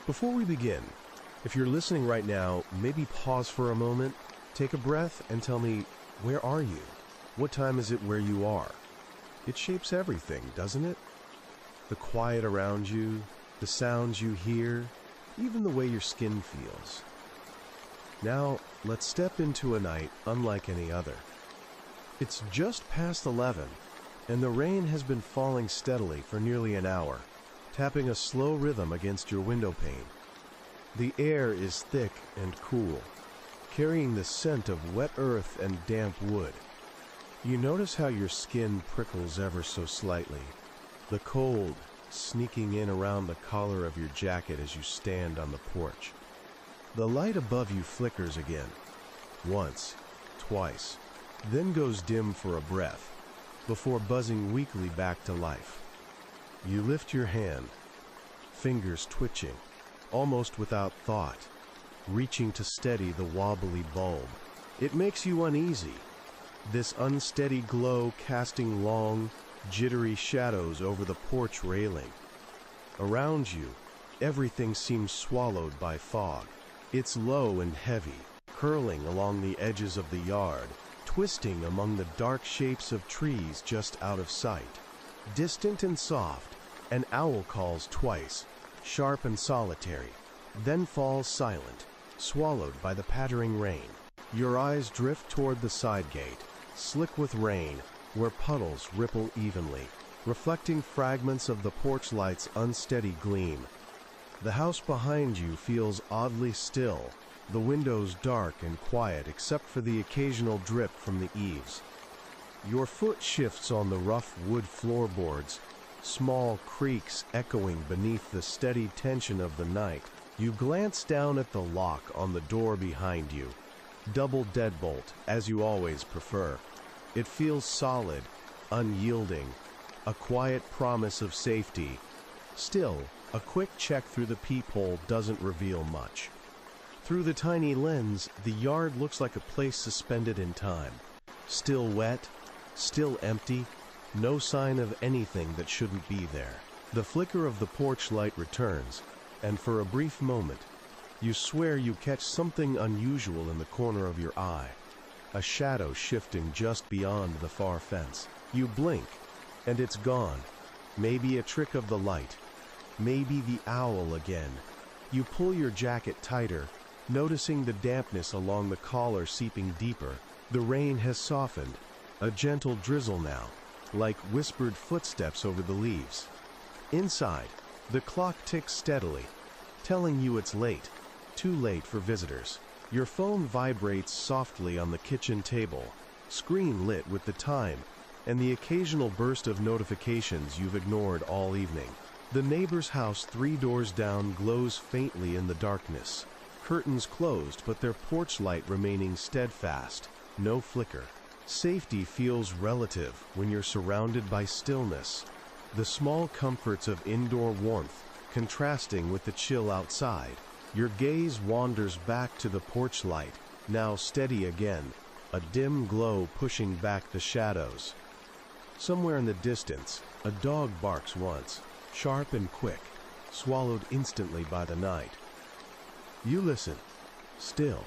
Before we begin, if you're listening right now, maybe pause for a moment, take a breath, and tell me, where are you? What time is it where you are? It shapes everything, doesn't it? The quiet around you, the sounds you hear, even the way your skin feels. Now, let's step into a night unlike any other. It's just past 11, and the rain has been falling steadily for nearly an hour, tapping a slow rhythm against your window pane. The air is thick and cool, carrying the scent of wet earth and damp wood. You notice how your skin prickles ever so slightly, the cold sneaking in around the collar of your jacket as you stand on the porch. The light above you flickers again, once, twice, then goes dim for a breath, before buzzing weakly back to life. You lift your hand, fingers twitching, almost without thought, reaching to steady the wobbly bulb. It makes you uneasy, this unsteady glow casting long, jittery shadows over the porch railing. Around you, everything seems swallowed by fog. It's low and heavy, curling along the edges of the yard, twisting among the dark shapes of trees just out of sight. Distant and soft, an owl calls twice, sharp and solitary, then falls silent, swallowed by the pattering rain. Your eyes drift toward the side gate, slick with rain, where puddles ripple evenly, reflecting fragments of the porch light's unsteady gleam. The house behind you feels oddly still, the windows dark and quiet except for the occasional drip from the eaves. Your foot shifts on the rough wood floorboards, small creaks echoing beneath the steady tension of the night. You glance down at the lock on the door behind you. Double deadbolt, as you always prefer. It feels solid, unyielding, a quiet promise of safety. Still, a quick check through the peephole doesn't reveal much. Through the tiny lens, the yard looks like a place suspended in time. Still wet, still empty, no sign of anything that shouldn't be there. The flicker of the porch light returns, and for a brief moment, you swear you catch something unusual in the corner of your eye, a shadow shifting just beyond the far fence. You blink, and it's gone. Maybe a trick of the light, maybe the owl again. You pull your jacket tighter, noticing the dampness along the collar seeping deeper. The rain has softened, a gentle drizzle now, like whispered footsteps over the leaves. Inside, the clock ticks steadily, telling you it's late, too late for visitors. Your phone vibrates softly on the kitchen table, screen lit with the time and the occasional burst of notifications you've ignored all evening. The neighbor's house 3 doors down glows faintly in the darkness, curtains closed but their porch light remaining steadfast, no flicker. Safety feels relative when you're surrounded by stillness, the small comforts of indoor warmth contrasting with the chill outside. Your gaze wanders back to the porch light, now steady again, a dim glow pushing back the shadows. Somewhere in the distance, a dog barks once, sharp and quick, swallowed instantly by the night. You listen, still,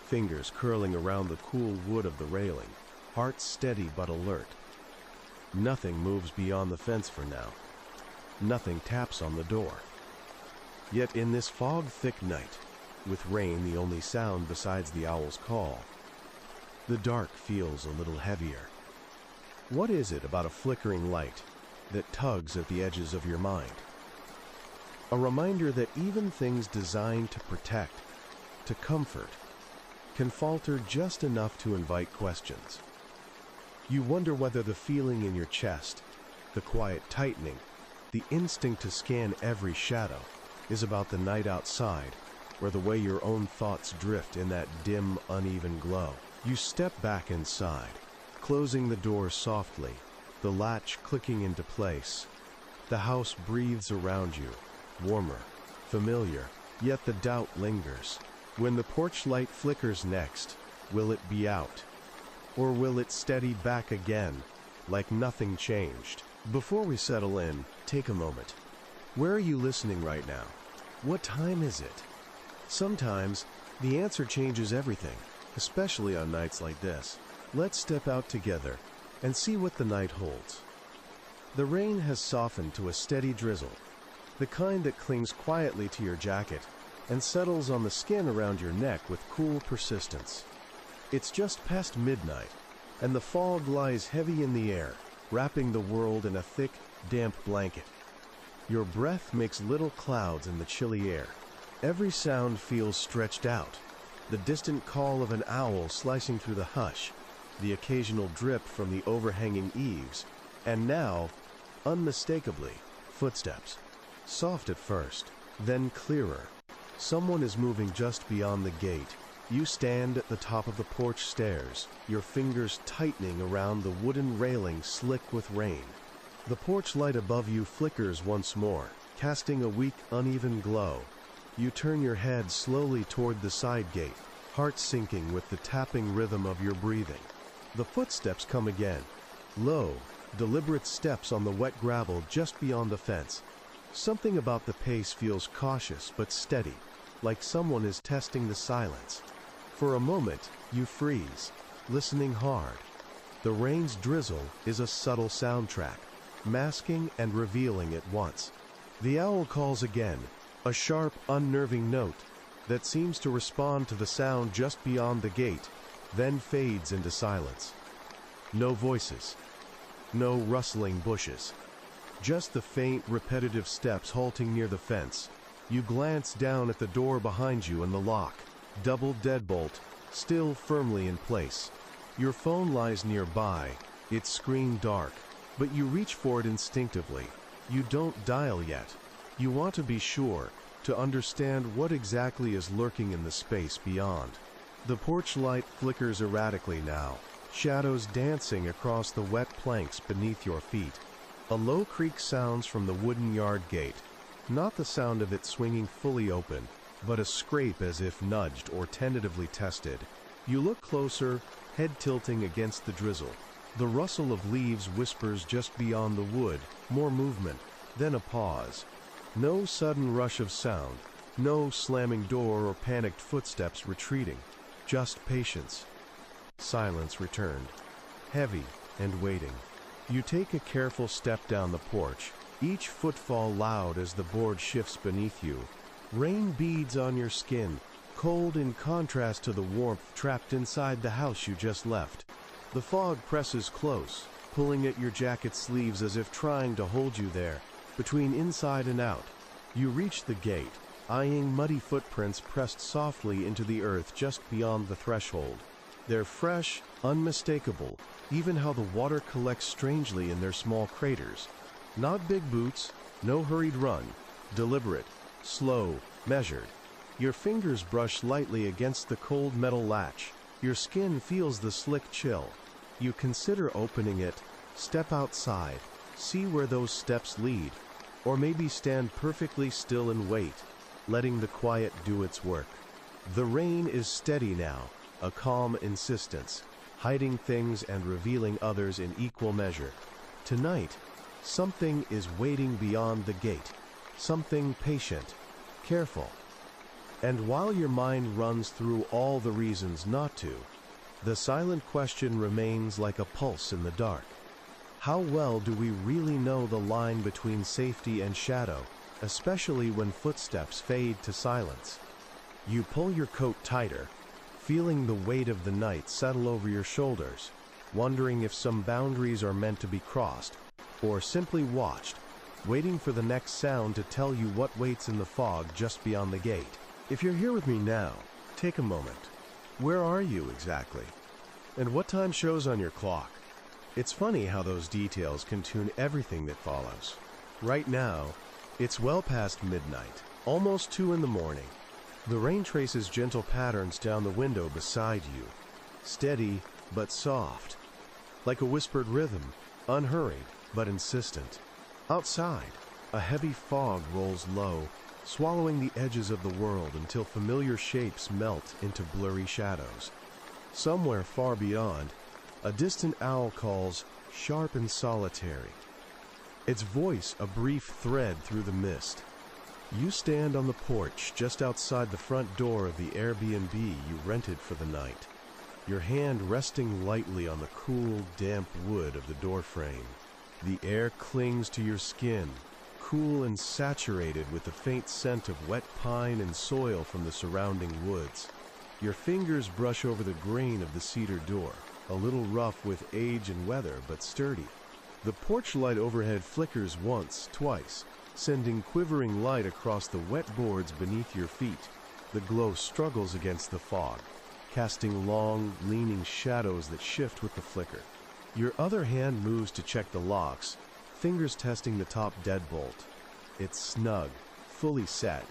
fingers curling around the cool wood of the railing, heart steady but alert. Nothing moves beyond the fence for now. Nothing taps on the door. Yet in this fog-thick night, with rain the only sound besides the owl's call, the dark feels a little heavier. What is it about a flickering light that tugs at the edges of your mind? A reminder that even things designed to protect, to comfort, can falter just enough to invite questions. You wonder whether the feeling in your chest, the quiet tightening, the instinct to scan every shadow, is about the night outside, or the way your own thoughts drift in that dim, uneven glow. You step back inside, closing the door softly, the latch clicking into place. The house breathes around you, warmer, familiar, yet the doubt lingers. When the porch light flickers next, will it be out? Or will it steady back again, like nothing changed? Before we settle in, take a moment. Where are you listening right now? What time is it? Sometimes, the answer changes everything, especially on nights like this. Let's step out together and see what the night holds. The rain has softened to a steady drizzle, the kind that clings quietly to your jacket and settles on the skin around your neck with cool persistence. It's just past midnight, and the fog lies heavy in the air, wrapping the world in a thick, damp blanket. Your breath makes little clouds in the chilly air. Every sound feels stretched out. The distant call of an owl slicing through the hush, the occasional drip from the overhanging eaves, and now, unmistakably, footsteps. Soft at first, then clearer. Someone is moving just beyond the gate. You stand at the top of the porch stairs, your fingers tightening around the wooden railing slick with rain. The porch light above you flickers once more, casting a weak, uneven glow. You turn your head slowly toward the side gate, heart sinking with the tapping rhythm of your breathing. The footsteps come again. Low, deliberate steps on the wet gravel just beyond the fence. Something about the pace feels cautious but steady, like someone is testing the silence. For a moment, you freeze, listening hard. The rain's drizzle is a subtle soundtrack, masking and revealing at once. The owl calls again, a sharp, unnerving note that seems to respond to the sound just beyond the gate, then fades into silence. No voices, no rustling bushes, just the faint, repetitive steps halting near the fence. You glance down at the door behind you and the lock, double deadbolt, still firmly in place. Your phone lies nearby, its screen dark, but you reach for it instinctively. You don't dial yet. You want to be sure, to understand what exactly is lurking in the space beyond. The porch light flickers erratically now, shadows dancing across the wet planks beneath your feet. A low creak sounds from the wooden yard gate, not the sound of it swinging fully open, but a scrape as if nudged or tentatively tested. You look closer, head tilting against the drizzle. The rustle of leaves whispers just beyond the wood, more movement, then a pause. No sudden rush of sound, no slamming door or panicked footsteps retreating, just patience. Silence returned, heavy and waiting. You take a careful step down the porch, each footfall loud as the board shifts beneath you. Rain beads on your skin, cold in contrast to the warmth trapped inside the house you just left. The fog presses close, pulling at your jacket sleeves as if trying to hold you there, between inside and out. You reach the gate, eyeing muddy footprints pressed softly into the earth just beyond the threshold. They're fresh, unmistakable, even how the water collects strangely in their small craters. Not big boots, no hurried run, deliberate, slow, measured. Your fingers brush lightly against the cold metal latch. Your skin feels the slick chill. You consider opening it, step outside, see where those steps lead, or maybe stand perfectly still and wait, letting the quiet do its work. The rain is steady now, a calm insistence, hiding things and revealing others in equal measure. Tonight, something is waiting beyond the gate, something patient, careful. And while your mind runs through all the reasons not to, the silent question remains like a pulse in the dark. How well do we really know the line between safety and shadow, especially when footsteps fade to silence? You pull your coat tighter, feeling the weight of the night settle over your shoulders, wondering if some boundaries are meant to be crossed, or simply watched, waiting for the next sound to tell you what waits in the fog just beyond the gate. If you're here with me now, take a moment. Where are you exactly? And what time shows on your clock? It's funny how those details can tune everything that follows. Right now, it's well past midnight, almost 2 in the morning. The rain traces gentle patterns down the window beside you, steady but soft, like a whispered rhythm, unhurried but insistent. Outside, a heavy fog rolls low, swallowing the edges of the world until familiar shapes melt into blurry shadows. Somewhere far beyond, a distant owl calls, sharp and solitary, its voice a brief thread through the mist. You stand on the porch just outside the front door of the Airbnb you rented for the night, your hand resting lightly on the cool, damp wood of the doorframe. The air clings to your skin, cool and saturated with the faint scent of wet pine and soil from the surrounding woods. Your fingers brush over the grain of the cedar door, a little rough with age and weather, but sturdy. The porch light overhead flickers once, twice, sending quivering light across the wet boards beneath your feet. The glow struggles against the fog, casting long, leaning shadows that shift with the flicker. Your other hand moves to check the locks, fingers testing the top deadbolt. It's snug, fully set.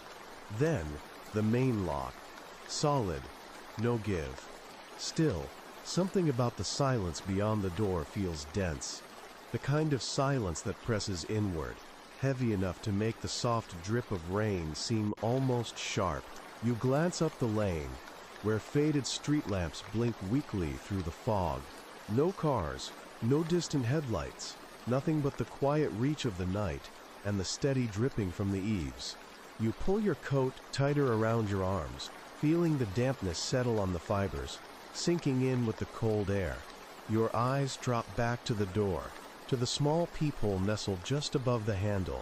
Then, the main lock. Solid, no give. Still, something about the silence beyond the door feels dense. The kind of silence that presses inward, heavy enough to make the soft drip of rain seem almost sharp. You glance up the lane, where faded street lamps blink weakly through the fog. No cars, no distant headlights, nothing but the quiet reach of the night and the steady dripping from the eaves. You pull your coat tighter around your arms, feeling the dampness settle on the fibers, sinking in with the cold air. Your eyes drop back to the door, to the small peephole nestled just above the handle.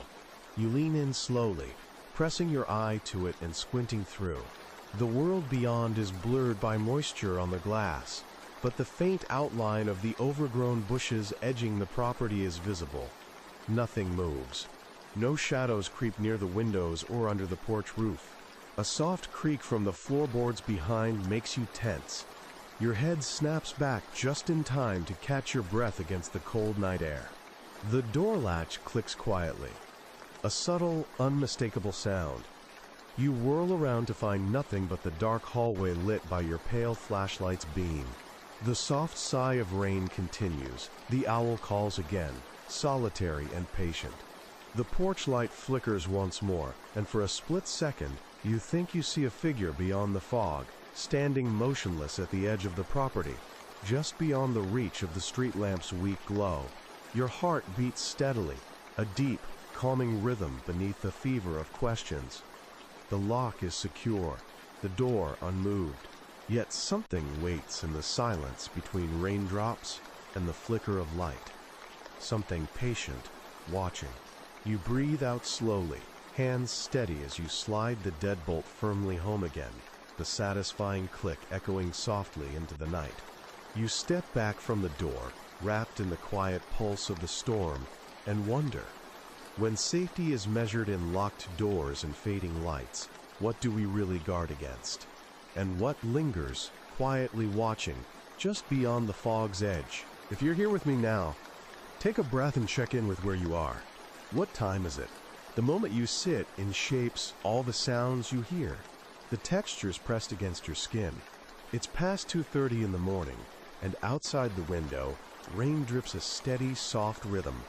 You lean in slowly, pressing your eye to it and squinting through. The world beyond is blurred by moisture on the glass, but the faint outline of the overgrown bushes edging the property is visible. Nothing moves. No shadows creep near the windows or under the porch roof. A soft creak from the floorboards behind makes you tense. Your head snaps back just in time to catch your breath against the cold night air. The door latch clicks quietly. A subtle, unmistakable sound. You whirl around to find nothing but the dark hallway lit by your pale flashlight's beam. The soft sigh of rain continues. The owl calls again, solitary and patient. The porch light flickers once more, and for a split second, you think you see a figure beyond the fog, standing motionless at the edge of the property, just beyond the reach of the street lamp's weak glow. Your heart beats steadily, a deep, calming rhythm beneath the fever of questions. The lock is secure, the door unmoved, yet something waits in the silence between raindrops and the flicker of light. Something patient, watching. You breathe out slowly, hands steady as you slide the deadbolt firmly home again, the satisfying click echoing softly into the night. You step back from the door, wrapped in the quiet pulse of the storm, and wonder, when safety is measured in locked doors and fading lights, what do we really guard against? And what lingers, quietly watching, just beyond the fog's edge? If you're here with me now, take a breath and check in with where you are. What time is it? The moment you sit shapes all the sounds you hear, the textures pressed against your skin. It's past 2:30 in the morning, and outside the window, rain drips a steady, soft rhythm,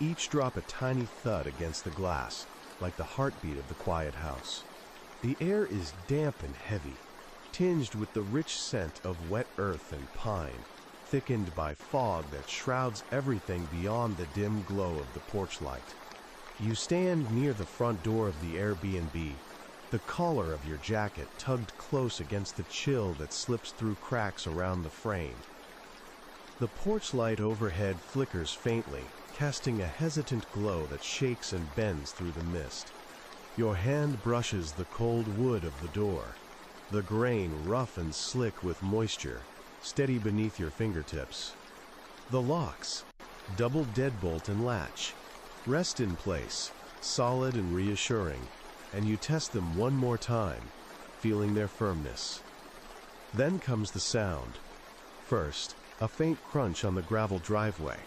each drop a tiny thud against the glass, like the heartbeat of the quiet house. The air is damp and heavy, tinged with the rich scent of wet earth and pine, thickened by fog that shrouds everything beyond the dim glow of the porch light. You stand near the front door of the Airbnb, the collar of your jacket tugged close against the chill that slips through cracks around the frame. The porch light overhead flickers faintly, casting a hesitant glow that shakes and bends through the mist. Your hand brushes the cold wood of the door, the grain rough and slick with moisture, steady beneath your fingertips. The locks, double deadbolt and latch, rest in place, solid and reassuring, and you test them one more time, feeling their firmness. Then comes the sound. First, a faint crunch on the gravel driveway.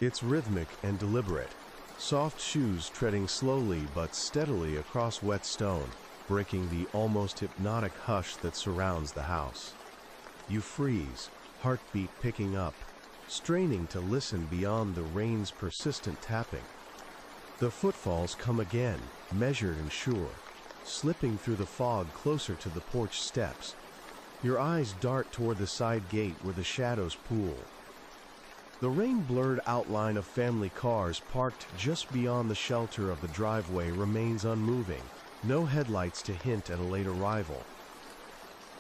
It's rhythmic and deliberate, soft shoes treading slowly but steadily across wet stone, breaking the almost hypnotic hush that surrounds the house. You freeze, heartbeat picking up, straining to listen beyond the rain's persistent tapping. The footfalls come again, measured and sure, slipping through the fog closer to the porch steps. Your eyes dart toward the side gate where the shadows pool. The rain-blurred outline of family cars parked just beyond the shelter of the driveway remains unmoving, no headlights to hint at a late arrival.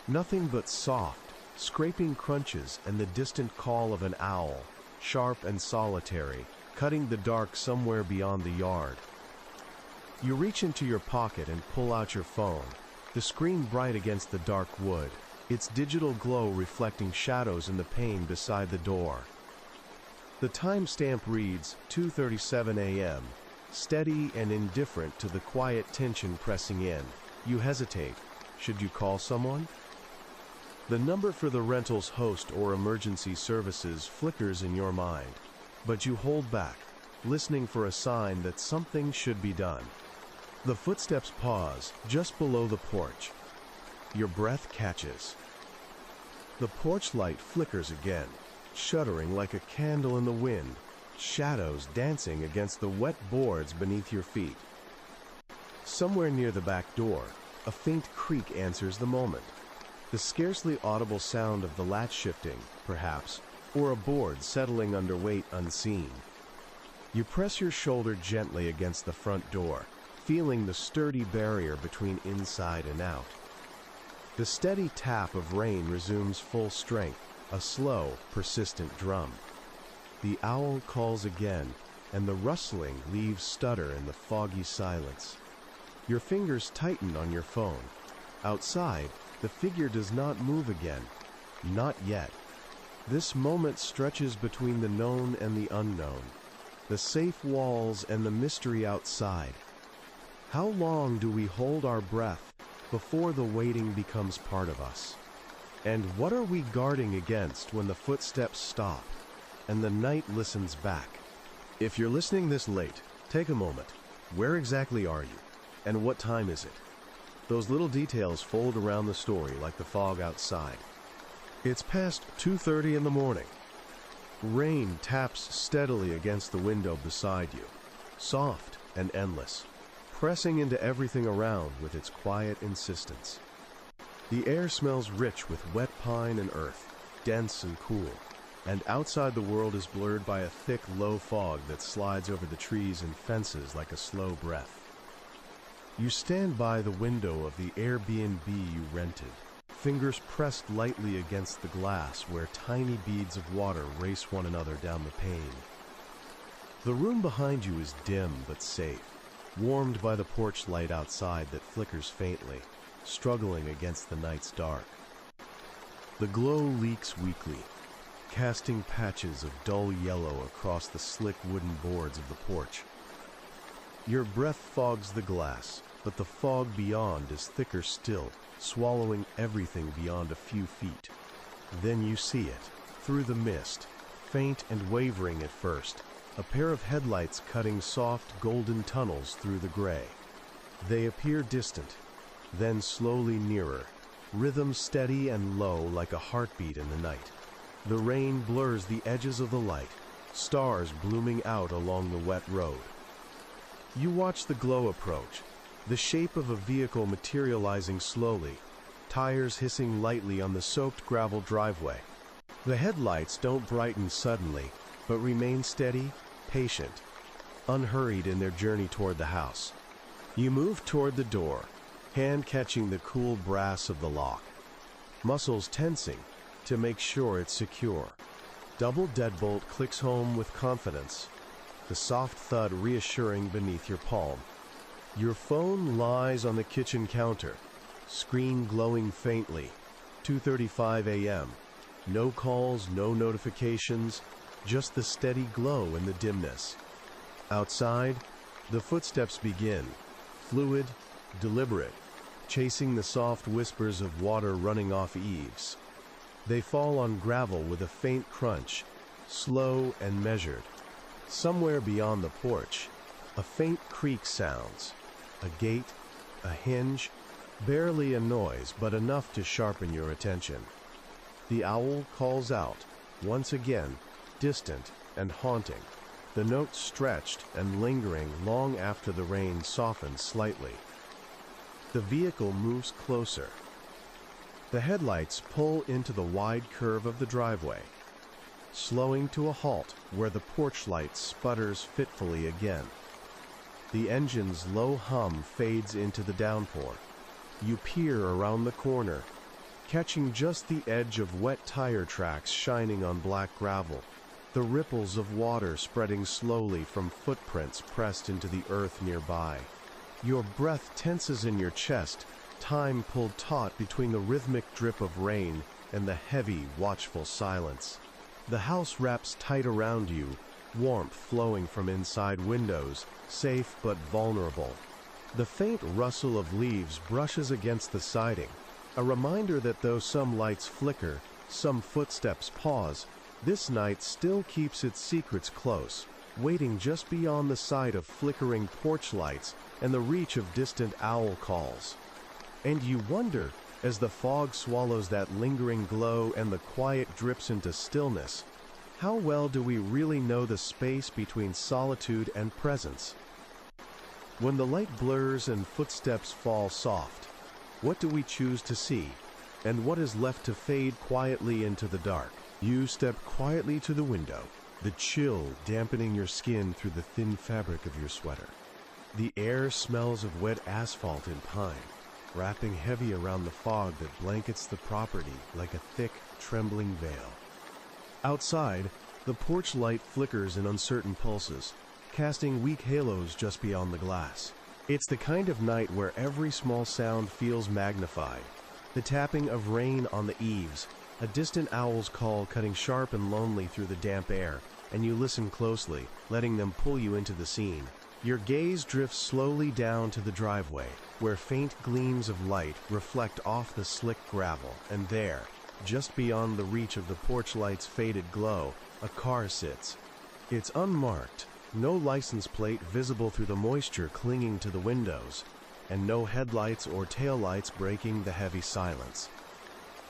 Nothing but soft, scraping crunches and the distant call of an owl, sharp and solitary, cutting the dark somewhere beyond the yard. You reach into your pocket and pull out your phone, the screen bright against the dark wood, its digital glow reflecting shadows in the pane beside the door. The timestamp reads 2:37 a.m., steady and indifferent to the quiet tension pressing in. You hesitate. Should you call someone? The number for the rental's host or emergency services flickers in your mind, but you hold back, listening for a sign that something should be done. The footsteps pause just below the porch. Your breath catches. The porch light flickers again, shuddering like a candle in the wind, shadows dancing against the wet boards beneath your feet. Somewhere near the back door, a faint creak answers the moment. The scarcely audible sound of the latch shifting, perhaps, or a board settling under weight unseen. You press your shoulder gently against the front door, feeling the sturdy barrier between inside and out. The steady tap of rain resumes full strength, a slow, persistent drum. The owl calls again, and the rustling leaves stutter in the foggy silence. Your fingers tighten on your phone. Outside, the figure does not move again. Not yet. This moment stretches between the known and the unknown, the safe walls and the mystery outside. How long do we hold our breath before the waiting becomes part of us? And what are we guarding against when the footsteps stop and the night listens back? If you're listening this late, take a moment. Where exactly are you? And what time is it? Those little details fold around the story like the fog outside. It's past 2:30 in the morning. Rain taps steadily against the window beside you, soft and endless, pressing into everything around with its quiet insistence. The air smells rich with wet pine and earth, dense and cool, and outside the world is blurred by a thick, low fog that slides over the trees and fences like a slow breath. You stand by the window of the Airbnb you rented, fingers pressed lightly against the glass where tiny beads of water race one another down the pane. The room behind you is dim but safe, warmed by the porch light outside that flickers faintly, struggling against the night's dark. The glow leaks weakly, casting patches of dull yellow across the slick wooden boards of the porch. Your breath fogs the glass, but the fog beyond is thicker still, swallowing everything beyond a few feet. Then you see it, through the mist, faint and wavering at first, a pair of headlights cutting soft golden tunnels through the gray. They appear distant, then slowly nearer, rhythm steady and low like a heartbeat in the night. The rain blurs the edges of the light, stars blooming out along the wet road. You watch the glow approach, the shape of a vehicle materializing slowly, tires hissing lightly on the soaked gravel driveway. The headlights don't brighten suddenly, but remain steady, patient, unhurried in their journey toward the house. You move toward the door, hand catching the cool brass of the lock, muscles tensing to make sure it's secure. Double deadbolt clicks home with confidence, the soft thud reassuring beneath your palm. Your phone lies on the kitchen counter, screen glowing faintly. 2:35 a.m. No calls, no notifications, just the steady glow in the dimness. Outside, the footsteps begin, fluid, deliberate, chasing the soft whispers of water running off eaves. They fall on gravel with a faint crunch, slow and measured. Somewhere beyond the porch, a faint creak sounds. A gate, a hinge, barely a noise, but enough to sharpen your attention. The owl calls out, once again, distant and haunting, the note stretched and lingering long after the rain softens slightly. The vehicle moves closer. The headlights pull into the wide curve of the driveway. slowing to a halt where the porch light sputters fitfully again. The engine's low hum fades into the downpour. You peer around the corner, catching just the edge of wet tire tracks shining on black gravel, the ripples of water spreading slowly from footprints pressed into the earth nearby. Your breath tenses in your chest, time pulled taut between the rhythmic drip of rain and the heavy, watchful silence. The house wraps tight around you, warmth flowing from inside windows, safe but vulnerable. The faint rustle of leaves brushes against the siding, a reminder that though some lights flicker, some footsteps pause, this night still keeps its secrets close, waiting just beyond the sight of flickering porch lights and the reach of distant owl calls. And you wonder, as the fog swallows that lingering glow and the quiet drips into stillness, how well do we really know the space between solitude and presence? When the light blurs and footsteps fall soft, what do we choose to see, and what is left to fade quietly into the dark? You step quietly to the window, the chill dampening your skin through the thin fabric of your sweater. The air smells of wet asphalt and pine, wrapping heavy around the fog that blankets the property like a thick, trembling veil. Outside, the porch light flickers in uncertain pulses, casting weak halos just beyond the glass. It's the kind of night where every small sound feels magnified. The tapping of rain on the eaves, a distant owl's call cutting sharp and lonely through the damp air, and you listen closely, letting them pull you into the scene. Your gaze drifts slowly down to the driveway, where faint gleams of light reflect off the slick gravel, and there, just beyond the reach of the porch light's faded glow, a car sits. It's unmarked, no license plate visible through the moisture clinging to the windows, and no headlights or taillights breaking the heavy silence.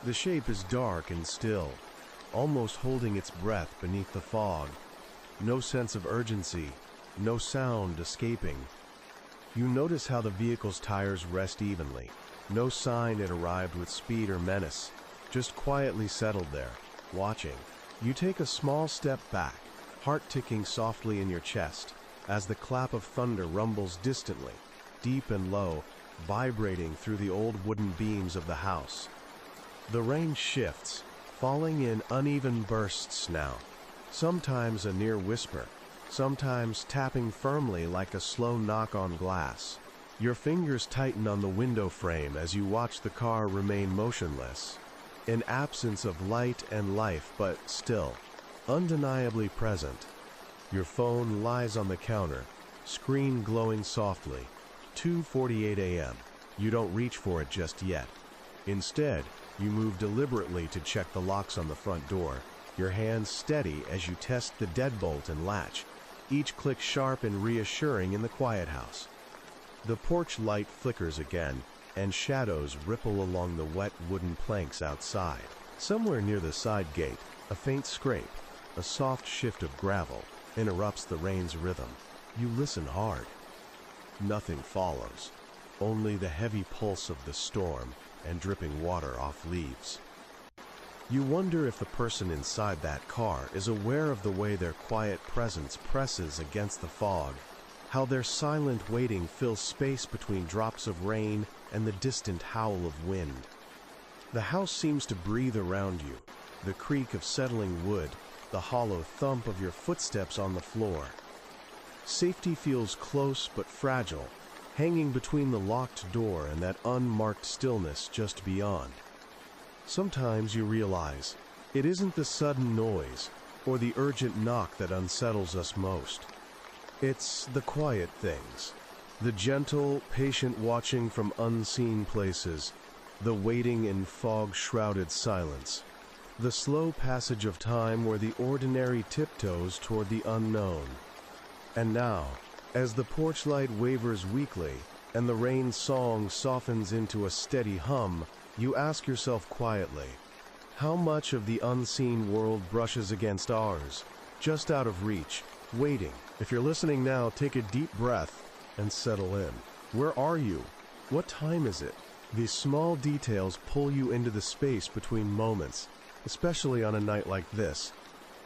The shape is dark and still, almost holding its breath beneath the fog. No sense of urgency, no sound escaping. You notice how the vehicle's tires rest evenly. No sign it arrived with speed or menace, just quietly settled there, watching. You take a small step back, heart ticking softly in your chest, as the clap of thunder rumbles distantly, deep and low, vibrating through the old wooden beams of the house. The rain shifts, falling in uneven bursts now, sometimes a near whisper, sometimes tapping firmly like a slow knock on glass. Your fingers tighten on the window frame as you watch the car remain motionless, an absence of light and life, but still, undeniably present. Your phone lies on the counter, screen glowing softly. 2:48 a.m. You don't reach for it just yet. Instead, you move deliberately to check the locks on the front door, your hands steady as you test the deadbolt and latch, each click sharp and reassuring in the quiet house. The porch light flickers again, and shadows ripple along the wet wooden planks outside. Somewhere near the side gate, a faint scrape, a soft shift of gravel, interrupts the rain's rhythm. You listen hard. Nothing follows, only the heavy pulse of the storm and dripping water off leaves. You wonder if the person inside that car is aware of the way their quiet presence presses against the fog, how their silent waiting fills space between drops of rain and the distant howl of wind. The house seems to breathe around you, the creak of settling wood, the hollow thump of your footsteps on the floor. Safety feels close but fragile, hanging between the locked door and that unmarked stillness just beyond. Sometimes you realize it isn't the sudden noise or the urgent knock that unsettles us most. It's the quiet things, the gentle, patient watching from unseen places, the waiting in fog-shrouded silence, the slow passage of time where the ordinary tiptoes toward the unknown. And now, as the porch light wavers weakly and the rain song softens into a steady hum, you ask yourself quietly, how much of the unseen world brushes against ours, just out of reach, waiting? If you're listening now, take a deep breath and settle in. Where are you? What time is it? These small details pull you into the space between moments, especially on a night like this.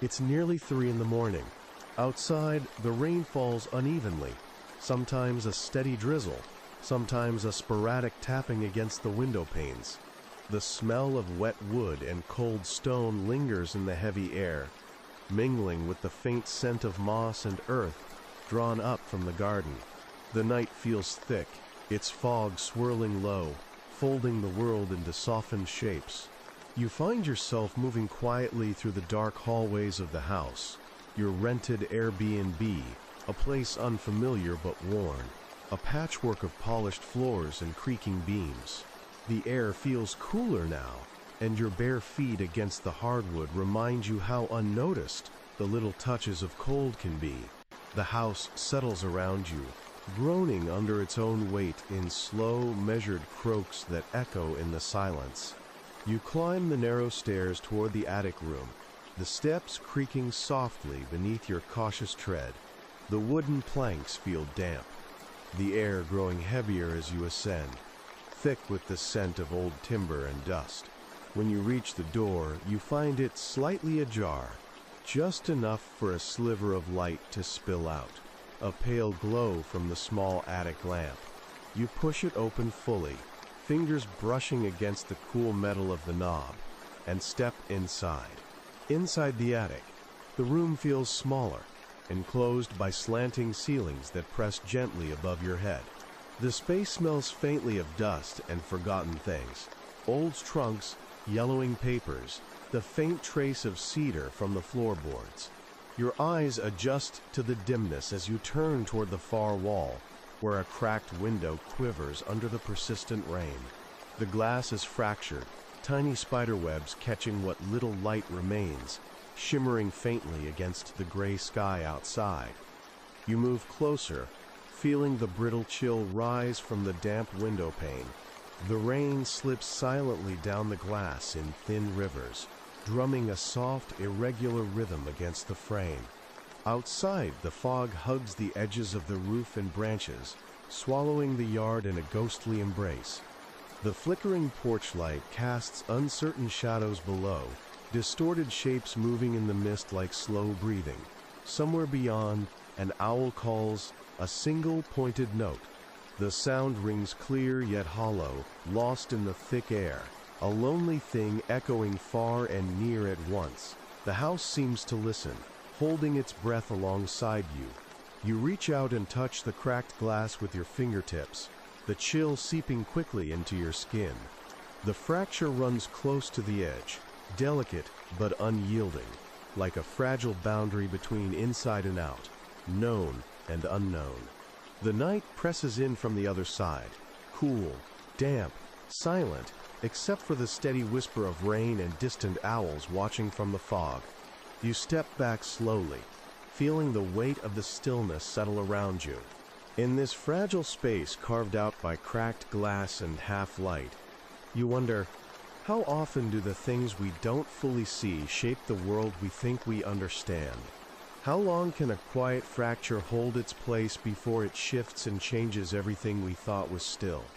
It's nearly 3 in the morning. Outside, the rain falls unevenly, sometimes a steady drizzle, sometimes a sporadic tapping against the window panes. The smell of wet wood and cold stone lingers in the heavy air, mingling with the faint scent of moss and earth drawn up from the garden. The night feels thick, its fog swirling low, folding the world into softened shapes. You find yourself moving quietly through the dark hallways of the house, your rented Airbnb, a place unfamiliar but worn, a patchwork of polished floors and creaking beams. The air feels cooler now, and your bare feet against the hardwood remind you how unnoticed the little touches of cold can be. The house settles around you, groaning under its own weight in slow, measured croaks that echo in the silence. You climb the narrow stairs toward the attic room, the steps creaking softly beneath your cautious tread. The wooden planks feel damp, the air growing heavier as you ascend, thick with the scent of old timber and dust. When you reach the door, you find it slightly ajar, just enough for a sliver of light to spill out, a pale glow from the small attic lamp. You push it open fully, fingers brushing against the cool metal of the knob, and step inside. Inside the attic, the room feels smaller, enclosed by slanting ceilings that press gently above your head. The space smells faintly of dust and forgotten things. Old trunks, yellowing papers, the faint trace of cedar from the floorboards. Your eyes adjust to the dimness as you turn toward the far wall, where a cracked window quivers under the persistent rain. The glass is fractured, tiny spiderwebs catching what little light remains, shimmering faintly against the gray sky outside. You move closer, feeling the brittle chill rise from the damp window pane. The rain slips silently down the glass in thin rivers, drumming a soft, irregular rhythm against the frame. Outside, the fog hugs the edges of the roof and branches, swallowing the yard in a ghostly embrace. The flickering porch light casts uncertain shadows below, distorted shapes moving in the mist like slow breathing. Somewhere beyond, an owl calls, a single pointed note. The sound rings clear yet hollow, lost in the thick air, a lonely thing echoing far and near at once. The house seems to listen, holding its breath alongside you. You reach out and touch the cracked glass with your fingertips, the chill seeping quickly into your skin. The fracture runs close to the edge, delicate but unyielding, like a fragile boundary between inside and out, known and unknown. The night presses in from the other side, cool, damp, silent, except for the steady whisper of rain and distant owls watching from the fog. You step back slowly, feeling the weight of the stillness settle around you. In this fragile space carved out by cracked glass and half-light, you wonder, how often do the things we don't fully see shape the world we think we understand? How long can a quiet fracture hold its place before it shifts and changes everything we thought was still?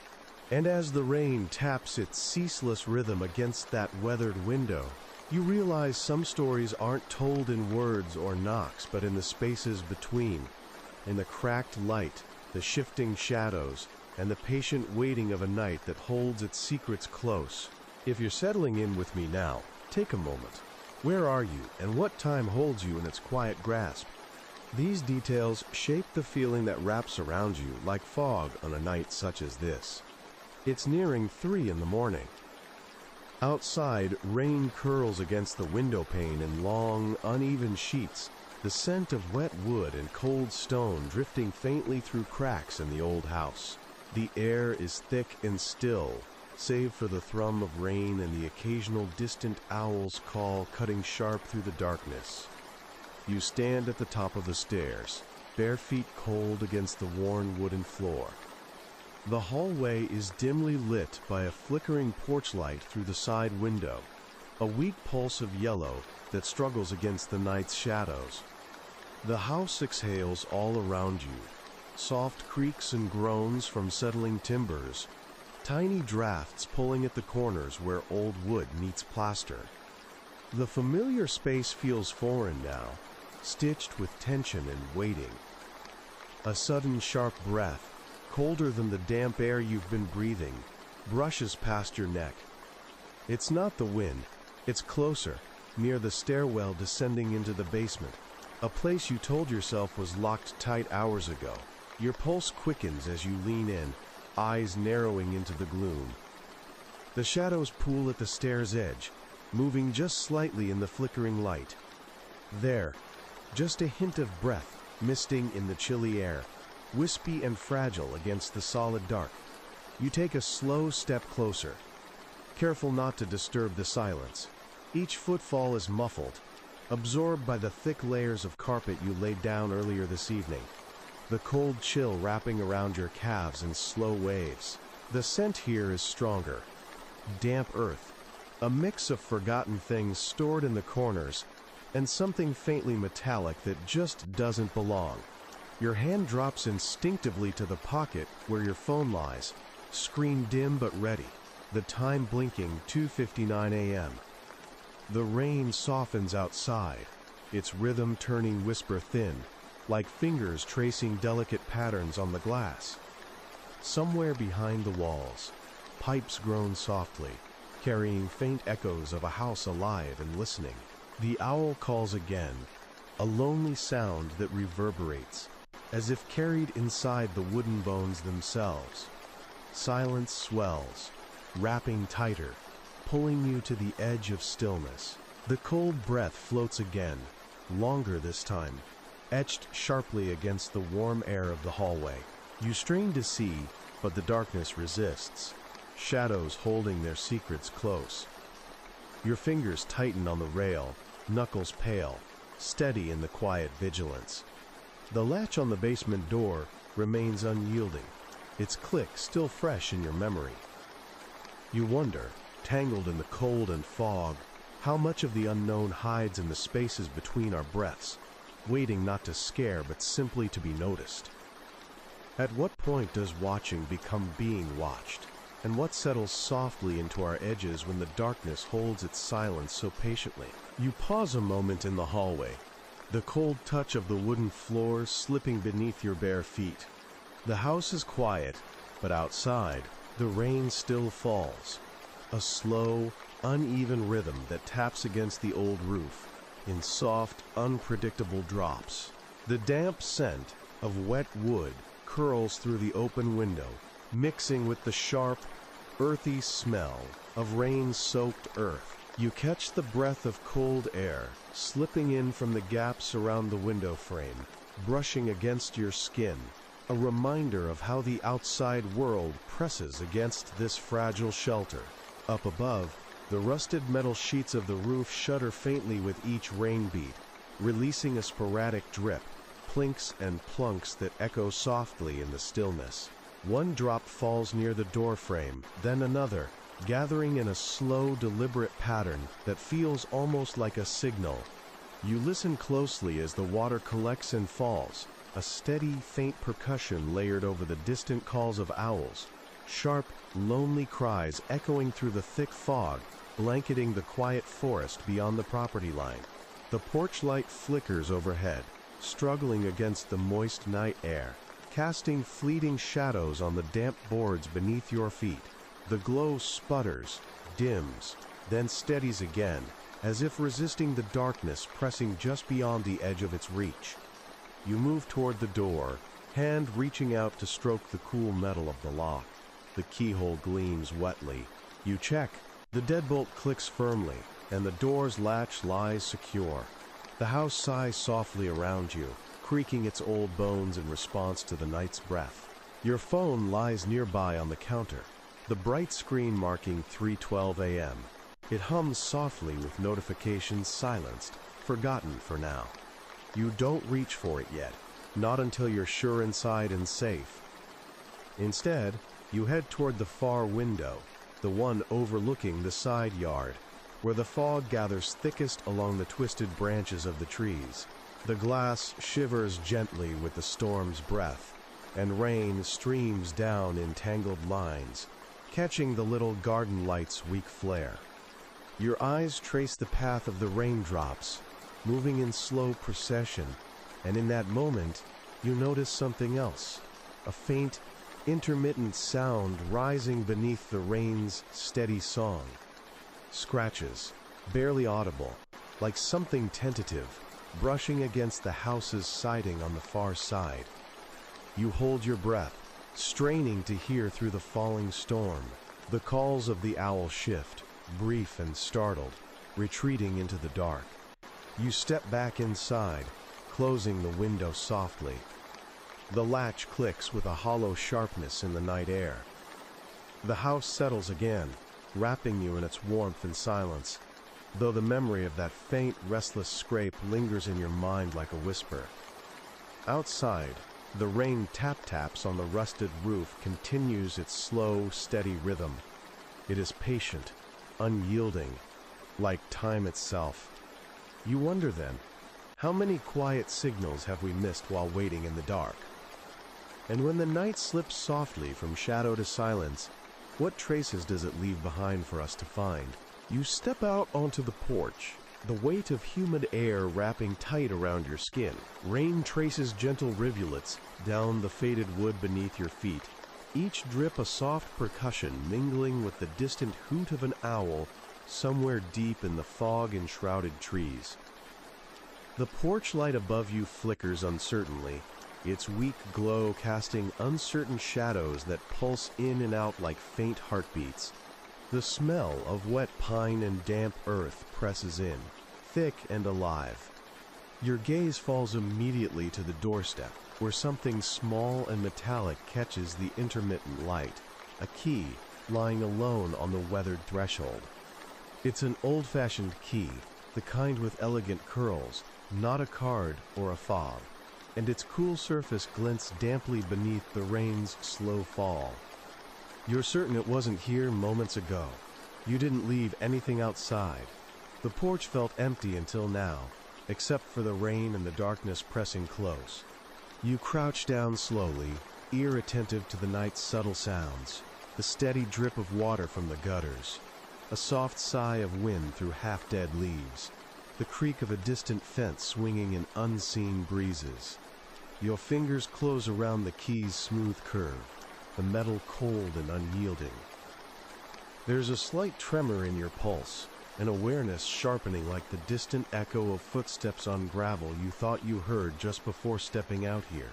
And as the rain taps its ceaseless rhythm against that weathered window, you realize some stories aren't told in words or knocks, but in the spaces between, in the cracked light, the shifting shadows, and the patient waiting of a night that holds its secrets close. If you're settling in with me now, take a moment. Where are you, and what time holds you in its quiet grasp? These details shape the feeling that wraps around you like fog on a night such as this. It's nearing 3 in the morning. Outside, rain curls against the window pane in long, uneven sheets, the scent of wet wood and cold stone drifting faintly through cracks in the old house. The air is thick and still, save for the thrum of rain and the occasional distant owl's call cutting sharp through the darkness. You stand at the top of the stairs, bare feet cold against the worn wooden floor. The hallway is dimly lit by a flickering porch light through the side window, a weak pulse of yellow that struggles against the night's shadows. The house exhales all around you, soft creaks and groans from settling timbers, tiny drafts pulling at the corners where old wood meets plaster. The familiar space feels foreign now, stitched with tension and waiting. A sudden sharp breath, colder than the damp air you've been breathing, brushes past your neck. It's not the wind, it's closer, near the stairwell descending into the basement, a place you told yourself was locked tight hours ago. Your pulse quickens as you lean in, eyes narrowing into the gloom. The shadows pool at the stair's edge, moving just slightly in the flickering light. There, just a hint of breath misting in the chilly air, wispy and fragile against the solid dark. You take a slow step closer, careful not to disturb the silence. Each footfall is muffled, absorbed by the thick layers of carpet you laid down earlier this evening, the cold chill wrapping around your calves in slow waves. The scent here is stronger. Damp earth, a mix of forgotten things stored in the corners, and something faintly metallic that just doesn't belong. Your hand drops instinctively to the pocket where your phone lies, screen dim but ready, the time blinking 2:59 a.m. The rain softens outside, its rhythm turning whisper thin, like fingers tracing delicate patterns on the glass. Somewhere behind the walls, pipes groan softly, carrying faint echoes of a house alive and listening. The owl calls again, a lonely sound that reverberates, as if carried inside the wooden bones themselves. Silence swells, wrapping tighter, pulling you to the edge of stillness. The cold breath floats again, longer this time, etched sharply against the warm air of the hallway. You strain to see, but the darkness resists, shadows holding their secrets close. Your fingers tighten on the rail, knuckles pale, steady in the quiet vigilance. The latch on the basement door remains unyielding, its click still fresh in your memory. You wonder, tangled in the cold and fog, how much of the unknown hides in the spaces between our breaths, waiting not to scare but simply to be noticed. At what point does watching become being watched, and what settles softly into our edges when the darkness holds its silence so patiently? You pause a moment in the hallway, the cold touch of the wooden floors slipping beneath your bare feet. The house is quiet, but outside, the rain still falls, a slow, uneven rhythm that taps against the old roof in soft, unpredictable drops. The damp scent of wet wood curls through the open window, mixing with the sharp, earthy smell of rain-soaked earth. You catch the breath of cold air slipping in from the gaps around the window frame, brushing against your skin, a reminder of how the outside world presses against this fragile shelter. Up above, the rusted metal sheets of the roof shudder faintly with each rain beat, releasing a sporadic drip, plinks and plunks that echo softly in the stillness. One drop falls near the door frame, then another, gathering in a slow, deliberate pattern that feels almost like a signal. You listen closely as the water collects and falls, a steady, faint percussion layered over the distant calls of owls, sharp, lonely cries echoing through the thick fog, blanketing the quiet forest beyond the property line. The porch light flickers overhead, struggling against the moist night air, casting fleeting shadows on the damp boards beneath your feet. The glow sputters, dims, then steadies again, as if resisting the darkness pressing just beyond the edge of its reach. You move toward the door, hand reaching out to stroke the cool metal of the lock. The keyhole gleams wetly. You check. The deadbolt clicks firmly, and the door's latch lies secure. The house sighs softly around you, creaking its old bones in response to the night's breath. Your phone lies nearby on the counter, the bright screen marking 3:12 a.m. It hums softly with notifications silenced, forgotten for now. You don't reach for it yet, not until you're sure inside and safe. Instead, you head toward the far window, the one overlooking the side yard, where the fog gathers thickest along the twisted branches of the trees. The glass shivers gently with the storm's breath, and rain streams down in tangled lines, catching the little garden light's weak flare. Your eyes trace the path of the raindrops, moving in slow procession, and in that moment, you notice something else. A faint, intermittent sound rising beneath the rain's steady song. Scratches, barely audible, like something tentative, brushing against the house's siding on the far side. You hold your breath, straining to hear through the falling storm. The calls of the owl shift, brief and startled, retreating into the dark. You step back inside, closing the window softly. The latch clicks with a hollow sharpness in the night air. The house settles again, wrapping you in its warmth and silence, though the memory of that faint, restless scrape lingers in your mind like a whisper. Outside, the rain tap-taps on the rusted roof continues its slow, steady rhythm. It is patient, unyielding, like time itself. You wonder then, how many quiet signals have we missed while waiting in the dark? And when the night slips softly from shadow to silence, what traces does it leave behind for us to find? You step out onto the porch, the weight of humid air wrapping tight around your skin. Rain traces gentle rivulets down the faded wood beneath your feet, each drip a soft percussion mingling with the distant hoot of an owl somewhere deep in the fog-enshrouded trees. The porch light above you flickers uncertainly, its weak glow casting uncertain shadows that pulse in and out like faint heartbeats. The smell of wet pine and damp earth presses in, thick and alive. Your gaze falls immediately to the doorstep, where something small and metallic catches the intermittent light, a key lying alone on the weathered threshold. It's an old-fashioned key, the kind with elegant curls, not a card or a fob, and its cool surface glints damply beneath the rain's slow fall. You're certain it wasn't here moments ago. You didn't leave anything outside. The porch felt empty until now, except for the rain and the darkness pressing close. You crouch down slowly, ear attentive to the night's subtle sounds, the steady drip of water from the gutters, a soft sigh of wind through half-dead leaves, the creak of a distant fence swinging in unseen breezes. Your fingers close around the key's smooth curve, the metal cold and unyielding. There's a slight tremor in your pulse, an awareness sharpening like the distant echo of footsteps on gravel you thought you heard just before stepping out here.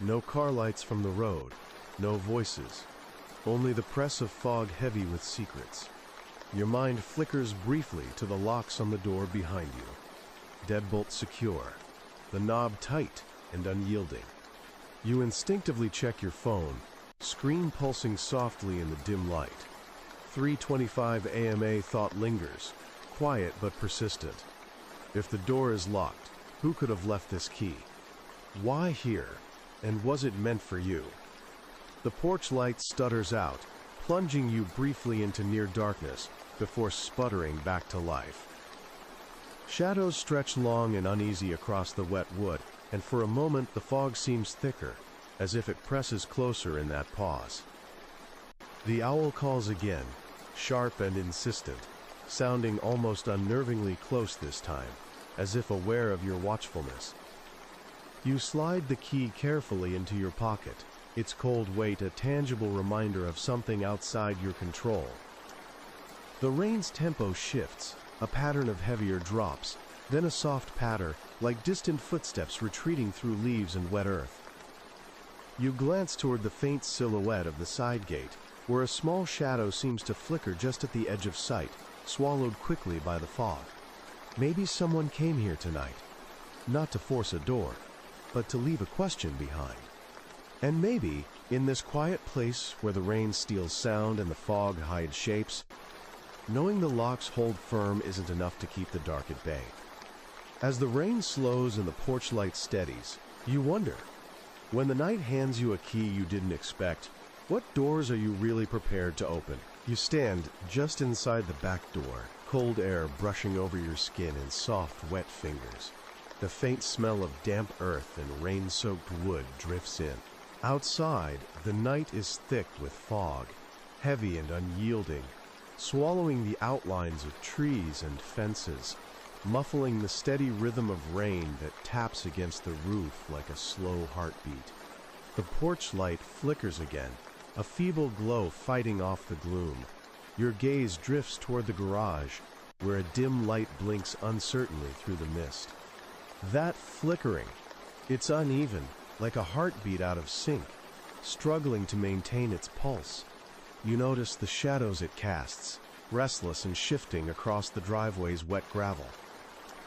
No car lights from the road, no voices, only the press of fog heavy with secrets. Your mind flickers briefly to the locks on the door behind you. Deadbolt secure, the knob tight and unyielding. You instinctively check your phone, screen pulsing softly in the dim light. 3:25 AMA thought lingers, quiet but persistent. If the door is locked, who could have left this key? Why here? And was it meant for you? The porch light stutters out, plunging you briefly into near darkness before sputtering back to life. Shadows stretch long and uneasy across the wet wood, and for a moment the fog seems thicker, as if it presses closer in that pause. The owl calls again, sharp and insistent, sounding almost unnervingly close this time, as if aware of your watchfulness. You slide the key carefully into your pocket, its cold weight a tangible reminder of something outside your control. The rain's tempo shifts, a pattern of heavier drops, then a soft patter, like distant footsteps retreating through leaves and wet earth. You glance toward the faint silhouette of the side gate, where a small shadow seems to flicker just at the edge of sight, swallowed quickly by the fog. Maybe someone came here tonight, not to force a door, but to leave a question behind. And maybe, in this quiet place where the rain steals sound and the fog hides shapes, knowing the locks hold firm isn't enough to keep the dark at bay. As the rain slows and the porch light steadies, you wonder, when the night hands you a key you didn't expect, what doors are you really prepared to open? You stand just inside the back door, cold air brushing over your skin in soft, wet fingers. The faint smell of damp earth and rain-soaked wood drifts in. Outside, the night is thick with fog, heavy and unyielding, swallowing the outlines of trees and fences, muffling the steady rhythm of rain that taps against the roof like a slow heartbeat. The porch light flickers again, a feeble glow fighting off the gloom. Your gaze drifts toward the garage, where a dim light blinks uncertainly through the mist. That flickering, it's uneven, like a heartbeat out of sync, struggling to maintain its pulse. You notice the shadows it casts, restless and shifting across the driveway's wet gravel.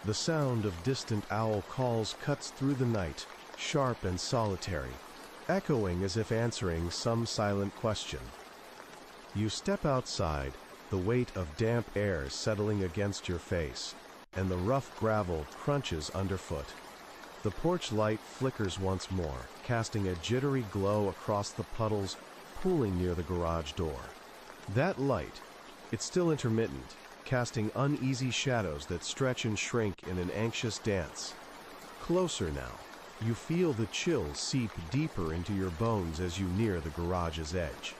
The sound of distant owl calls cuts through the night, sharp and solitary, echoing as if answering some silent question. You step outside, the weight of damp air settling against your face, and the rough gravel crunches underfoot. The porch light flickers once more, casting a jittery glow across the puddles pooling near the garage door. That light, it's still intermittent, casting uneasy shadows that stretch and shrink in an anxious dance. Closer now, you feel the chill seep deeper into your bones as you near the garage's edge.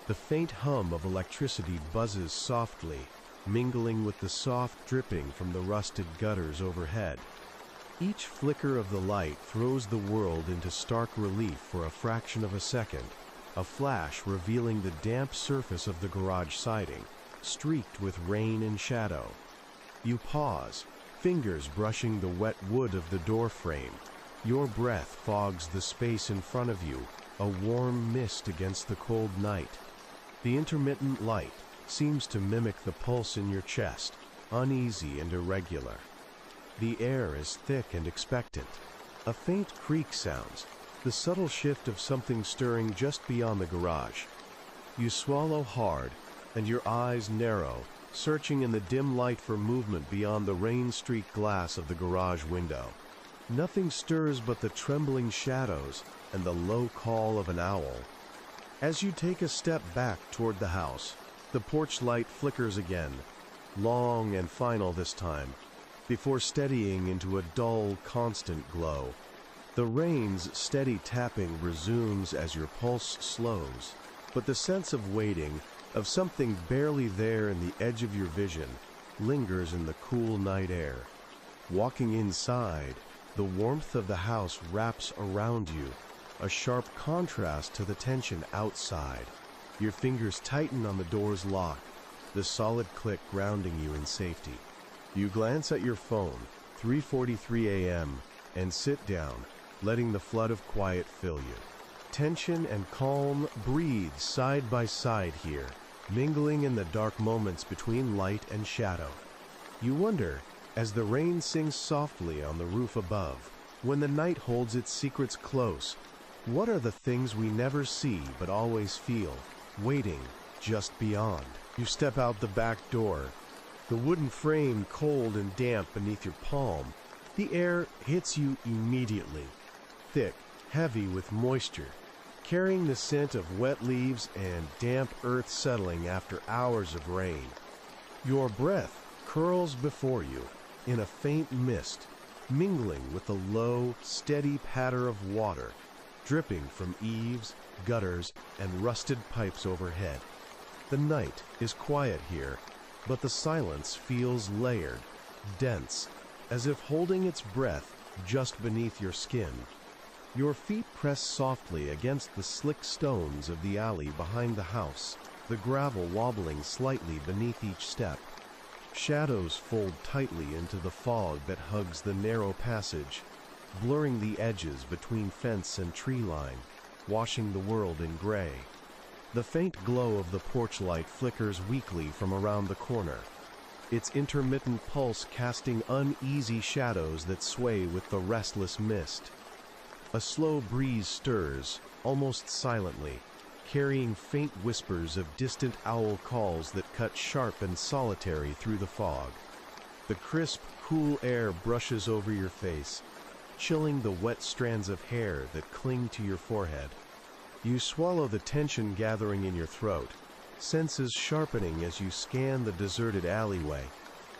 The faint hum of electricity buzzes softly, mingling with the soft dripping from the rusted gutters overhead. Each flicker of the light throws the world into stark relief for a fraction of a second, a flash revealing the damp surface of the garage siding, streaked with rain and shadow. You pause, fingers brushing the wet wood of the door frame. Your breath fogs the space in front of you, a warm mist against the cold night. The intermittent light seems to mimic the pulse in your chest, uneasy and irregular. The air is thick and expectant. A faint creak sounds, the subtle shift of something stirring just beyond the garage. You swallow hard, and your eyes narrow, searching in the dim light for movement beyond the rain-streaked glass of the garage window. Nothing stirs but the trembling shadows and the low call of an owl. As you take a step back toward the house, the porch light flickers again, long and final this time, before steadying into a dull, constant glow. The rain's steady tapping resumes as your pulse slows, but the sense of waiting, of something barely there in the edge of your vision, lingers in the cool night air. Walking inside, the warmth of the house wraps around you, a sharp contrast to the tension outside. Your fingers tighten on the door's lock, the solid click grounding you in safety. You glance at your phone, 3:43 a.m., and sit down, letting the flood of quiet fill you. Tension and calm breathe side by side here, mingling in the dark moments between light and shadow. You wonder, as the rain sings softly on the roof above, when the night holds its secrets close, what are the things we never see but always feel, waiting just beyond? You step out the back door, the wooden frame cold and damp beneath your palm. The air hits you immediately, thick, heavy with moisture, carrying the scent of wet leaves and damp earth settling after hours of rain. Your breath curls before you in a faint mist, mingling with the low, steady patter of water, dripping from eaves, gutters, and rusted pipes overhead. The night is quiet here, but the silence feels layered, dense, as if holding its breath just beneath your skin. Your feet press softly against the slick stones of the alley behind the house, the gravel wobbling slightly beneath each step. Shadows fold tightly into the fog that hugs the narrow passage, blurring the edges between fence and tree line, washing the world in gray. The faint glow of the porch light flickers weakly from around the corner, its intermittent pulse casting uneasy shadows that sway with the restless mist. A slow breeze stirs, almost silently, carrying faint whispers of distant owl calls that cut sharp and solitary through the fog. The crisp, cool air brushes over your face, chilling the wet strands of hair that cling to your forehead. You swallow the tension gathering in your throat, senses sharpening as you scan the deserted alleyway.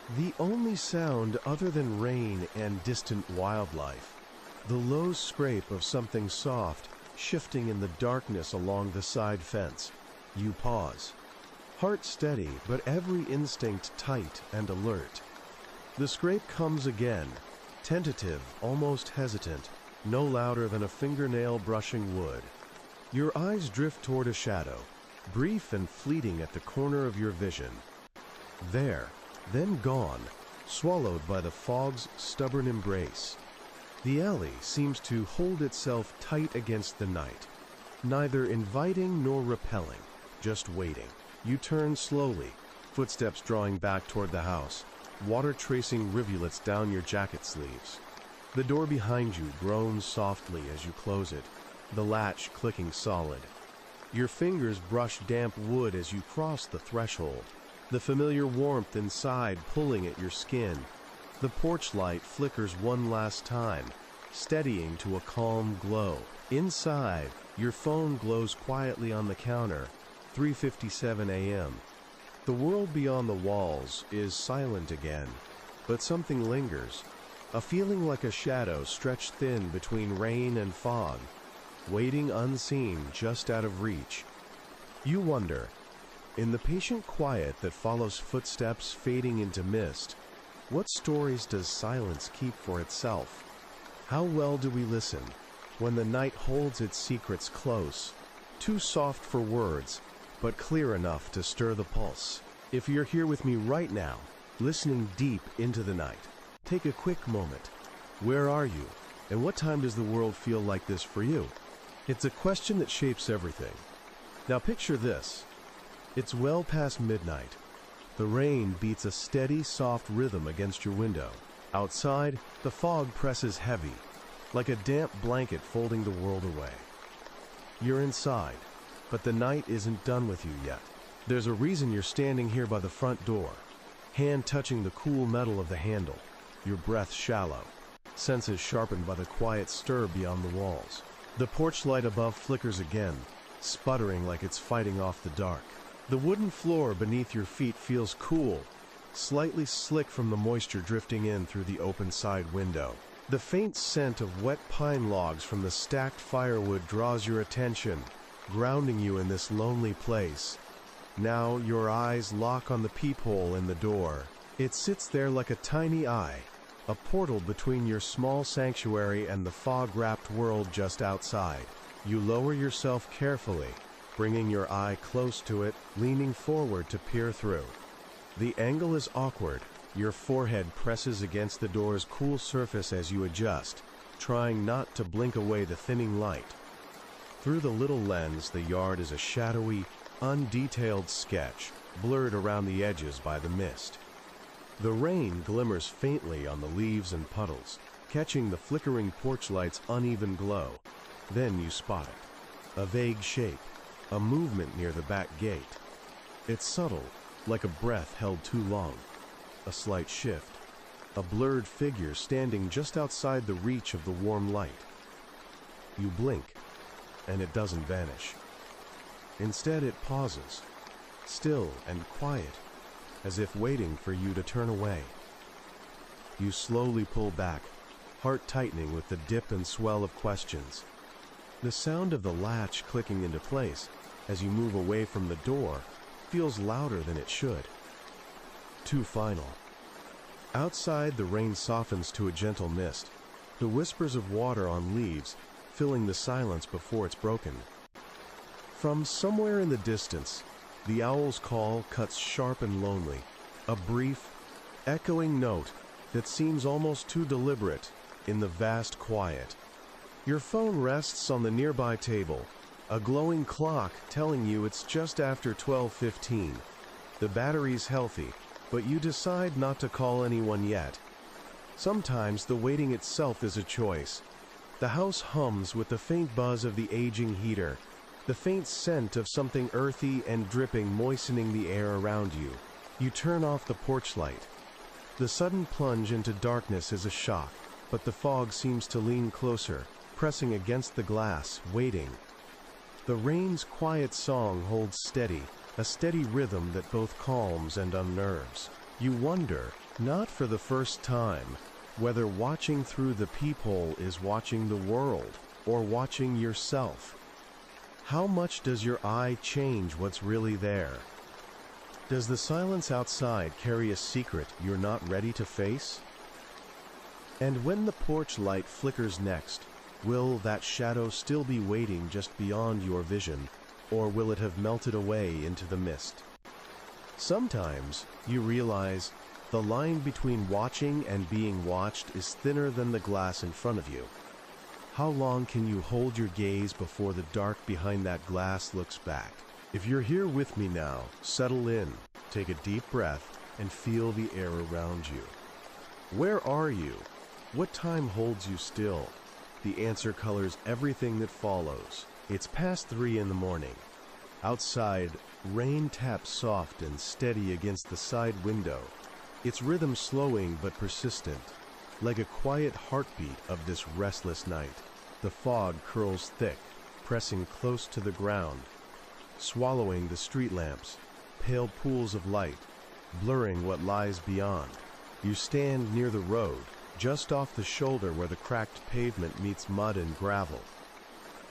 The only sound other than rain and distant wildlife, the low scrape of something soft shifting in the darkness along the side fence. You pause, Heart steady, but every instinct tight and alert. The scrape comes again, tentative, almost hesitant, no louder than a fingernail brushing wood. Your eyes drift toward a shadow, brief and fleeting at the corner of your vision. There, then gone, swallowed by the fog's stubborn embrace. The alley seems to hold itself tight against the night, neither inviting nor repelling, just waiting. You turn slowly, footsteps drawing back toward the house, water tracing rivulets down your jacket sleeves. The door behind you groans softly as you close it, the latch clicking solid. Your fingers brush damp wood as you cross the threshold, the familiar warmth inside pulling at your skin. The porch light flickers one last time, steadying to a calm glow. Inside, your phone glows quietly on the counter, 3:57 a.m. The world beyond the walls is silent again, but something lingers, a feeling like a shadow stretched thin between rain and fog, waiting unseen just out of reach. You wonder, in the patient quiet that follows footsteps fading into mist, what stories does silence keep for itself? How well do we listen when the night holds its secrets close, too soft for words, but clear enough to stir the pulse? If you're here with me right now, listening deep into the night, take a quick moment. Where are you? And what time does the world feel like this for you? It's a question that shapes everything. Now picture this. It's well past midnight. The rain beats a steady, soft rhythm against your window. Outside, the fog presses heavy, like a damp blanket folding the world away. You're inside, but the night isn't done with you yet. There's a reason you're standing here by the front door, hand touching the cool metal of the handle, your breath shallow, senses sharpened by the quiet stir beyond the walls. The porch light above flickers again, sputtering like it's fighting off the dark. The wooden floor beneath your feet feels cool, slightly slick from the moisture drifting in through the open side window. The faint scent of wet pine logs from the stacked firewood draws your attention, grounding you in this lonely place. Now your eyes lock on the peephole in the door. It sits there like a tiny eye, a portal between your small sanctuary and the fog-wrapped world just outside. You lower yourself carefully, bringing your eye close to it, leaning forward to peer through. The angle is awkward. Your forehead presses against the door's cool surface as you adjust, trying not to blink away the thinning light. Through the little lens, the yard is a shadowy, undetailed sketch, blurred around the edges by the mist. The rain glimmers faintly on the leaves and puddles, catching the flickering porch light's uneven glow. Then you spot it. A vague shape, a movement near the back gate. It's subtle, like a breath held too long. A slight shift, a blurred figure standing just outside the reach of the warm light. You blink, and it doesn't vanish. Instead, it pauses, still and quiet, as if waiting for you to turn away. You slowly pull back, heart tightening with the dip and swell of questions. The sound of the latch clicking into place as you move away from the door feels louder than it should. Too final. Outside, the rain softens to a gentle mist, the whispers of water on leaves filling the silence before it's broken. From somewhere in the distance, the owl's call cuts sharp and lonely, a brief, echoing note that seems almost too deliberate in the vast quiet. Your phone rests on the nearby table, a glowing clock telling you it's just after 12:15. The battery's healthy, but you decide not to call anyone yet. Sometimes the waiting itself is a choice. The house hums with the faint buzz of the aging heater, the faint scent of something earthy and dripping moistening the air around you. You turn off the porch light. The sudden plunge into darkness is a shock, but the fog seems to lean closer, pressing against the glass, waiting. The rain's quiet song holds steady, a steady rhythm that both calms and unnerves. You wonder, not for the first time, whether watching through the peephole is watching the world, or watching yourself. How much does your eye change what's really there? Does the silence outside carry a secret you're not ready to face? And when the porch light flickers next, will that shadow still be waiting just beyond your vision, or will it have melted away into the mist? Sometimes you realize the line between watching and being watched is thinner than the glass in front of you. How long can you hold your gaze before the dark behind that glass looks back? If you're here with me now, settle in, take a deep breath, and feel the air around you. Where are you? What time holds you still? The answer colors everything that follows. It's past 3 in the morning. Outside, rain taps soft and steady against the side window, its rhythm slowing but persistent, like a quiet heartbeat of this restless night. The fog curls thick, pressing close to the ground, swallowing the street lamps, pale pools of light, blurring what lies beyond. You stand near the road, just off the shoulder where the cracked pavement meets mud and gravel.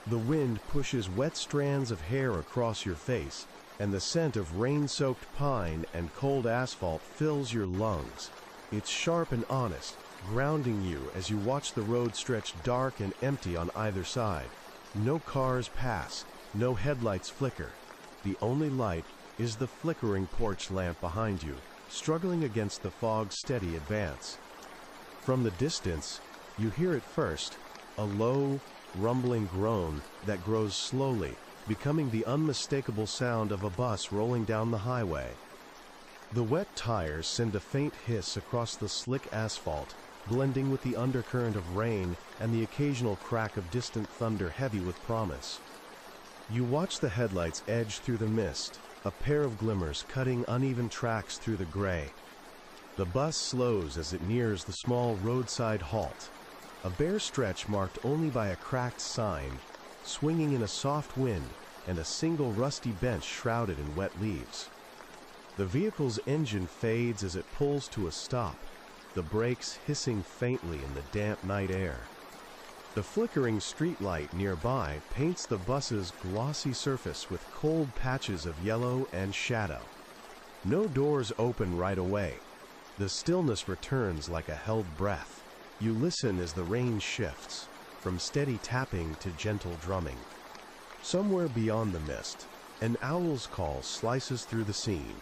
The wind pushes wet strands of hair across your face, and the scent of rain-soaked pine and cold asphalt fills your lungs. It's sharp and honest, grounding you as you watch the road stretch dark and empty on either side. No cars pass, no headlights flicker. The only light is the flickering porch lamp behind you, struggling against the fog's steady advance. From the distance, you hear it first, a low, rumbling groan that grows slowly, becoming the unmistakable sound of a bus rolling down the highway. The wet tires send a faint hiss across the slick asphalt, blending with the undercurrent of rain and the occasional crack of distant thunder heavy with promise. You watch the headlights edge through the mist, a pair of glimmers cutting uneven tracks through the gray. The bus slows as it nears the small roadside halt, a bare stretch marked only by a cracked sign, swinging in a soft wind and a single rusty bench shrouded in wet leaves. The vehicle's engine fades as it pulls to a stop, the brakes hissing faintly in the damp night air. The flickering streetlight nearby paints the bus's glossy surface with cold patches of yellow and shadow. No doors open right away. The stillness returns like a held breath. You listen as the rain shifts, from steady tapping to gentle drumming. Somewhere beyond the mist, an owl's call slices through the scene,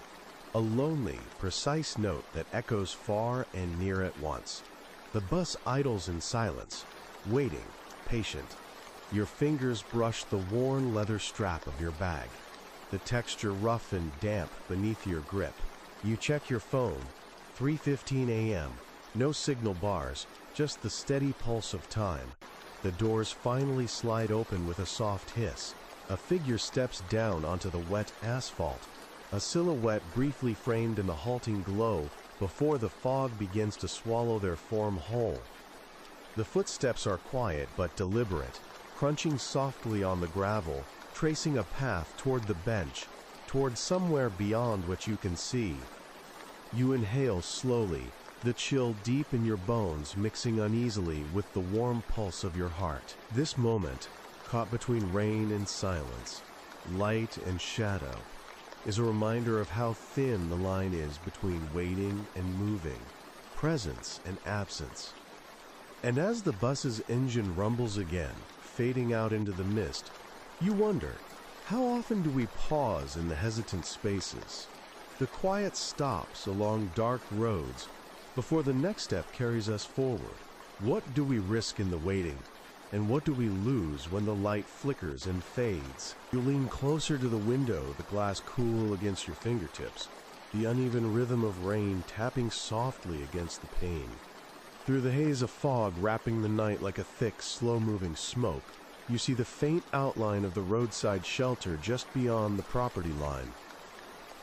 a lonely, precise note that echoes far and near at once. The bus idles in silence, waiting, patient. Your fingers brush the worn leather strap of your bag, the texture rough and damp beneath your grip. You check your phone, 3:15 a.m., no signal bars, just the steady pulse of time. The doors finally slide open with a soft hiss. A figure steps down onto the wet asphalt, a silhouette briefly framed in the halting glow before the fog begins to swallow their form whole. The footsteps are quiet but deliberate, crunching softly on the gravel, tracing a path toward the bench, toward somewhere beyond what you can see. You inhale slowly, the chill deep in your bones mixing uneasily with the warm pulse of your heart. This moment, caught between rain and silence, light and shadow, is a reminder of how thin the line is between waiting and moving, presence and absence. And as the bus's engine rumbles again, fading out into the mist, you wonder, how often do we pause in the hesitant spaces, the quiet stops along dark roads, before the next step carries us forward? What do we risk in the waiting, and what do we lose when the light flickers and fades? You lean closer to the window, the glass cool against your fingertips, the uneven rhythm of rain tapping softly against the pane. Through the haze of fog wrapping the night like a thick, slow-moving smoke, you see the faint outline of the roadside shelter just beyond the property line.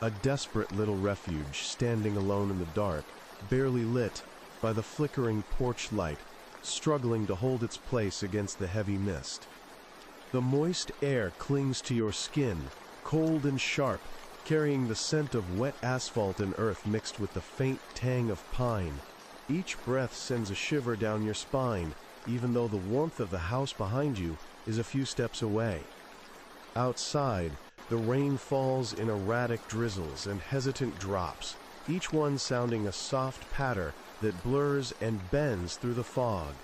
A desperate little refuge standing alone in the dark, barely lit by the flickering porch light, struggling to hold its place against the heavy mist. The moist air clings to your skin, cold and sharp, carrying the scent of wet asphalt and earth mixed with the faint tang of pine. Each breath sends a shiver down your spine, even though the warmth of the house behind you is a few steps away. Outside, The rain falls in erratic drizzles and hesitant drops, each one sounding a soft patter that blurs and bends through the fog.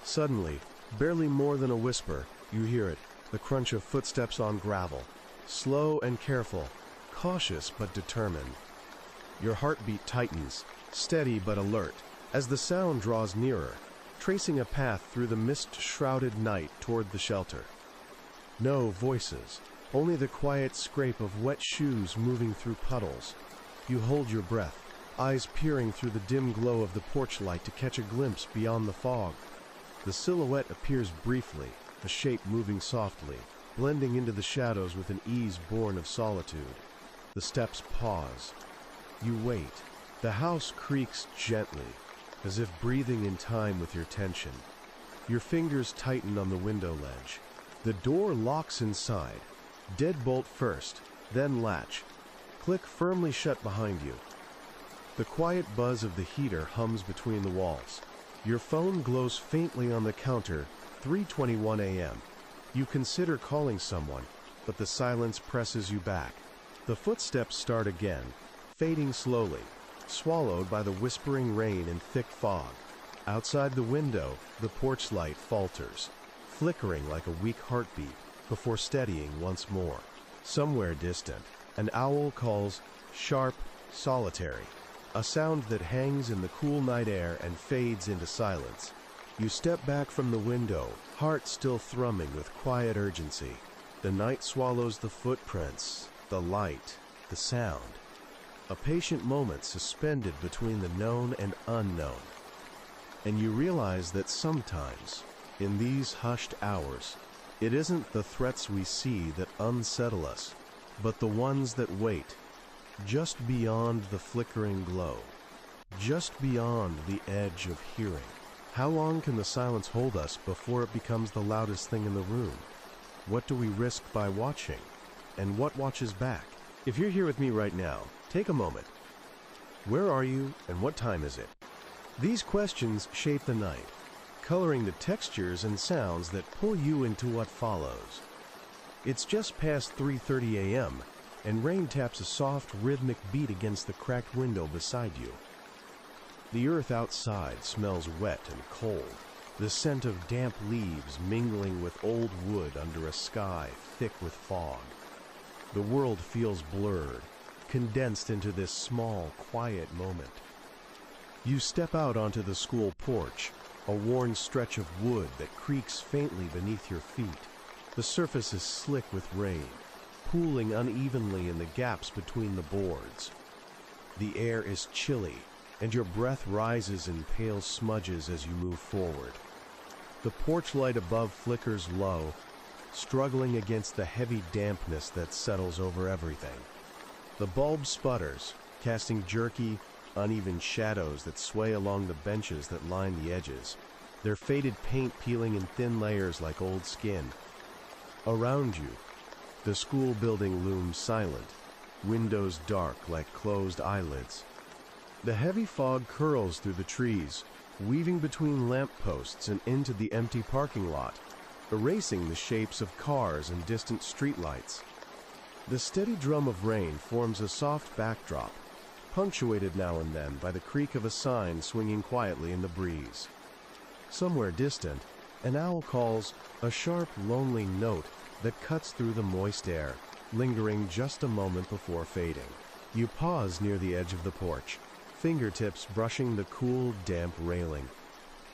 Suddenly, barely more than a whisper, you hear it, the crunch of footsteps on gravel, slow and careful, cautious but determined. Your heartbeat tightens, steady but alert, as the sound draws nearer, tracing a path through the mist-shrouded night toward the shelter. No voices, only the quiet scrape of wet shoes moving through puddles. You hold your breath, eyes peering through the dim glow of the porch light to catch a glimpse beyond the fog. The silhouette appears briefly, a shape moving softly, blending into the shadows with an ease born of solitude. The steps pause. You wait. The house creaks gently, as if breathing in time with your tension. Your fingers tighten on the window ledge. The door locks inside. Deadbolt first, then latch. Click firmly shut behind you. The quiet buzz of the heater hums between the walls. Your phone glows faintly on the counter, 3:21 a.m. You consider calling someone, but the silence presses you back. The footsteps start again, fading slowly, swallowed by the whispering rain and thick fog. Outside the window, the porch light falters, flickering like a weak heartbeat, before steadying once more. Somewhere distant, an owl calls, sharp, solitary, a sound that hangs in the cool night air and fades into silence. You step back from the window, heart still thrumming with quiet urgency. The night swallows the footprints, the light, the sound. A patient moment suspended between the known and unknown. And you realize that sometimes, in these hushed hours, it isn't the threats we see that unsettle us, but the ones that wait, just beyond the flickering glow, just beyond the edge of hearing. How long can the silence hold us before it becomes the loudest thing in the room? What do we risk by watching? And what watches back? If you're here with me right now, take a moment. Where are you and what time is it? These questions shape the night, coloring the textures and sounds that pull you into what follows. It's just past 3:30 a.m., and rain taps a soft, rhythmic beat against the cracked window beside you. The earth outside smells wet and cold, the scent of damp leaves mingling with old wood under a sky thick with fog. The world feels blurred, condensed into this small, quiet moment. You step out onto the school porch, a worn stretch of wood that creaks faintly beneath your feet. The surface is slick with rain, pooling unevenly in the gaps between the boards. The air is chilly, and your breath rises in pale smudges as you move forward. The porch light above flickers low, struggling against the heavy dampness that settles over everything. The bulb sputters, casting jerky, uneven shadows that sway along the benches that line the edges, their faded paint peeling in thin layers like old skin. Around you, the school building looms silent, windows dark like closed eyelids. The heavy fog curls through the trees, weaving between lampposts and into the empty parking lot, erasing the shapes of cars and distant streetlights. The steady drum of rain forms a soft backdrop, punctuated now and then by the creak of a sign swinging quietly in the breeze. Somewhere distant, an owl calls, a sharp, lonely note that cuts through the moist air, lingering just a moment before fading. You pause near the edge of the porch, fingertips brushing the cool, damp railing.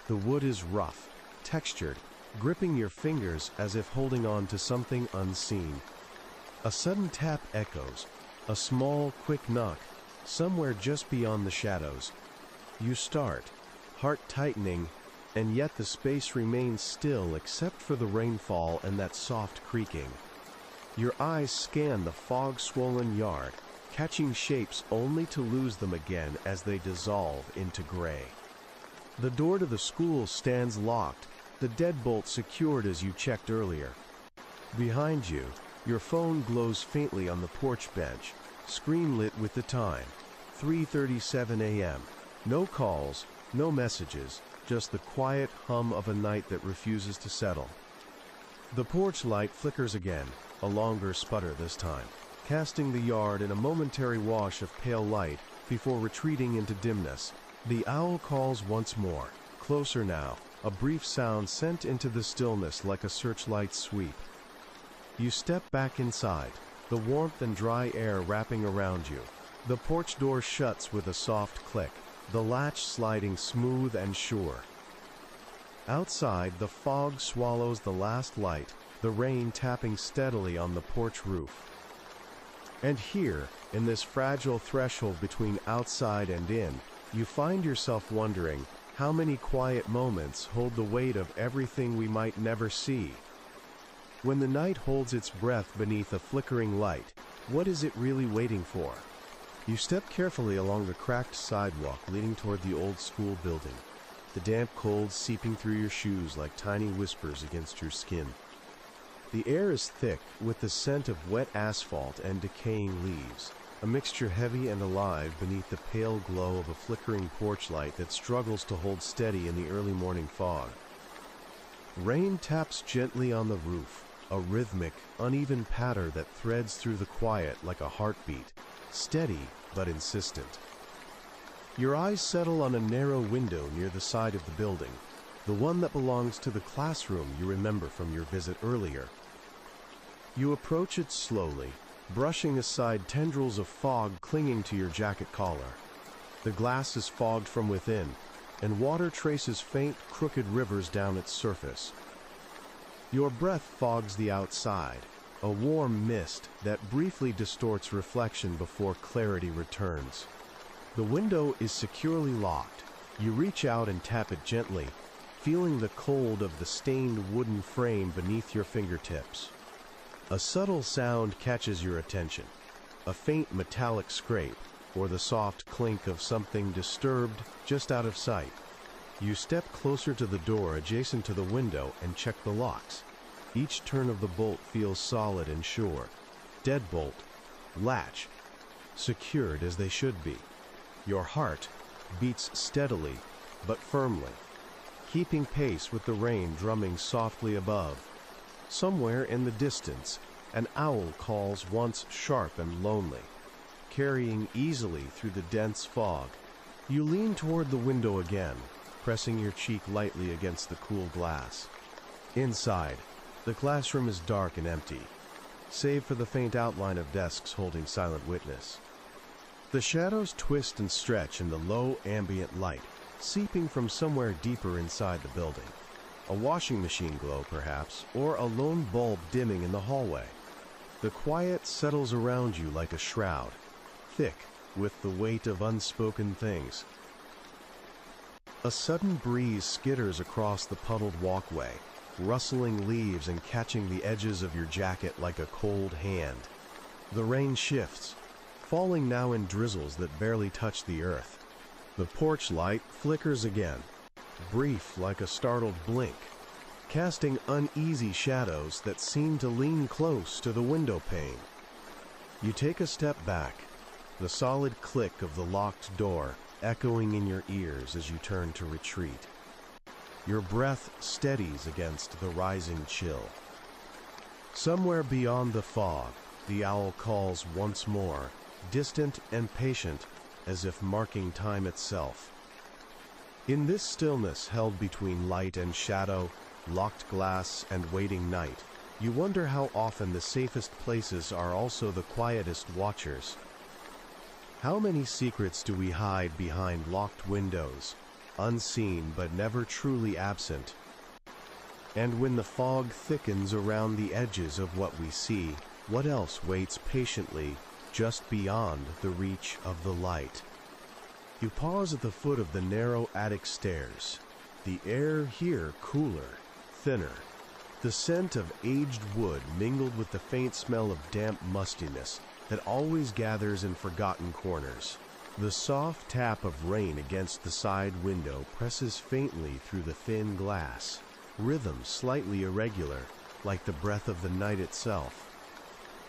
The wood is rough, textured, gripping your fingers as if holding on to something unseen. A sudden tap echoes, a small, quick knock, somewhere just beyond the shadows. You start, heart tightening, and yet the space remains still except for the rainfall and that soft creaking. Your eyes scan the fog-swollen yard, catching shapes only to lose them again as they dissolve into gray. The door to the school stands locked, the deadbolt secured as you checked earlier. Behind you, your phone glows faintly on the porch bench, screen lit with the time, 3:37 a.m. No calls, no messages, just the quiet hum of a night that refuses to settle. The porch light flickers again, a longer sputter this time, casting the yard in a momentary wash of pale light before retreating into dimness. The owl calls once more, closer now, a brief sound sent into the stillness like a searchlight's sweep. You step back inside, the warmth and dry air wrapping around you. The porch door shuts with a soft click, the latch sliding smooth and sure. Outside, the fog swallows the last light, the rain tapping steadily on the porch roof. And here, in this fragile threshold between outside and in, you find yourself wondering how many quiet moments hold the weight of everything we might never see. When the night holds its breath beneath a flickering light, what is it really waiting for? You step carefully along the cracked sidewalk leading toward the old school building, the damp cold seeping through your shoes like tiny whispers against your skin. The air is thick with the scent of wet asphalt and decaying leaves, a mixture heavy and alive beneath the pale glow of a flickering porch light that struggles to hold steady in the early morning fog. Rain taps gently on the roof, a rhythmic, uneven patter that threads through the quiet like a heartbeat, steady but insistent. Your eyes settle on a narrow window near the side of the building, the one that belongs to the classroom you remember from your visit earlier. You approach it slowly, brushing aside tendrils of fog clinging to your jacket collar. The glass is fogged from within, and water traces faint, crooked rivers down its surface. Your breath fogs the outside, a warm mist that briefly distorts reflection before clarity returns. The window is securely locked. You reach out and tap it gently, feeling the cold of the stained wooden frame beneath your fingertips. A subtle sound catches your attention, a faint metallic scrape, or the soft clink of something disturbed just out of sight. You step closer to the door adjacent to the window and check the locks. Each turn of the bolt feels solid and sure. Deadbolt, latch, secured as they should be. Your heart beats steadily but firmly, keeping pace with the rain drumming softly above. Somewhere in the distance, an owl calls once sharp and lonely, carrying easily through the dense fog. You lean toward the window again, pressing your cheek lightly against the cool glass. Inside, the classroom is dark and empty, save for the faint outline of desks holding silent witness. The shadows twist and stretch in the low ambient light, seeping from somewhere deeper inside the building. A washing machine glow, perhaps, or a lone bulb dimming in the hallway. The quiet settles around you like a shroud, thick with the weight of unspoken things. A sudden breeze skitters across the puddled walkway, rustling leaves and catching the edges of your jacket like a cold hand. The rain shifts, falling now in drizzles that barely touch the earth. The porch light flickers again, brief like a startled blink, casting uneasy shadows that seem to lean close to the window pane. You take a step back, the solid click of the locked door echoing in your ears as you turn to retreat. Your breath steadies against the rising chill. Somewhere beyond the fog, the owl calls once more, distant and patient, as if marking time itself. In this stillness held between light and shadow, locked glass and waiting night, you wonder how often the safest places are also the quietest watchers. How many secrets do we hide behind locked windows, unseen but never truly absent? And when the fog thickens around the edges of what we see, what else waits patiently just beyond the reach of the light? You pause at the foot of the narrow attic stairs. The air here cooler, thinner. The scent of aged wood mingled with the faint smell of damp mustiness that always gathers in forgotten corners. The soft tap of rain against the side window presses faintly through the thin glass, rhythm slightly irregular, like the breath of the night itself.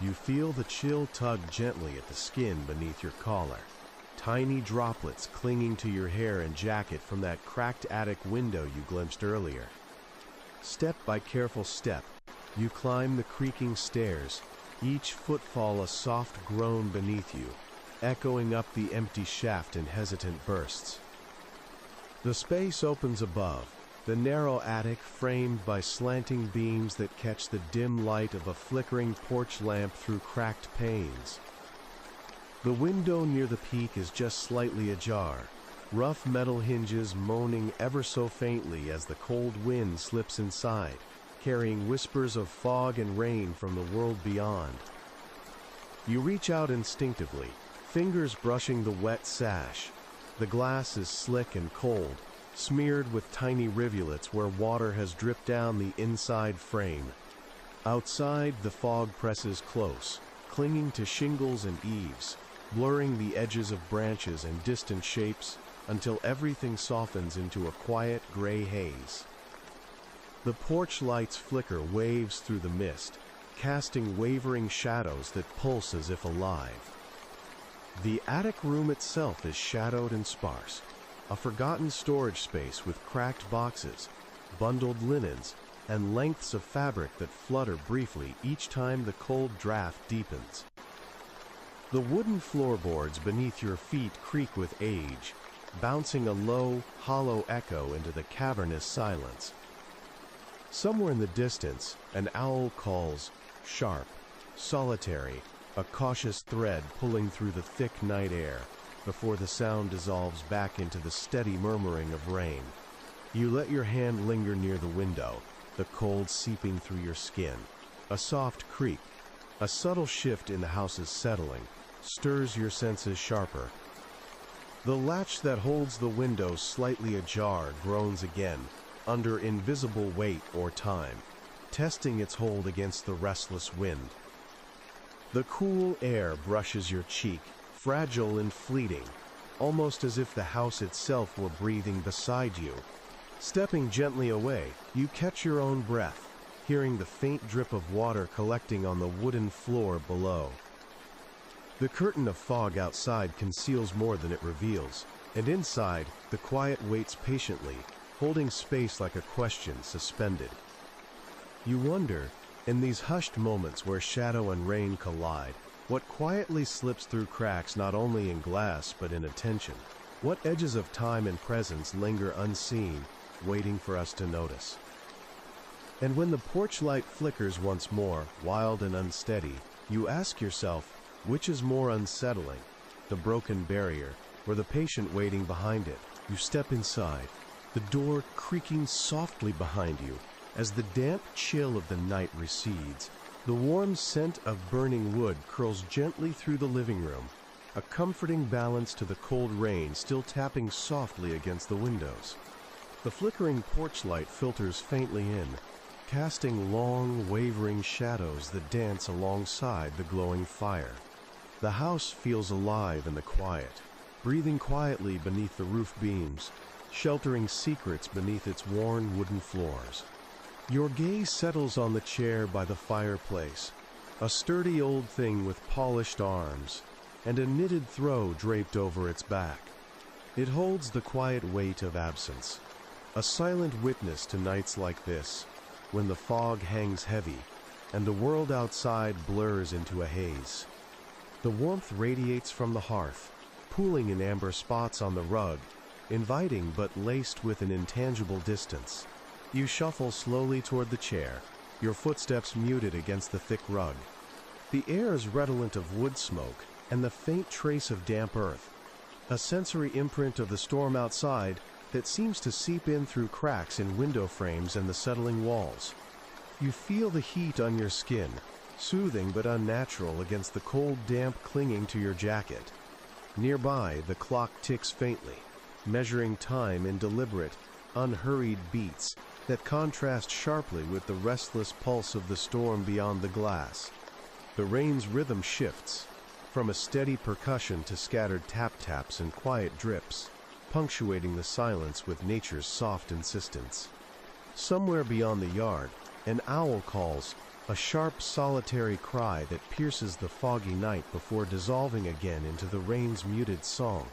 You feel the chill tug gently at the skin beneath your collar, tiny droplets clinging to your hair and jacket from that cracked attic window you glimpsed earlier. Step by careful step, You climb the creaking stairs, each footfall a soft groan beneath you, echoing up the empty shaft in hesitant bursts. The space opens above, the narrow attic framed by slanting beams that catch the dim light of a flickering porch lamp through cracked panes. The window near the peak is just slightly ajar, rough metal hinges moaning ever so faintly as the cold wind slips inside, carrying whispers of fog and rain from the world beyond. You reach out instinctively, fingers brushing the wet sash. The glass is slick and cold, smeared with tiny rivulets where water has dripped down the inside frame. Outside, the fog presses close, clinging to shingles and eaves, blurring the edges of branches and distant shapes until everything softens into a quiet gray haze. The porch light's flicker waves through the mist, casting wavering shadows that pulse as if alive. The attic room itself is shadowed and sparse, a forgotten storage space with cracked boxes, bundled linens, and lengths of fabric that flutter briefly each time the cold draft deepens. The wooden floorboards beneath your feet creak with age, bouncing a low, hollow echo into the cavernous silence. Somewhere in the distance, an owl calls, sharp, solitary, a cautious thread pulling through the thick night air, before the sound dissolves back into the steady murmuring of rain. You let your hand linger near the window, the cold seeping through your skin. A soft creak, a subtle shift in the house's settling, stirs your senses sharper. The latch that holds the window slightly ajar groans again, under invisible weight or time, testing its hold against the restless wind. The cool air brushes your cheek, fragile and fleeting, almost as if the house itself were breathing beside you. Stepping gently away, you catch your own breath, hearing the faint drip of water collecting on the wooden floor below. The curtain of fog outside conceals more than it reveals, and inside, the quiet waits patiently, holding space like a question suspended. You wonder, in these hushed moments where shadow and rain collide, what quietly slips through cracks not only in glass but in attention. What edges of time and presence linger unseen, waiting for us to notice. And when the porch light flickers once more, wild and unsteady, you ask yourself, which is more unsettling, the broken barrier or the patient waiting behind it? You step inside, the door creaking softly behind you as the damp chill of the night recedes. The warm scent of burning wood curls gently through the living room, a comforting balance to the cold rain still tapping softly against the windows. The flickering porch light filters faintly in, casting long, wavering shadows that dance alongside the glowing fire. The house feels alive in the quiet, breathing quietly beneath the roof beams, sheltering secrets beneath its worn wooden floors. Your gaze settles on the chair by the fireplace, a sturdy old thing with polished arms, and a knitted throw draped over its back. It holds the quiet weight of absence, a silent witness to nights like this, when the fog hangs heavy, and the world outside blurs into a haze. The warmth radiates from the hearth, pooling in amber spots on the rug, inviting but laced with an intangible distance. You shuffle slowly toward the chair, your footsteps muted against the thick rug. The air is redolent of wood smoke and the faint trace of damp earth, a sensory imprint of the storm outside that seems to seep in through cracks in window frames and the settling walls. You feel the heat on your skin, soothing but unnatural against the cold damp clinging to your jacket. Nearby, the clock ticks faintly, measuring time in deliberate, unhurried beats that contrast sharply with the restless pulse of the storm beyond the glass. The rain's rhythm shifts, from a steady percussion to scattered tap-taps and quiet drips, punctuating the silence with nature's soft insistence. Somewhere beyond the yard, an owl calls, a sharp, solitary cry that pierces the foggy night before dissolving again into the rain's muted song.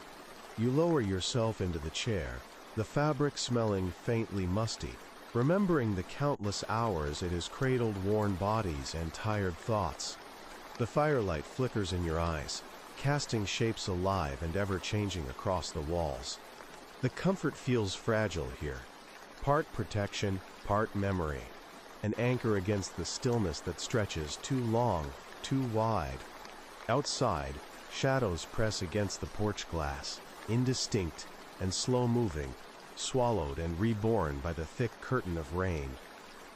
You lower yourself into the chair, the fabric smelling faintly musty, remembering the countless hours it has cradled worn bodies and tired thoughts. The firelight flickers in your eyes, casting shapes alive and ever-changing across the walls. The comfort feels fragile here, part protection, part memory, an anchor against the stillness that stretches too long, too wide. Outside, shadows press against the porch glass, indistinct and slow-moving, swallowed and reborn by the thick curtain of rain.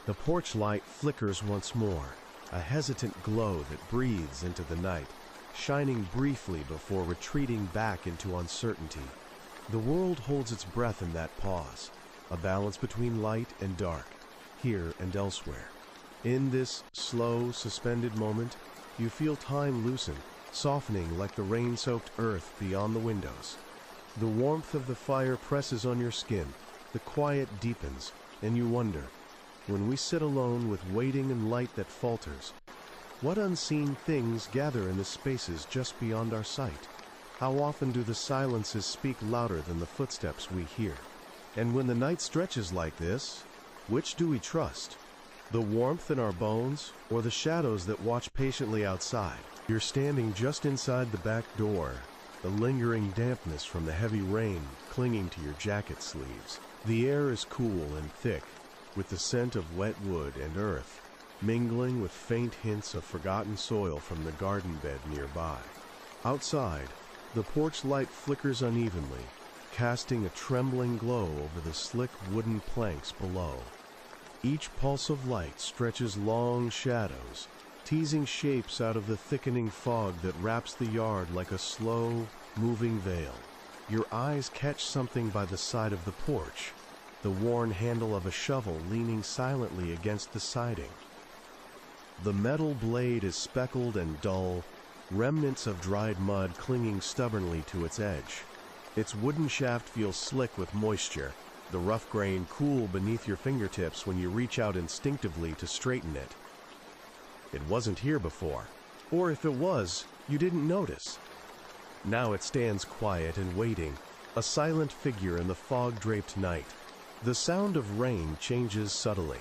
The porch light flickers once more, a hesitant glow that breathes into the night, shining briefly before retreating back into uncertainty. The world holds its breath in that pause, a balance between light and dark, here and elsewhere. In this slow, suspended moment, you feel time loosen, softening like the rain-soaked earth beyond the windows. The warmth of the fire presses on your skin, the quiet deepens, and you wonder, when we sit alone with waiting and light that falters, what unseen things gather in the spaces just beyond our sight? How often do the silences speak louder than the footsteps we hear? And when the night stretches like this, which do we trust? The warmth in our bones, or the shadows that watch patiently outside? You're standing just inside the back door, the lingering dampness from the heavy rain clinging to your jacket sleeves. The air is cool and thick, with the scent of wet wood and earth, mingling with faint hints of forgotten soil from the garden bed nearby. Outside, the porch light flickers unevenly, casting a trembling glow over the slick wooden planks below. Each pulse of light stretches long shadows, teasing shapes out of the thickening fog that wraps the yard like a slow, moving veil. Your eyes catch something by the side of the porch, the worn handle of a shovel leaning silently against the siding. The metal blade is speckled and dull, remnants of dried mud clinging stubbornly to its edge. Its wooden shaft feels slick with moisture, the rough grain cool beneath your fingertips when you reach out instinctively to straighten it. It wasn't here before, or if it was, you didn't notice. Now it stands quiet and waiting, a silent figure in the fog-draped night. The sound of rain changes subtly,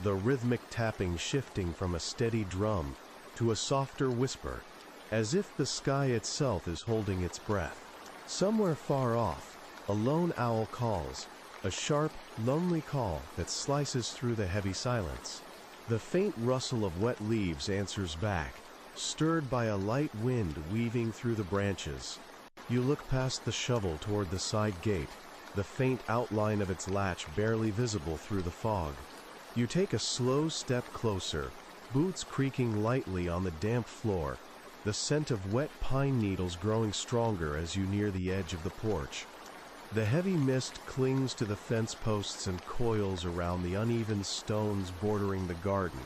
the rhythmic tapping shifting from a steady drum to a softer whisper, as if the sky itself is holding its breath. Somewhere far off, a lone owl calls, a sharp, lonely call that slices through the heavy silence. The faint rustle of wet leaves answers back, stirred by a light wind weaving through the branches. You look past the shovel toward the side gate, the faint outline of its latch barely visible through the fog. You take a slow step closer, boots creaking lightly on the damp floor, the scent of wet pine needles growing stronger as you near the edge of the porch. The heavy mist clings to the fence posts and coils around the uneven stones bordering the garden.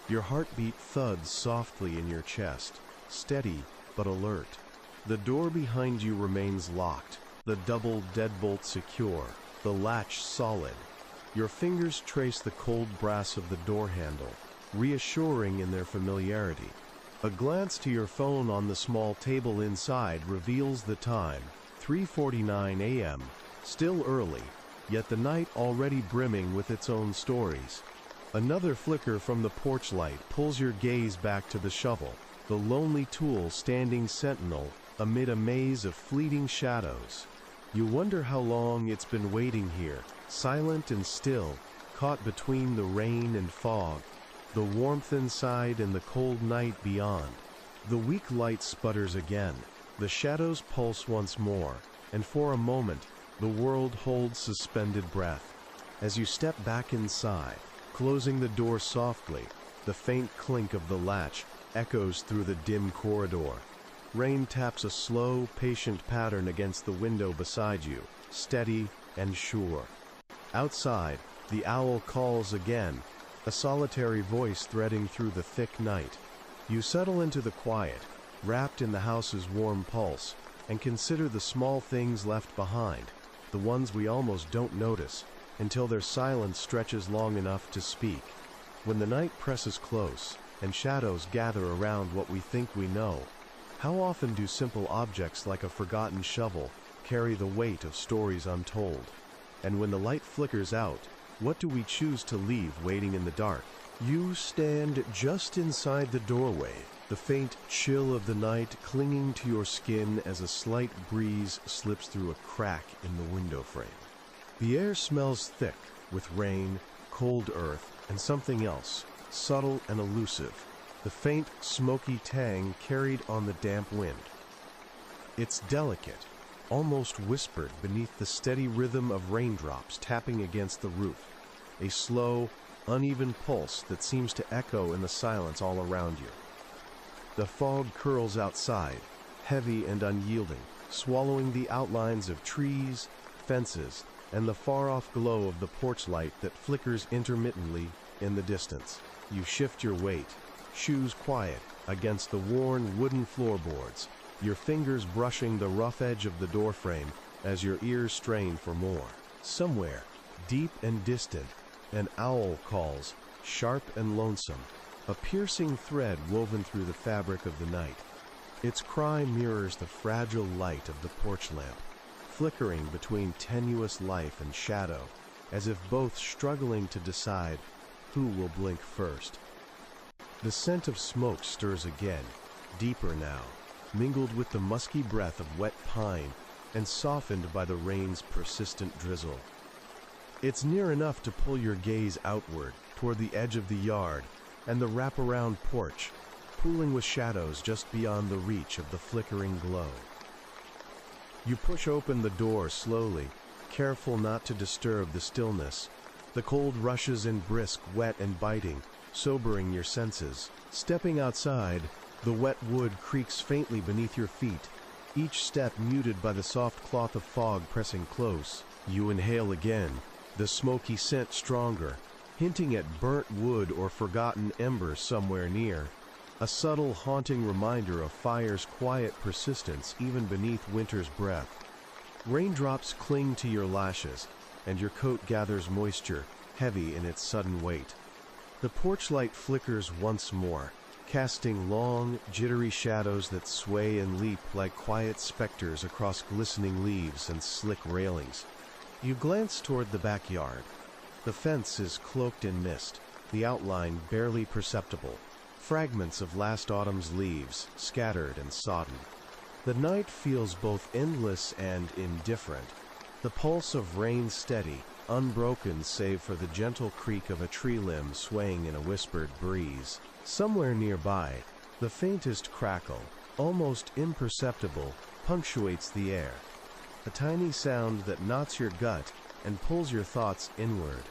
Your heartbeat thuds softly in your chest, steady but alert. The door behind you remains locked, the double deadbolt secure, the latch solid. Your fingers trace the cold brass of the door handle, reassuring in their familiarity. A glance to your phone on the small table inside reveals the time, 3:49 a.m., still early, yet the night already brimming with its own stories. Another flicker from the porch light pulls your gaze back to the shovel, the lonely tool standing sentinel amid a maze of fleeting shadows. You wonder how long it's been waiting here, silent and still, caught between the rain and fog, the warmth inside and the cold night beyond. The weak light sputters again, the shadows pulse once more, and for a moment, the world holds suspended breath. As you step back inside, closing the door softly, the faint clink of the latch echoes through the dim corridor. Rain taps a slow, patient pattern against the window beside you, steady and sure. Outside, the owl calls again, a solitary voice threading through the thick night. You settle into the quiet, wrapped in the house's warm pulse, and consider the small things left behind, the ones we almost don't notice, until their silence stretches long enough to speak. When the night presses close, and shadows gather around what we think we know, how often do simple objects like a forgotten shovel carry the weight of stories untold? And when the light flickers out, What do we choose to leave waiting in the dark? You stand just inside the doorway, the faint chill of the night clinging to your skin as a slight breeze slips through a crack in the window frame. The air smells thick with rain, cold earth, and something else, subtle and elusive, the faint, smoky tang carried on the damp wind. It's delicate, almost whispered beneath the steady rhythm of raindrops tapping against the roof, a slow, uneven pulse that seems to echo in the silence all around you. The fog curls outside, heavy and unyielding, swallowing the outlines of trees, fences, and the far-off glow of the porch light that flickers intermittently in the distance. You shift your weight, shoes quiet, against the worn wooden floorboards, your fingers brushing the rough edge of the doorframe as your ears strain for more. Somewhere, deep and distant, an owl calls, sharp and lonesome, a piercing thread woven through the fabric of the night. Its cry mirrors the fragile light of the porch lamp, flickering between tenuous life and shadow, as if both struggling to decide who will blink first. The scent of smoke stirs again, deeper now, mingled with the musky breath of wet pine and softened by the rain's persistent drizzle. It's near enough to pull your gaze outward, toward the edge of the yard and the wraparound porch, pooling with shadows just beyond the reach of the flickering glow. You push open the door slowly, careful not to disturb the stillness. The cold rushes in brisk, wet and biting, sobering your senses. Stepping outside, the wet wood creaks faintly beneath your feet, each step muted by the soft cloth of fog pressing close. You inhale again, the smoky scent stronger, hinting at burnt wood or forgotten embers somewhere near. A subtle, haunting reminder of fire's quiet persistence even beneath winter's breath. Raindrops cling to your lashes, and your coat gathers moisture, heavy in its sudden weight. The porch light flickers once more, casting long, jittery shadows that sway and leap like quiet specters across glistening leaves and slick railings. You glance toward the backyard. The fence is cloaked in mist, the outline barely perceptible. Fragments of last autumn's leaves, scattered and sodden. The night feels both endless and indifferent, the pulse of rain steady, unbroken save for the gentle creak of a tree limb swaying in a whispered breeze. Somewhere nearby, the faintest crackle, almost imperceptible, punctuates the air, a tiny sound that knots your gut and pulls your thoughts inward.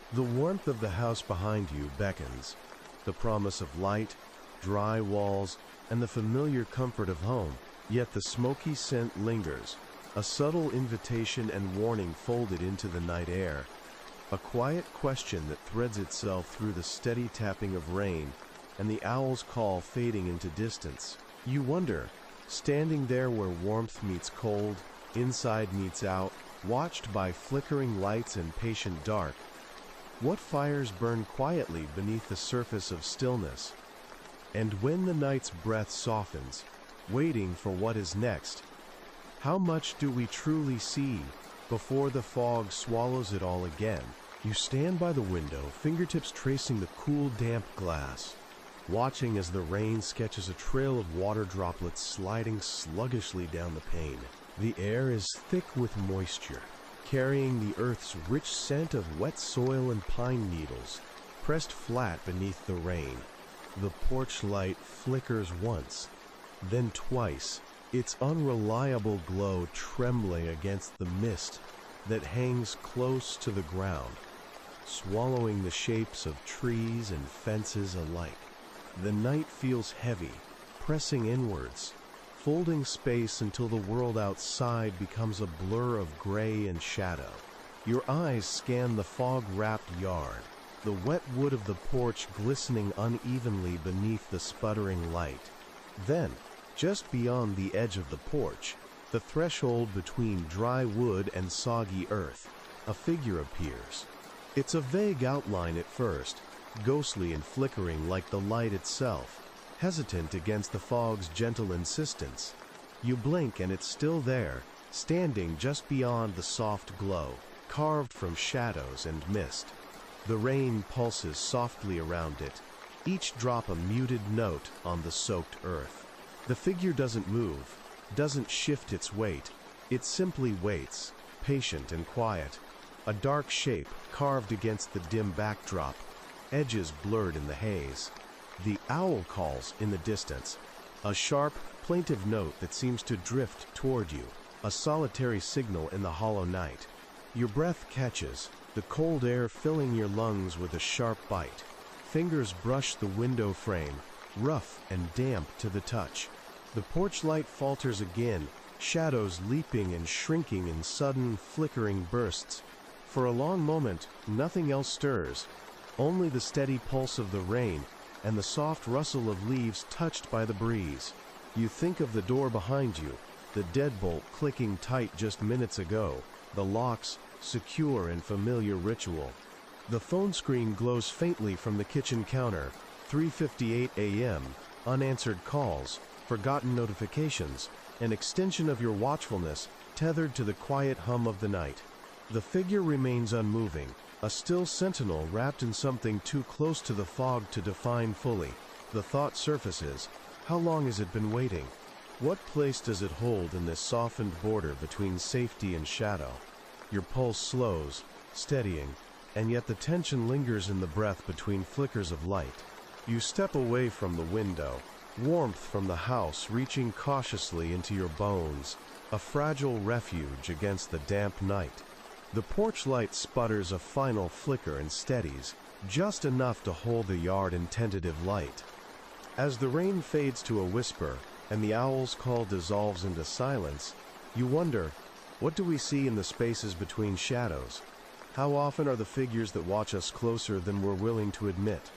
The warmth of the house behind you beckons, the promise of light, dry walls, and the familiar comfort of home. Yet the smoky scent lingers, a subtle invitation and warning folded into the night air, a quiet question that threads itself through the steady tapping of rain and the owl's call fading into distance. You wonder, standing there where warmth meets cold, inside meets out, watched by flickering lights and patient dark, what fires burn quietly beneath the surface of stillness? And when the night's breath softens, waiting for what is next, how much do we truly see before the fog swallows it all again? You stand by the window, fingertips tracing the cool, damp glass, watching as the rain sketches a trail of water droplets sliding sluggishly down the pane. The air is thick with moisture, carrying the earth's rich scent of wet soil and pine needles, pressed flat beneath the rain. The porch light flickers once, then twice, its unreliable glow trembling against the mist that hangs close to the ground, swallowing the shapes of trees and fences alike. The night feels heavy, pressing inwards, folding space until the world outside becomes a blur of gray and shadow. Your eyes scan the fog-wrapped yard, the wet wood of the porch glistening unevenly beneath the sputtering light. Then, just beyond the edge of the porch, the threshold between dry wood and soggy earth, a figure appears. It's a vague outline at first, ghostly and flickering like the light itself, hesitant against the fog's gentle insistence. You blink and it's still there, standing just beyond the soft glow. carved from shadows and mist. The rain pulses softly around it, each drop a muted note on the soaked earth. The figure doesn't move, doesn't shift its weight. It simply waits, patient and quiet. A dark shape carved against the dim backdrop, edges blurred in the haze. The owl calls in the distance, a sharp, plaintive note that seems to drift toward you, a solitary signal in the hollow night. Your breath catches, the cold air filling your lungs with a sharp bite. Fingers brush the window frame, rough and damp to the touch. The porch light falters again, shadows leaping and shrinking in sudden, flickering bursts. For a long moment, nothing else stirs, only the steady pulse of the rain and the soft rustle of leaves touched by the breeze. You think of the door behind you, the deadbolt clicking tight just minutes ago, the lock's secure and familiar ritual. The phone screen glows faintly from the kitchen counter, 3:58 a.m., unanswered calls, forgotten notifications, an extension of your watchfulness tethered to the quiet hum of the night. The figure remains unmoving, a still sentinel wrapped in something too close to the fog to define fully. The thought surfaces, how long has it been waiting? What place does it hold in this softened border between safety and shadow? Your pulse slows, steadying, and yet the tension lingers in the breath between flickers of light. You step away from the window, warmth from the house reaching cautiously into your bones, a fragile refuge against the damp night. The porch light sputters a final flicker and steadies, just enough to hold the yard in tentative light. As the rain fades to a whisper and the owl's call dissolves into silence, you wonder, what do we see in the spaces between shadows? How often are the figures that watch us closer than we're willing to admit?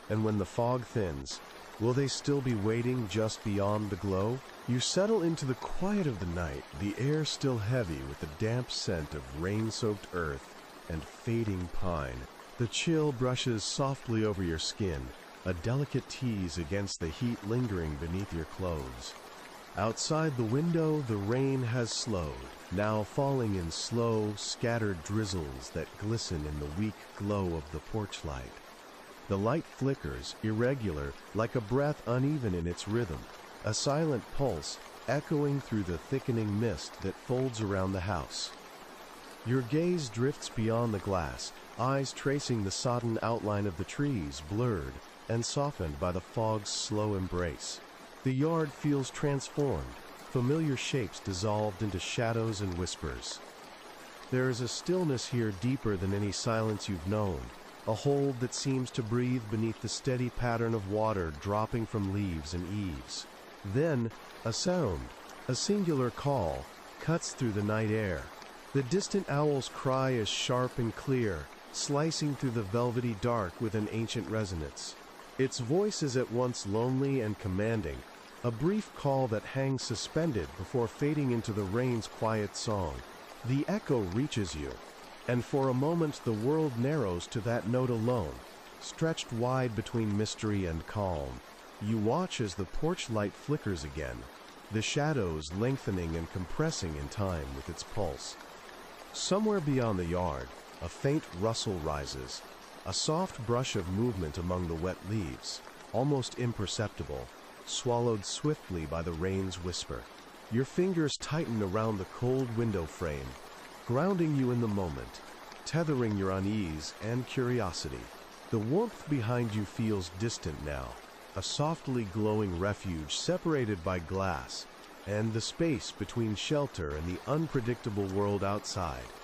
And when the fog thins, will they still be waiting just beyond the glow? You settle into the quiet of the night, the air still heavy with the damp scent of rain-soaked earth and fading pine. The chill brushes softly over your skin, a delicate tease against the heat lingering beneath your clothes. Outside the window, the rain has slowed, now falling in slow, scattered drizzles that glisten in the weak glow of the porch light. The light flickers, irregular, like a breath uneven in its rhythm, a silent pulse echoing through the thickening mist that folds around the house. Your gaze drifts beyond the glass, eyes tracing the sodden outline of the trees, blurred and softened by the fog's slow embrace. The yard feels transformed, familiar shapes dissolved into shadows and whispers. There is a stillness here deeper than any silence you've known, a hold that seems to breathe beneath the steady pattern of water dropping from leaves and eaves. Then, a sound, a singular call, cuts through the night air. The distant owl's cry is sharp and clear, slicing through the velvety dark with an ancient resonance. Its voice is at once lonely and commanding, a brief call that hangs suspended before fading into the rain's quiet song. The echo reaches you, and for a moment the world narrows to that note alone, stretched wide between mystery and calm. You watch as the porch light flickers again, the shadows lengthening and compressing in time with its pulse. Somewhere beyond the yard, a faint rustle rises, a soft brush of movement among the wet leaves, almost imperceptible, swallowed swiftly by the rain's whisper. Your fingers tighten around the cold window frame, grounding you in the moment, tethering your unease and curiosity. The warmth behind you feels distant now, a softly glowing refuge separated by glass, and the space between shelter and the unpredictable world outside.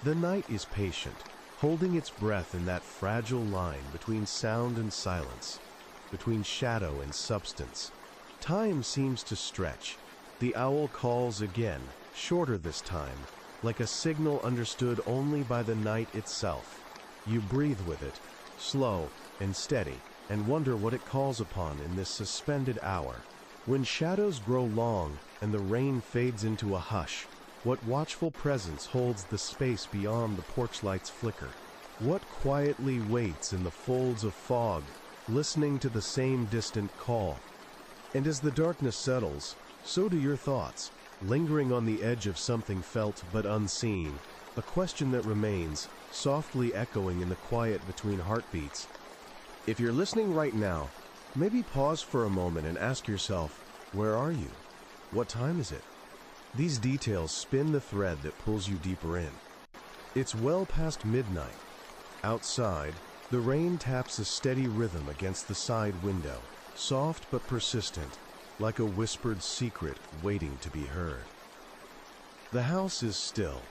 The night is patient, holding its breath in that fragile line between sound and silence, between shadow and substance. Time seems to stretch. The owl calls again, shorter this time, like a signal understood only by the night itself. You breathe with it, slow and steady, and wonder what it calls upon in this suspended hour. When shadows grow long and the rain fades into a hush, what watchful presence holds the space beyond the porch light's flicker? What quietly waits in the folds of fog, listening to the same distant call? And as the darkness settles, so do your thoughts, lingering on the edge of something felt but unseen, a question that remains, softly echoing in the quiet between heartbeats. If you're listening right now, maybe pause for a moment and ask yourself, where are you? What time is it? These details spin the thread that pulls you deeper in. It's well past midnight. Outside, the rain taps a steady rhythm against the side window, soft but persistent, like a whispered secret waiting to be heard. The house is still,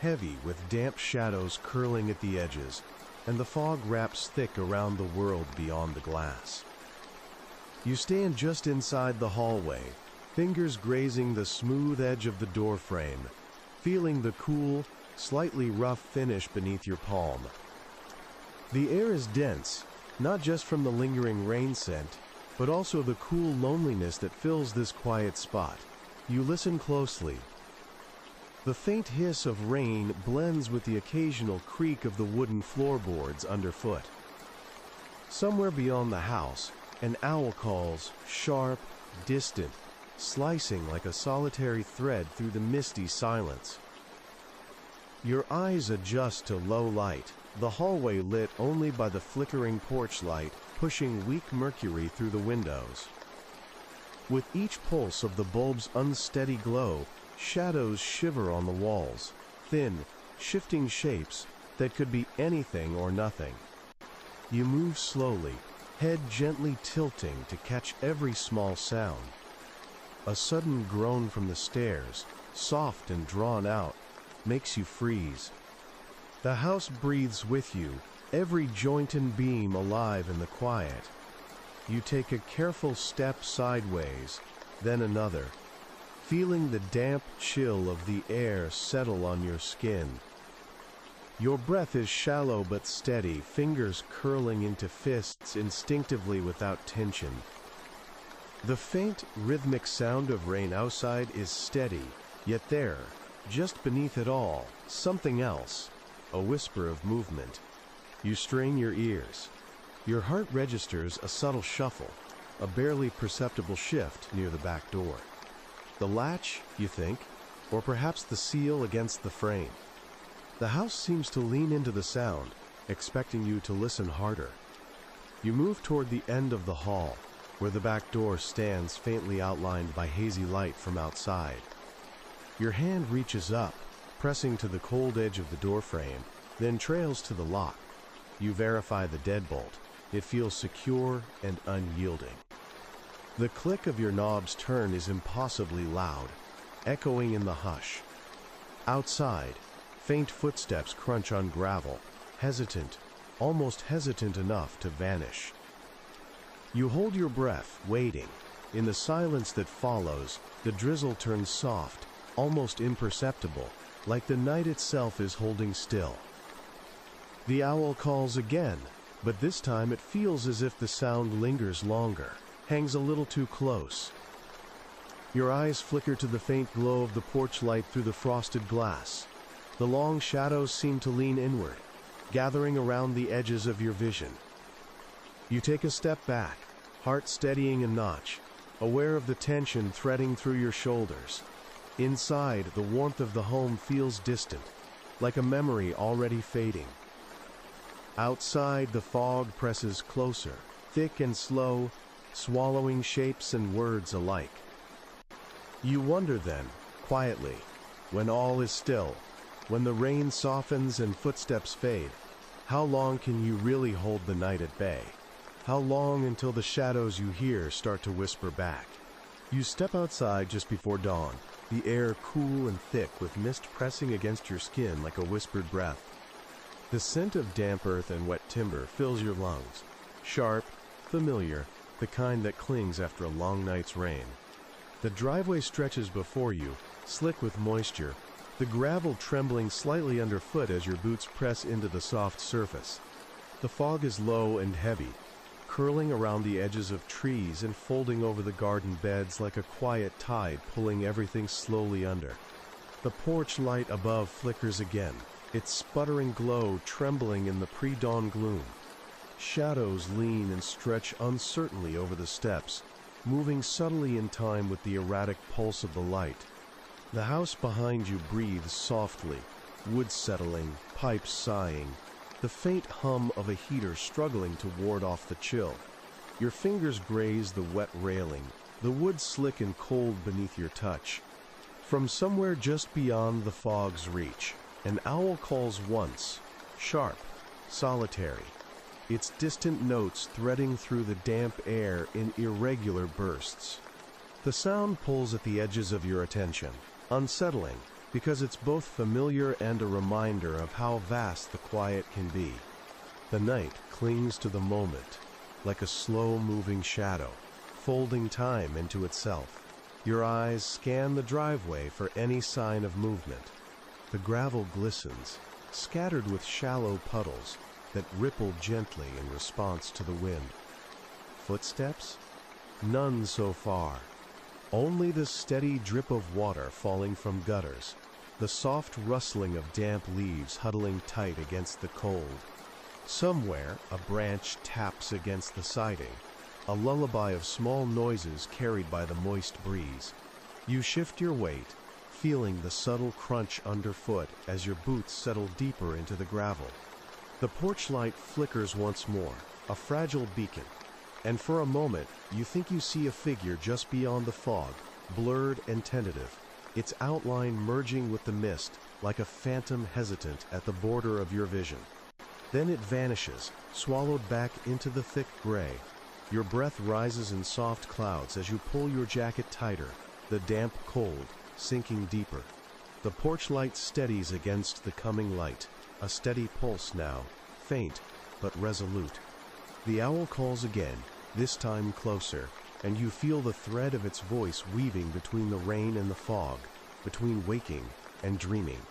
heavy with damp shadows curling at the edges, and the fog wraps thick around the world beyond the glass. You stand just inside the hallway, fingers grazing the smooth edge of the door frame, feeling the cool, slightly rough finish beneath your palm. The air is dense, not just from the lingering rain scent, but also the cool loneliness that fills this quiet spot. You listen closely. The faint hiss of rain blends with the occasional creak of the wooden floorboards underfoot. Somewhere beyond the house, an owl calls, sharp, distant, slicing like a solitary thread through the misty silence. Your eyes adjust to low light, the hallway lit only by the flickering porch light pushing weak mercury through the windows. With each pulse of the bulb's unsteady glow, shadows shiver on the walls, thin, shifting shapes that could be anything or nothing. You move slowly, head gently tilting to catch every small sound. A sudden groan from the stairs, soft and drawn out, makes you freeze. The house breathes with you, every joint and beam alive in the quiet. You take a careful step sideways, then another, feeling the damp chill of the air settle on your skin. Your breath is shallow but steady, fingers curling into fists instinctively without tension. The faint, rhythmic sound of rain outside is steady, yet there, just beneath it all, something else, a whisper of movement. You strain your ears. Your heart registers a subtle shuffle, a barely perceptible shift near the back door. The latch, you think, or perhaps the seal against the frame. The house seems to lean into the sound, expecting you to listen harder. You move toward the end of the hall, where the back door stands faintly outlined by hazy light from outside. Your hand reaches up, pressing to the cold edge of the door frame, then trails to the lock. You verify the deadbolt. It feels secure and unyielding. The click of your knob's turn is impossibly loud, echoing in the hush. Outside, faint footsteps crunch on gravel, hesitant, almost hesitant enough to vanish. You hold your breath, waiting. In the silence that follows, the drizzle turns soft, almost imperceptible, like the night itself is holding still. The owl calls again, but this time it feels as if the sound lingers longer, hangs a little too close. Your eyes flicker to the faint glow of the porch light through the frosted glass. The long shadows seem to lean inward, gathering around the edges of your vision. You take a step back, heart steadying a notch, aware of the tension threading through your shoulders. Inside, the warmth of the home feels distant, like a memory already fading. Outside, the fog presses closer, thick and slow, swallowing shapes and words alike. You wonder then, quietly, when all is still, when the rain softens and footsteps fade, how long can you really hold the night at bay? How long until the shadows you hear start to whisper back? You step outside just before dawn, the air cool and thick with mist pressing against your skin like a whispered breath. The scent of damp earth and wet timber fills your lungs, sharp, familiar, the kind that clings after a long night's rain. The driveway stretches before you, slick with moisture, the gravel trembling slightly underfoot as your boots press into the soft surface. The fog is low and heavy, curling around the edges of trees and folding over the garden beds like a quiet tide pulling everything slowly under. The porch light above flickers again, its sputtering glow trembling in the pre-dawn gloom. Shadows lean and stretch uncertainly over the steps, moving subtly in time with the erratic pulse of the light. The house behind you breathes softly, wood settling, pipes sighing, the faint hum of a heater struggling to ward off the chill. Your fingers graze the wet railing, the wood slick and cold beneath your touch. From somewhere just beyond the fog's reach, an owl calls once, sharp, solitary, its distant notes threading through the damp air in irregular bursts. The sound pulls at the edges of your attention, unsettling, because it's both familiar and a reminder of how vast the quiet can be. The night clings to the moment, like a slow-moving shadow, folding time into itself. Your eyes scan the driveway for any sign of movement. The gravel glistens, scattered with shallow puddles that ripple gently in response to the wind. Footsteps? None so far. Only the steady drip of water falling from gutters, the soft rustling of damp leaves huddling tight against the cold. Somewhere, a branch taps against the siding, a lullaby of small noises carried by the moist breeze. You shift your weight, feeling the subtle crunch underfoot as your boots settle deeper into the gravel. The porch light flickers once more, a fragile beacon, and for a moment you think you see a figure just beyond the fog, blurred and tentative, its outline merging with the mist like a phantom hesitant at the border of your vision. Then it vanishes, swallowed back into the thick gray. Your breath rises in soft clouds as you pull your jacket tighter, the damp cold sinking deeper. The porch light steadies against the coming light, a steady pulse now, faint but resolute. The owl calls again, this time closer, and you feel the thread of its voice weaving between the rain and the fog, between waking and dreaming.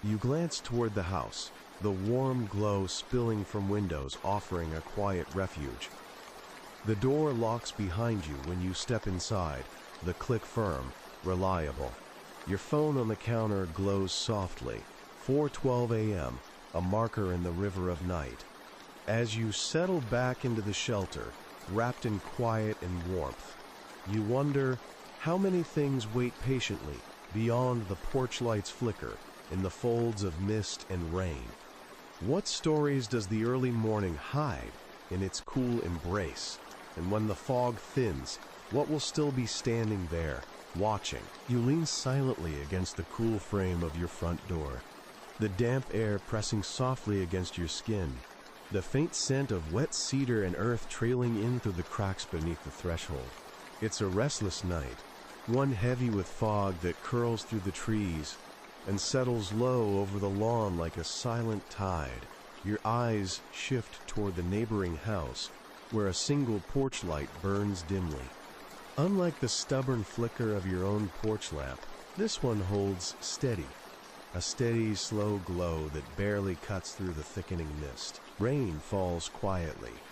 You glance toward the house, the warm glow spilling from windows offering a quiet refuge. The door locks behind you when you step inside, the click firm, reliable. Your phone on the counter glows softly, 4:12 a.m., a marker in the river of night. As you settle back into the shelter, wrapped in quiet and warmth, you wonder how many things wait patiently beyond the porch light's flicker in the folds of mist and rain. What stories does the early morning hide in its cool embrace? And when the fog thins, what will still be standing there, watching? You lean silently against the cool frame of your front door, the damp air pressing softly against your skin, the faint scent of wet cedar and earth trailing in through the cracks beneath the threshold. It's a restless night, one heavy with fog that curls through the trees and settles low over the lawn like a silent tide. Your eyes shift toward the neighboring house, where a single porch light burns dimly. Unlike the stubborn flicker of your own porch lamp, this one holds steady, a steady, slow glow that barely cuts through the thickening mist. Rain falls quietly,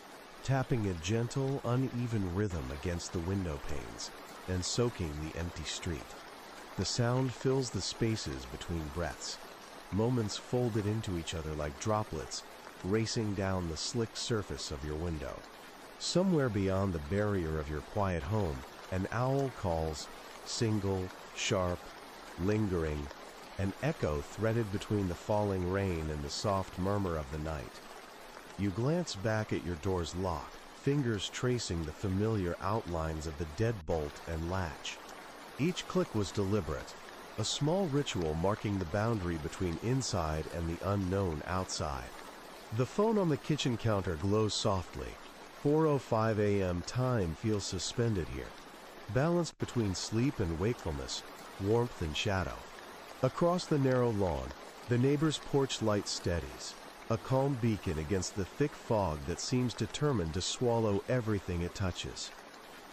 tapping a gentle, uneven rhythm against the window panes and soaking the empty street. The sound fills the spaces between breaths, moments folded into each other like droplets racing down the slick surface of your window. Somewhere beyond the barrier of your quiet home, an owl calls, single, sharp, lingering, an echo threaded between the falling rain and the soft murmur of the night. You glance back at your door's lock, fingers tracing the familiar outlines of the deadbolt and latch. Each click was deliberate, a small ritual marking the boundary between inside and the unknown outside. The phone on the kitchen counter glows softly. 4:05 a.m. time feels suspended here, balanced between sleep and wakefulness, warmth and shadow. Across the narrow lawn, the neighbor's porch light steadies, a calm beacon against the thick fog that seems determined to swallow everything it touches.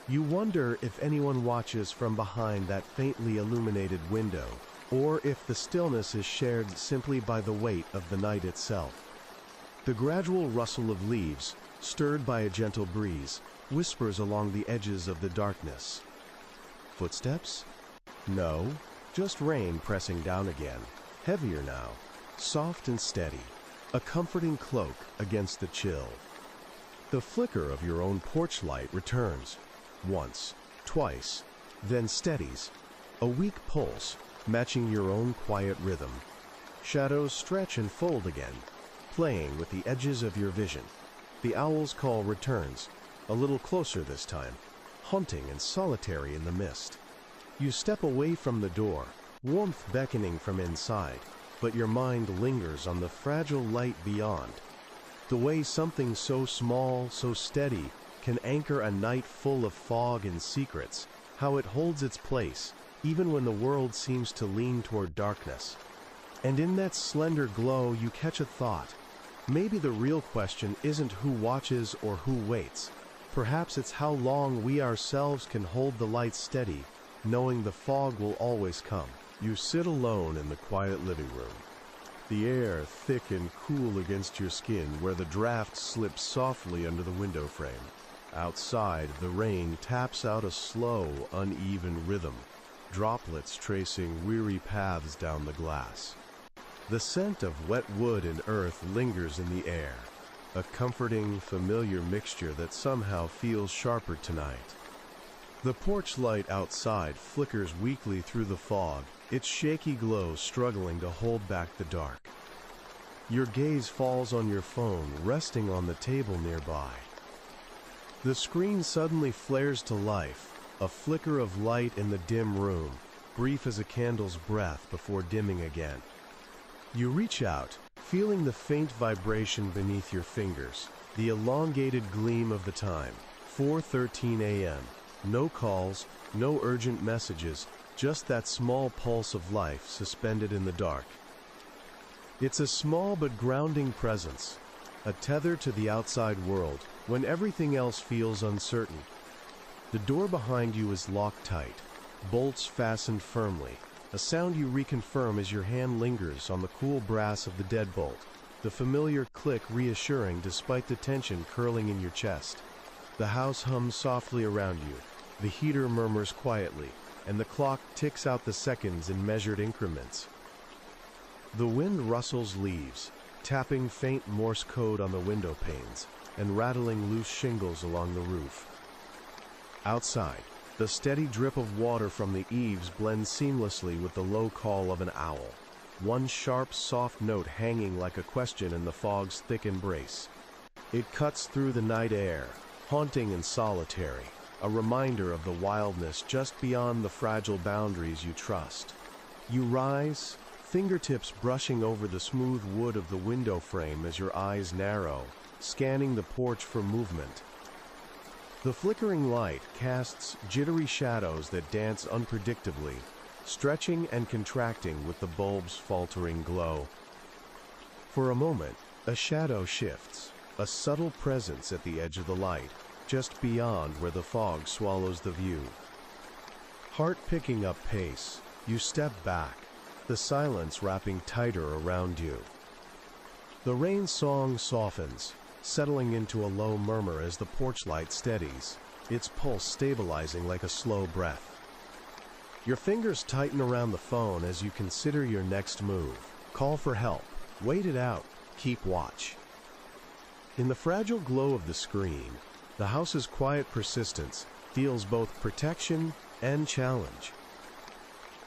You wonder if anyone watches from behind that faintly illuminated window, or if the stillness is shared simply by the weight of the night itself. The gradual rustle of leaves, stirred by a gentle breeze, whispers along the edges of the darkness. Footsteps? No, just rain pressing down again, heavier now, soft and steady, a comforting cloak against the chill. The flicker of your own porch light returns, once, twice, then steadies, a weak pulse, matching your own quiet rhythm. Shadows stretch and fold again, playing with the edges of your vision. The owl's call returns, a little closer this time, haunting and solitary in the mist. You step away from the door, warmth beckoning from inside, but your mind lingers on the fragile light beyond. The way something so small, so steady, can anchor a night full of fog and secrets, how it holds its place, even when the world seems to lean toward darkness. And in that slender glow you catch a thought. Maybe the real question isn't who watches or who waits. Perhaps it's how long we ourselves can hold the light steady, knowing the fog will always come. You sit alone in the quiet living room. The air thick and cool against your skin where the draft slips softly under the window frame. Outside, the rain taps out a slow, uneven rhythm, droplets tracing weary paths down the glass. The scent of wet wood and earth lingers in the air, a comforting, familiar mixture that somehow feels sharper tonight. The porch light outside flickers weakly through the fog, its shaky glow struggling to hold back the dark. Your gaze falls on your phone, resting on the table nearby. The screen suddenly flares to life, a flicker of light in the dim room, brief as a candle's breath before dimming again. You reach out, feeling the faint vibration beneath your fingers, the elongated gleam of the time, 4:13 a.m. No calls, no urgent messages, just that small pulse of life suspended in the dark. It's a small but grounding presence, a tether to the outside world when everything else feels uncertain. The door behind you is locked tight, bolts fastened firmly, a sound you reconfirm as your hand lingers on the cool brass of the deadbolt, the familiar click reassuring despite the tension curling in your chest. The house hums softly around you, the heater murmurs quietly, and the clock ticks out the seconds in measured increments. The wind rustles leaves, tapping faint Morse code on the window panes, and rattling loose shingles along the roof. Outside, the steady drip of water from the eaves blends seamlessly with the low call of an owl, one sharp, soft note hanging like a question in the fog's thick embrace. It cuts through the night air, haunting and solitary, a reminder of the wildness just beyond the fragile boundaries you trust. You rise, fingertips brushing over the smooth wood of the window frame as your eyes narrow, scanning the porch for movement. The flickering light casts jittery shadows that dance unpredictably, stretching and contracting with the bulb's faltering glow. For a moment, a shadow shifts, a subtle presence at the edge of the light, just beyond where the fog swallows the view. Heart picking up pace, you step back, the silence wrapping tighter around you. The rain song softens, settling into a low murmur as the porch light steadies, its pulse stabilizing like a slow breath. Your fingers tighten around the phone as you consider your next move. Call for help, wait it out, keep watch. In the fragile glow of the screen, the house's quiet persistence feels both protection and challenge.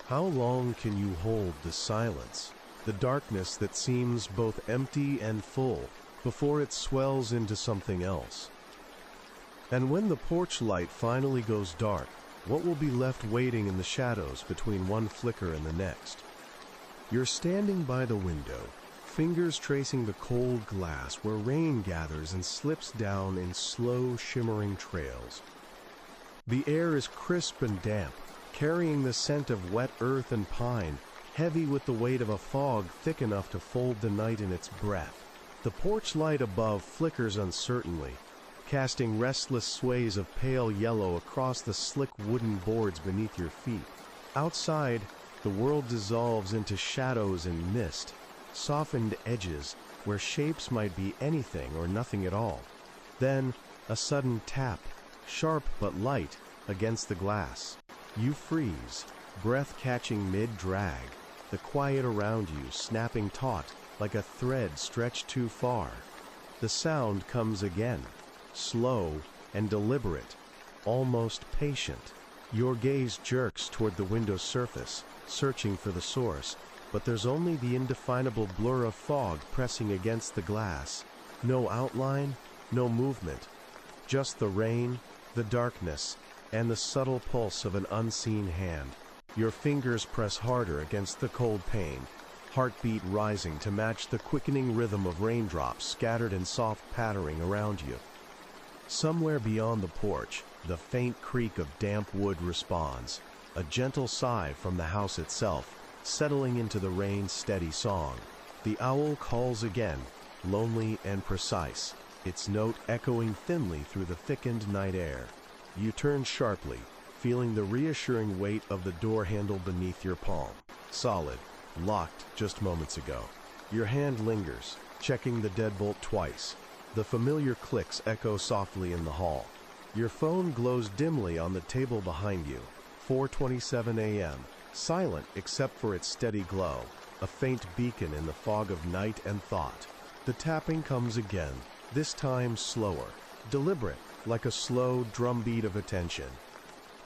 How long can you hold the silence, the darkness that seems both empty and full, before it swells into something else? And when the porch light finally goes dark, what will be left waiting in the shadows between one flicker and the next? You're standing by the window, fingers tracing the cold glass where rain gathers and slips down in slow, shimmering trails. The air is crisp and damp, carrying the scent of wet earth and pine, heavy with the weight of a fog thick enough to fold the night in its breath. The porch light above flickers uncertainly, casting restless sways of pale yellow across the slick wooden boards beneath your feet. Outside, the world dissolves into shadows and mist, softened edges where shapes might be anything or nothing at all. Then, a sudden tap, sharp but light, against the glass. You freeze, breath catching mid-drag, the quiet around you snapping taut like a thread stretched too far. The sound comes again, slow and deliberate, almost patient. Your gaze jerks toward the window's surface, searching for the source, but there's only the indefinable blur of fog pressing against the glass. No outline, no movement, just the rain, the darkness, and the subtle pulse of an unseen hand. Your fingers press harder against the cold pane, heartbeat rising to match the quickening rhythm of raindrops scattered in soft pattering around you. Somewhere beyond the porch, the faint creak of damp wood responds, a gentle sigh from the house itself, settling into the rain's steady song. The owl calls again, lonely and precise, its note echoing thinly through the thickened night air. You turn sharply, feeling the reassuring weight of the door handle beneath your palm. Solid, locked just moments ago. Your hand lingers, checking the deadbolt twice. The familiar clicks echo softly in the hall. Your phone glows dimly on the table behind you. 4:27 a.m. Silent except for its steady glow, a faint beacon in the fog of night and thought. The tapping comes again, this time slower, deliberate, like a slow drumbeat of attention.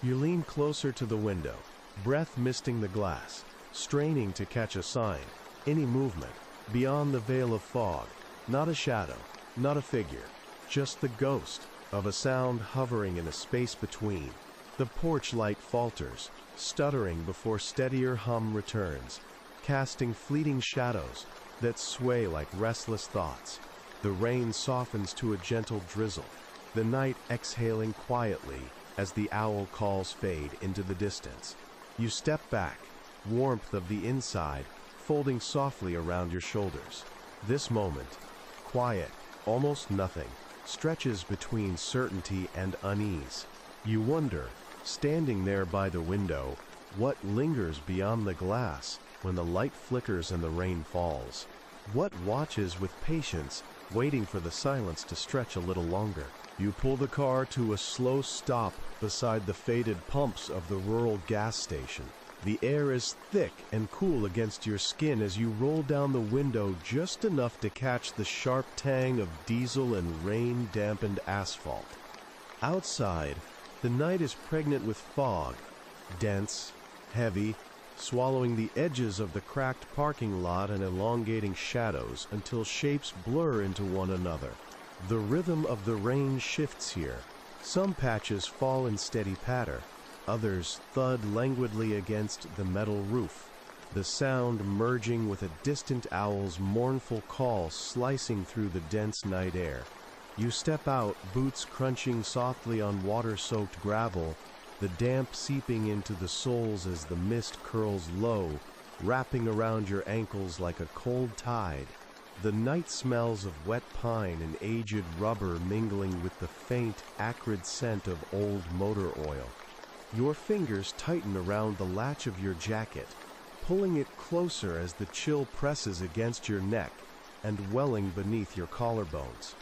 You lean closer to the window, breath misting the glass, straining to catch a sign, any movement, beyond the veil of fog, not a shadow, not a figure, just the ghost of a sound hovering in a space between. The porch light falters, stuttering before steadier hum returns, casting fleeting shadows that sway like restless thoughts. The rain softens to a gentle drizzle, the night exhaling quietly as the owl calls fade into the distance. You step back, warmth of the inside folding softly around your shoulders. This moment, quiet, almost nothing, stretches between certainty and unease. You wonder, standing there by the window, what lingers beyond the glass when the light flickers and the rain falls. What watches with patience, waiting for the silence to stretch a little longer. You pull the car to a slow stop beside the faded pumps of the rural gas station. The air is thick and cool against your skin as you roll down the window just enough to catch the sharp tang of diesel and rain-dampened asphalt. Outside, the night is pregnant with fog, dense, heavy, swallowing the edges of the cracked parking lot and elongating shadows until shapes blur into one another. The rhythm of the rain shifts here. Some patches fall in steady patter, others thud languidly against the metal roof, the sound merging with a distant owl's mournful call slicing through the dense night air. You step out, boots crunching softly on water-soaked gravel, the damp seeping into the soles as the mist curls low, wrapping around your ankles like a cold tide. The night smells of wet pine and aged rubber mingling with the faint, acrid scent of old motor oil. Your fingers tighten around the latch of your jacket, pulling it closer as the chill presses against your neck and welling beneath your collarbones.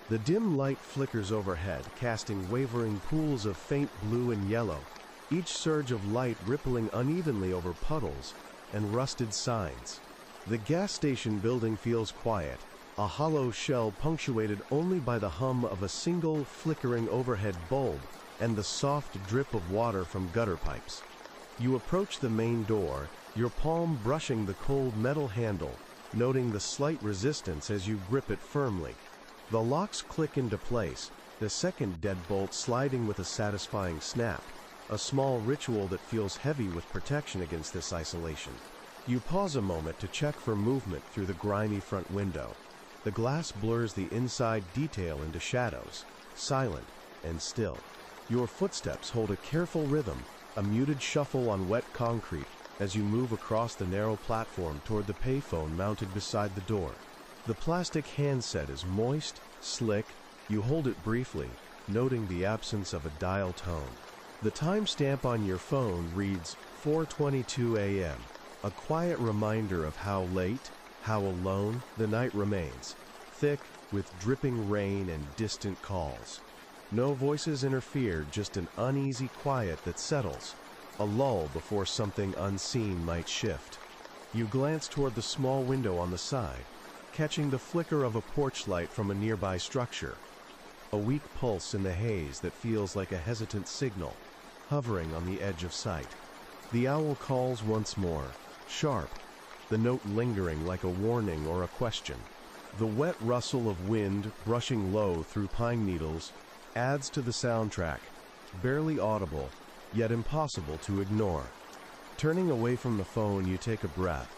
The dim light flickers overhead, casting wavering pools of faint blue and yellow, each surge of light rippling unevenly over puddles and rusted signs. The gas station building feels quiet, a hollow shell punctuated only by the hum of a single flickering overhead bulb and the soft drip of water from gutter pipes. You approach the main door, your palm brushing the cold metal handle, noting the slight resistance as you grip it firmly. The locks click into place, the second deadbolt sliding with a satisfying snap, a small ritual that feels heavy with protection against this isolation. You pause a moment to check for movement through the grimy front window. The glass blurs the inside detail into shadows, silent and still. Your footsteps hold a careful rhythm, a muted shuffle on wet concrete as you move across the narrow platform toward the payphone mounted beside the door. The plastic handset is moist, slick. You hold it briefly, noting the absence of a dial tone. The timestamp on your phone reads 4:22 a.m., a quiet reminder of how late, how alone the night remains, thick with dripping rain and distant calls. No voices interfere, just an uneasy quiet that settles, a lull before something unseen might shift. You glance toward the small window on the side, catching the flicker of a porch light from a nearby structure, a weak pulse in the haze that feels like a hesitant signal, hovering on the edge of sight. The owl calls once more, sharp, the note lingering like a warning or a question. The wet rustle of wind brushing low through pine needles adds to the soundtrack, barely audible, yet impossible to ignore. Turning away from the phone, you take a breath,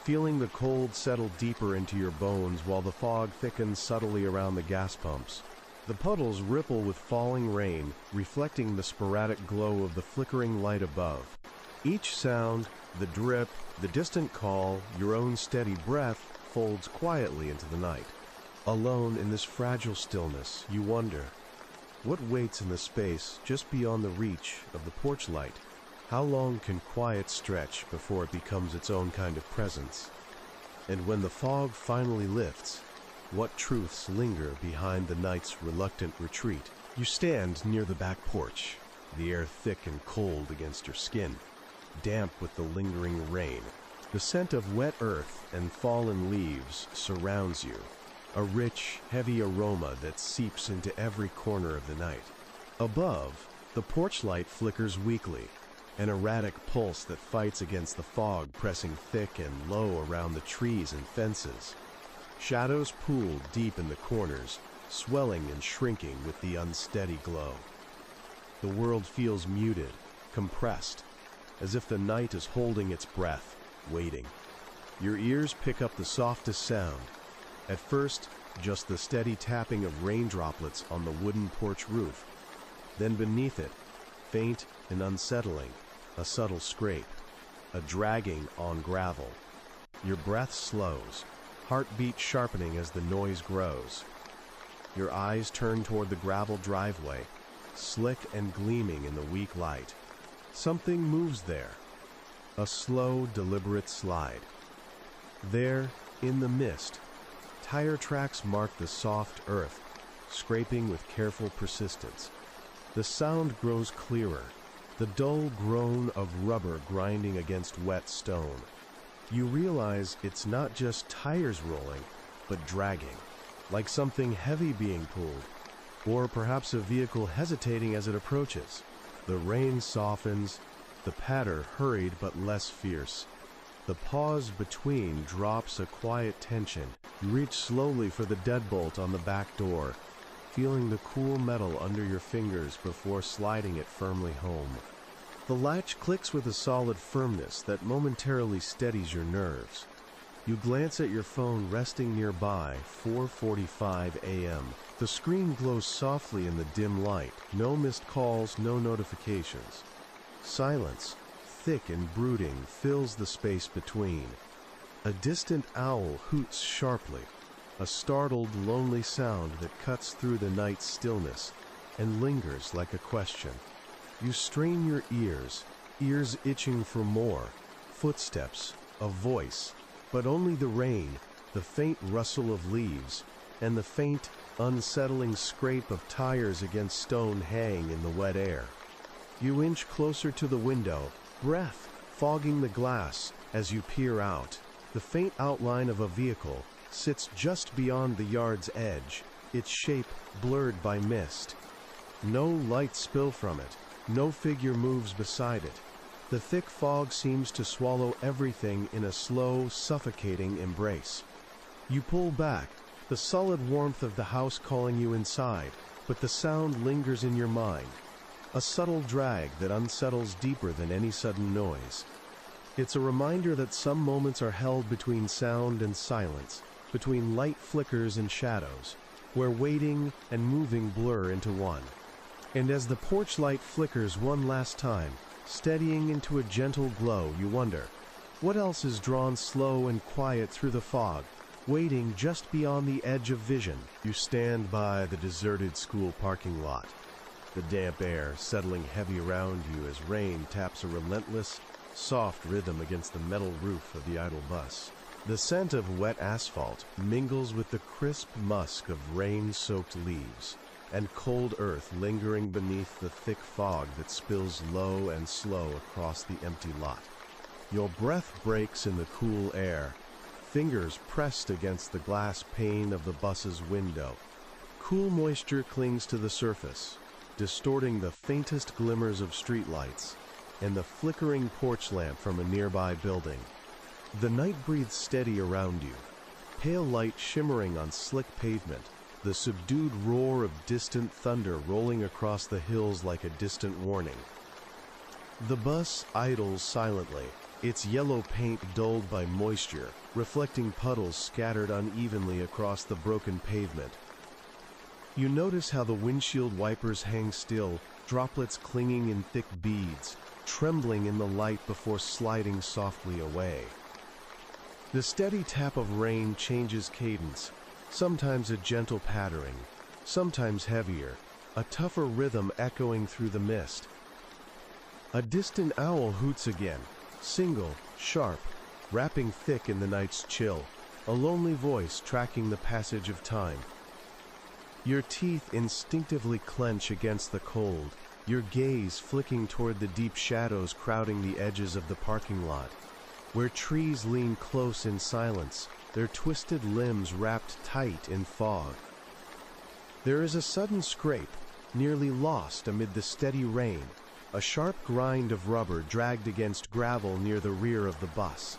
feeling the cold settle deeper into your bones while the fog thickens subtly around the gas pumps. The puddles ripple with falling rain, reflecting the sporadic glow of the flickering light above. Each sound, the drip, the distant call, your own steady breath, folds quietly into the night. Alone in this fragile stillness, you wonder, what waits in the space just beyond the reach of the porch light? How long can quiet stretch before it becomes its own kind of presence? And when the fog finally lifts, what truths linger behind the night's reluctant retreat? You stand near the back porch, the air thick and cold against your skin, damp with the lingering rain. The scent of wet earth and fallen leaves surrounds you, a rich, heavy aroma that seeps into every corner of the night. Above, the porch light flickers weakly, an erratic pulse that fights against the fog pressing thick and low around the trees and fences. Shadows pool deep in the corners, swelling and shrinking with the unsteady glow. The world feels muted, compressed, as if the night is holding its breath, waiting. Your ears pick up the softest sound. At first, just the steady tapping of rain droplets on the wooden porch roof. Then beneath it, faint and unsettling, a subtle scrape, a dragging on gravel. Your breath slows, heartbeat sharpening as the noise grows. Your eyes turn toward the gravel driveway, slick and gleaming in the weak light. Something moves there, a slow, deliberate slide. There, in the mist, tire tracks mark the soft earth, scraping with careful persistence. The sound grows clearer, the dull groan of rubber grinding against wet stone. You realize it's not just tires rolling, but dragging, like something heavy being pulled, or perhaps a vehicle hesitating as it approaches. The rain softens, the patter hurried but less fierce. The pause between drops a quiet tension. You reach slowly for the deadbolt on the back door, feeling the cool metal under your fingers before sliding it firmly home. The latch clicks with a solid firmness that momentarily steadies your nerves. You glance at your phone resting nearby, 4:45 a.m. The screen glows softly in the dim light. No missed calls, no notifications. Silence, thick and brooding, fills the space between. A distant owl hoots sharply, a startled, lonely sound that cuts through the night's stillness and lingers like a question. You strain your ears itching for more. Footsteps, a voice, but only the rain, the faint rustle of leaves, and the faint, unsettling scrape of tires against stone hang in the wet air. You inch closer to the window, breath fogging the glass as you peer out. The faint outline of a vehicle sits just beyond the yard's edge, its shape blurred by mist. No light spill from it, no figure moves beside it. The thick fog seems to swallow everything in a slow, suffocating embrace. You pull back, the solid warmth of the house calling you inside, but the sound lingers in your mind, a subtle drag that unsettles deeper than any sudden noise. It's a reminder that some moments are held between sound and silence, between light flickers and shadows, where waiting and moving blur into one. And as the porch light flickers one last time, steadying into a gentle glow, you wonder, what else is drawn slow and quiet through the fog, waiting just beyond the edge of vision? You stand by the deserted school parking lot, the damp air settling heavy around you as rain taps a relentless, soft rhythm against the metal roof of the idle bus. The scent of wet asphalt mingles with the crisp musk of rain-soaked leaves, and cold earth lingering beneath the thick fog that spills low and slow across the empty lot. Your breath breaks in the cool air, fingers pressed against the glass pane of the bus's window. Cool moisture clings to the surface, distorting the faintest glimmers of streetlights and the flickering porch lamp from a nearby building. The night breathes steady around you, pale light shimmering on slick pavement, the subdued roar of distant thunder rolling across the hills like a distant warning. The bus idles silently, its yellow paint dulled by moisture, reflecting puddles scattered unevenly across the broken pavement. You notice how the windshield wipers hang still, droplets clinging in thick beads, trembling in the light before sliding softly away. The steady tap of rain changes cadence, sometimes a gentle pattering, sometimes heavier, a tougher rhythm echoing through the mist. A distant owl hoots again, single, sharp, wrapping thick in the night's chill, a lonely voice tracking the passage of time. Your teeth instinctively clench against the cold, your gaze flicking toward the deep shadows crowding the edges of the parking lot, where trees lean close in silence, their twisted limbs wrapped tight in fog. There is a sudden scrape, nearly lost amid the steady rain, a sharp grind of rubber dragged against gravel near the rear of the bus.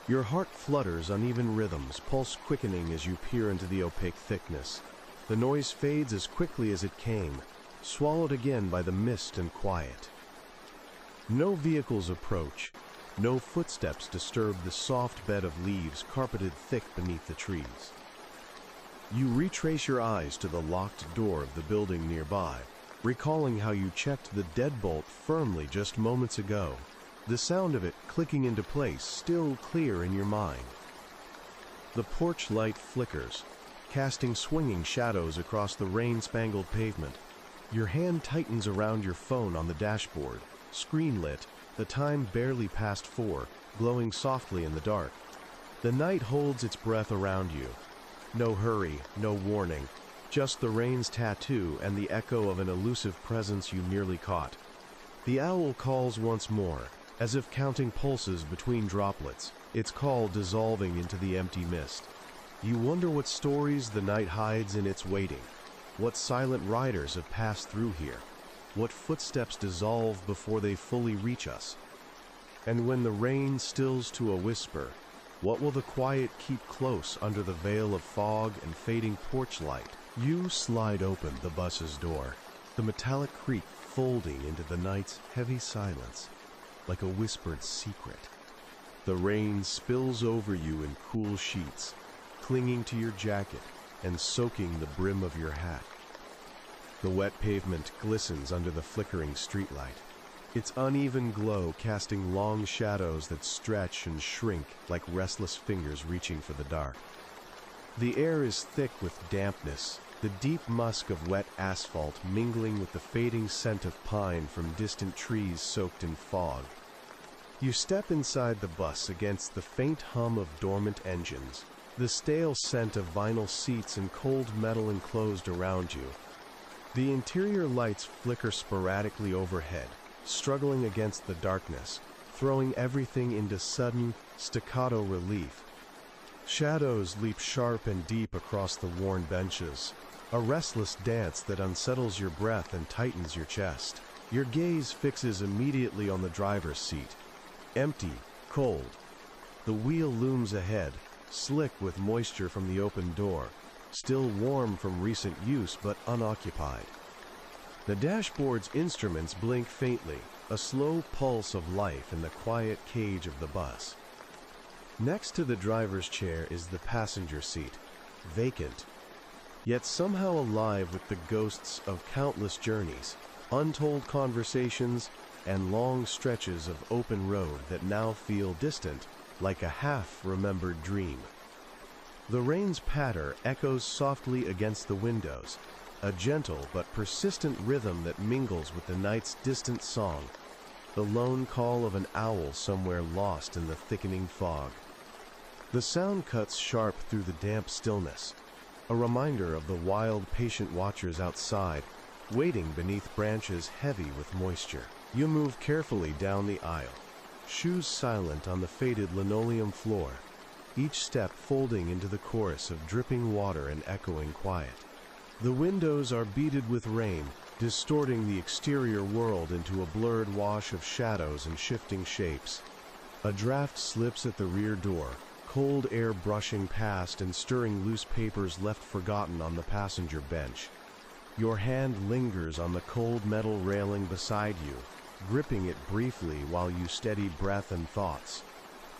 Your heart flutters uneven rhythms, pulse quickening as you peer into the opaque thickness. The noise fades as quickly as it came, swallowed again by the mist and quiet. No vehicles approach, no footsteps disturb the soft bed of leaves carpeted thick beneath the trees. You retrace your eyes to the locked door of the building nearby, recalling how you checked the deadbolt firmly just moments ago, the sound of it clicking into place still clear in your mind. The porch light flickers, casting swinging shadows across the rain-spangled pavement. Your hand tightens around your phone on the dashboard, screen lit, the time barely past 4, glowing softly in the dark. The night holds its breath around you. No hurry, no warning, just the rain's tattoo and the echo of an elusive presence you nearly caught. The owl calls once more, as if counting pulses between droplets, its call dissolving into the empty mist. You wonder what stories the night hides in its waiting, what silent riders have passed through here, what footsteps dissolve before they fully reach us. And when the rain stills to a whisper, what will the quiet keep close under the veil of fog and fading porch light? You slide open the bus's door, the metallic creak folding into the night's heavy silence, like a whispered secret. The rain spills over you in cool sheets, clinging to your jacket and soaking the brim of your hat. The wet pavement glistens under the flickering streetlight, its uneven glow casting long shadows that stretch and shrink like restless fingers reaching for the dark. The air is thick with dampness, the deep musk of wet asphalt mingling with the fading scent of pine from distant trees soaked in fog. You step inside the bus against the faint hum of dormant engines, the stale scent of vinyl seats and cold metal enclosed around you. The interior lights flicker sporadically overhead, struggling against the darkness, throwing everything into sudden, staccato relief. Shadows leap sharp and deep across the worn benches, a restless dance that unsettles your breath and tightens your chest. Your gaze fixes immediately on the driver's seat. Empty, cold. The wheel looms ahead, slick with moisture from the open door, still warm from recent use but unoccupied. The dashboard's instruments blink faintly, a slow pulse of life in the quiet cage of the bus. Next to the driver's chair is the passenger seat, vacant, yet somehow alive with the ghosts of countless journeys, untold conversations, and long stretches of open road that now feel distant, like a half-remembered dream. The rain's patter echoes softly against the windows, a gentle but persistent rhythm that mingles with the night's distant song, the lone call of an owl somewhere lost in the thickening fog. The sound cuts sharp through the damp stillness, a reminder of the wild, patient watchers outside, waiting beneath branches heavy with moisture. You move carefully down the aisle, shoes silent on the faded linoleum floor, each step folding into the chorus of dripping water and echoing quiet. The windows are beaded with rain, distorting the exterior world into a blurred wash of shadows and shifting shapes. A draft slips at the rear door, cold air brushing past and stirring loose papers left forgotten on the passenger bench. Your hand lingers on the cold metal railing beside you, gripping it briefly while you steady breath and thoughts.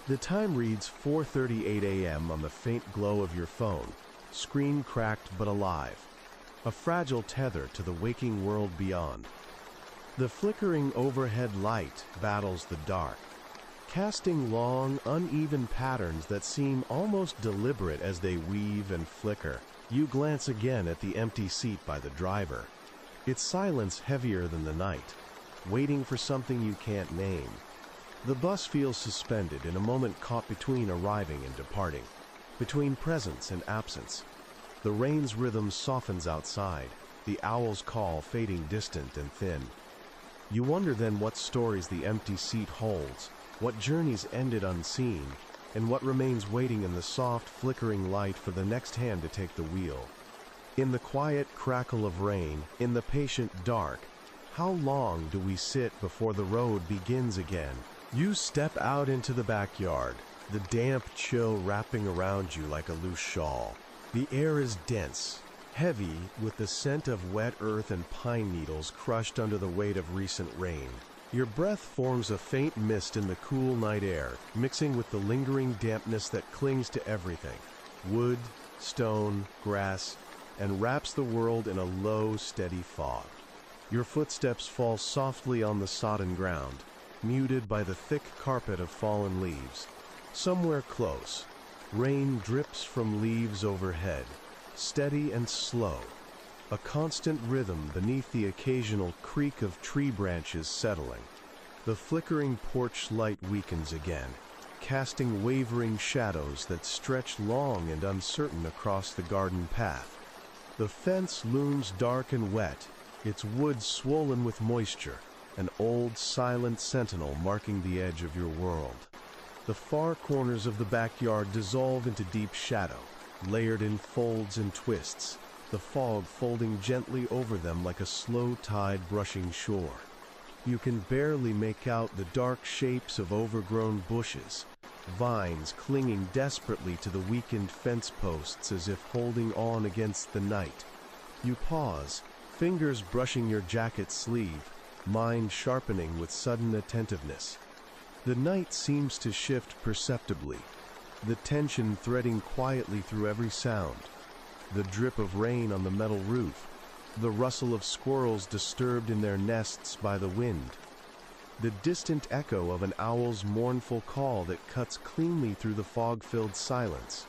The time reads 4:38 a.m. on the faint glow of your phone, screen cracked but alive, a fragile tether to the waking world beyond. The flickering overhead light battles the dark, casting long, uneven patterns that seem almost deliberate as they weave and flicker. You glance again at the empty seat by the driver, its silence heavier than the night, waiting for something you can't name. The bus feels suspended in a moment caught between arriving and departing, between presence and absence. The rain's rhythm softens outside, the owl's call fading distant and thin. You wonder then what stories the empty seat holds, what journeys ended unseen, and what remains waiting in the soft, flickering light for the next hand to take the wheel. In the quiet crackle of rain, in the patient dark, how long do we sit before the road begins again? You step out into the backyard, the damp chill wrapping around you like a loose shawl. The air is dense, heavy with the scent of wet earth and pine needles crushed under the weight of recent rain. Your breath forms a faint mist in the cool night air, mixing with the lingering dampness that clings to everything, wood, stone, grass, and wraps the world in a low, steady fog. Your footsteps fall softly on the sodden ground, muted by the thick carpet of fallen leaves. Somewhere close, rain drips from leaves overhead, steady and slow, a constant rhythm beneath the occasional creak of tree branches settling. The flickering porch light weakens again, casting wavering shadows that stretch long and uncertain across the garden path. The fence looms dark and wet, its wood swollen with moisture, an old silent sentinel marking the edge of your world. The far corners of the backyard dissolve into deep shadow, layered in folds and twists, the fog folding gently over them like a slow tide brushing shore. You can barely make out the dark shapes of overgrown bushes, vines clinging desperately to the weakened fence posts as if holding on against the night. You pause, fingers brushing your jacket sleeve, mind sharpening with sudden attentiveness. The night seems to shift perceptibly, the tension threading quietly through every sound. The drip of rain on the metal roof, the rustle of squirrels disturbed in their nests by the wind, the distant echo of an owl's mournful call that cuts cleanly through the fog-filled silence.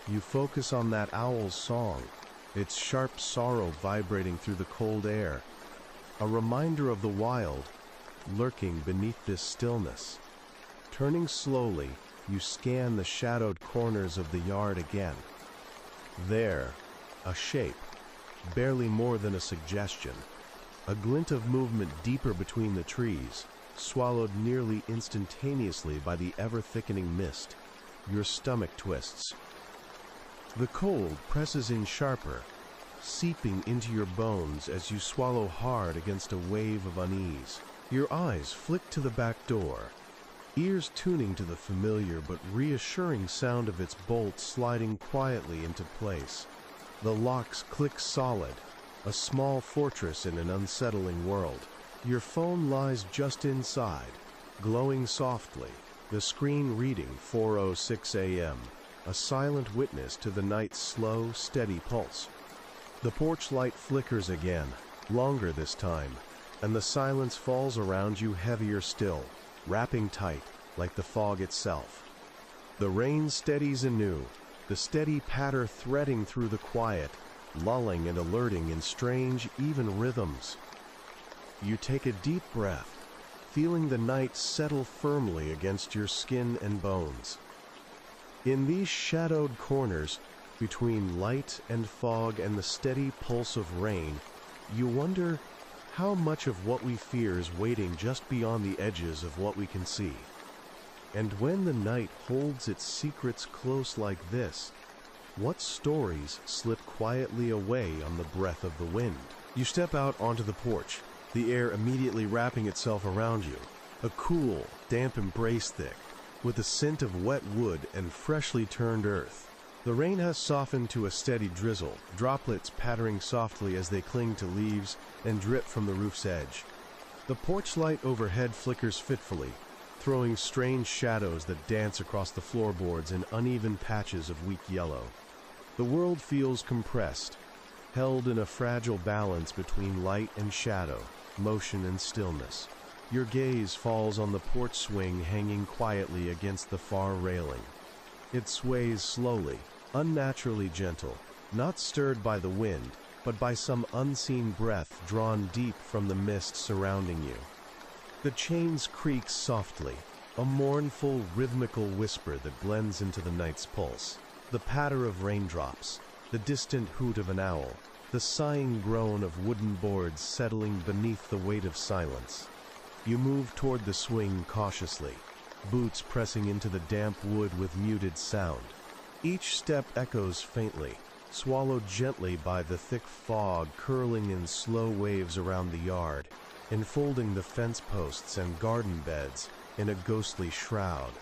You focus on that owl's song, its sharp sorrow vibrating through the cold air, a reminder of the wild, lurking beneath this stillness. Turning slowly, you scan the shadowed corners of the yard again. There, a shape, barely more than a suggestion, a glint of movement deeper between the trees, swallowed nearly instantaneously by the ever-thickening mist. Your stomach twists. The cold presses in sharper, seeping into your bones as you swallow hard against a wave of unease. Your eyes flick to the back door, ears tuning to the familiar but reassuring sound of its bolt sliding quietly into place. The locks click solid, a small fortress in an unsettling world. Your phone lies just inside, glowing softly, the screen reading 4:06 a.m., a silent witness to the night's slow, steady pulse. The porch light flickers again, longer this time, and the silence falls around you heavier still, wrapping tight, like the fog itself. The rain steadies anew, the steady patter threading through the quiet, lulling and alerting in strange, even rhythms. You take a deep breath, feeling the night settle firmly against your skin and bones. In these shadowed corners, between light and fog and the steady pulse of rain, you wonder how much of what we fear is waiting just beyond the edges of what we can see. And when the night holds its secrets close like this, what stories slip quietly away on the breath of the wind? You step out onto the porch, the air immediately wrapping itself around you. A cool, damp embrace thick, with the scent of wet wood and freshly turned earth. The rain has softened to a steady drizzle, droplets pattering softly as they cling to leaves and drip from the roof's edge. The porch light overhead flickers fitfully, throwing strange shadows that dance across the floorboards in uneven patches of weak yellow. The world feels compressed, held in a fragile balance between light and shadow, motion and stillness. Your gaze falls on the porch swing hanging quietly against the far railing. It sways slowly, unnaturally gentle, not stirred by the wind, but by some unseen breath drawn deep from the mist surrounding you. The chains creak softly, a mournful, rhythmical whisper that blends into the night's pulse. The patter of raindrops, the distant hoot of an owl, the sighing groan of wooden boards settling beneath the weight of silence. You move toward the swing cautiously, boots pressing into the damp wood with muted sound. Each step echoes faintly, swallowed gently by the thick fog curling in slow waves around the yard, enfolding the fence posts and garden beds in a ghostly shroud.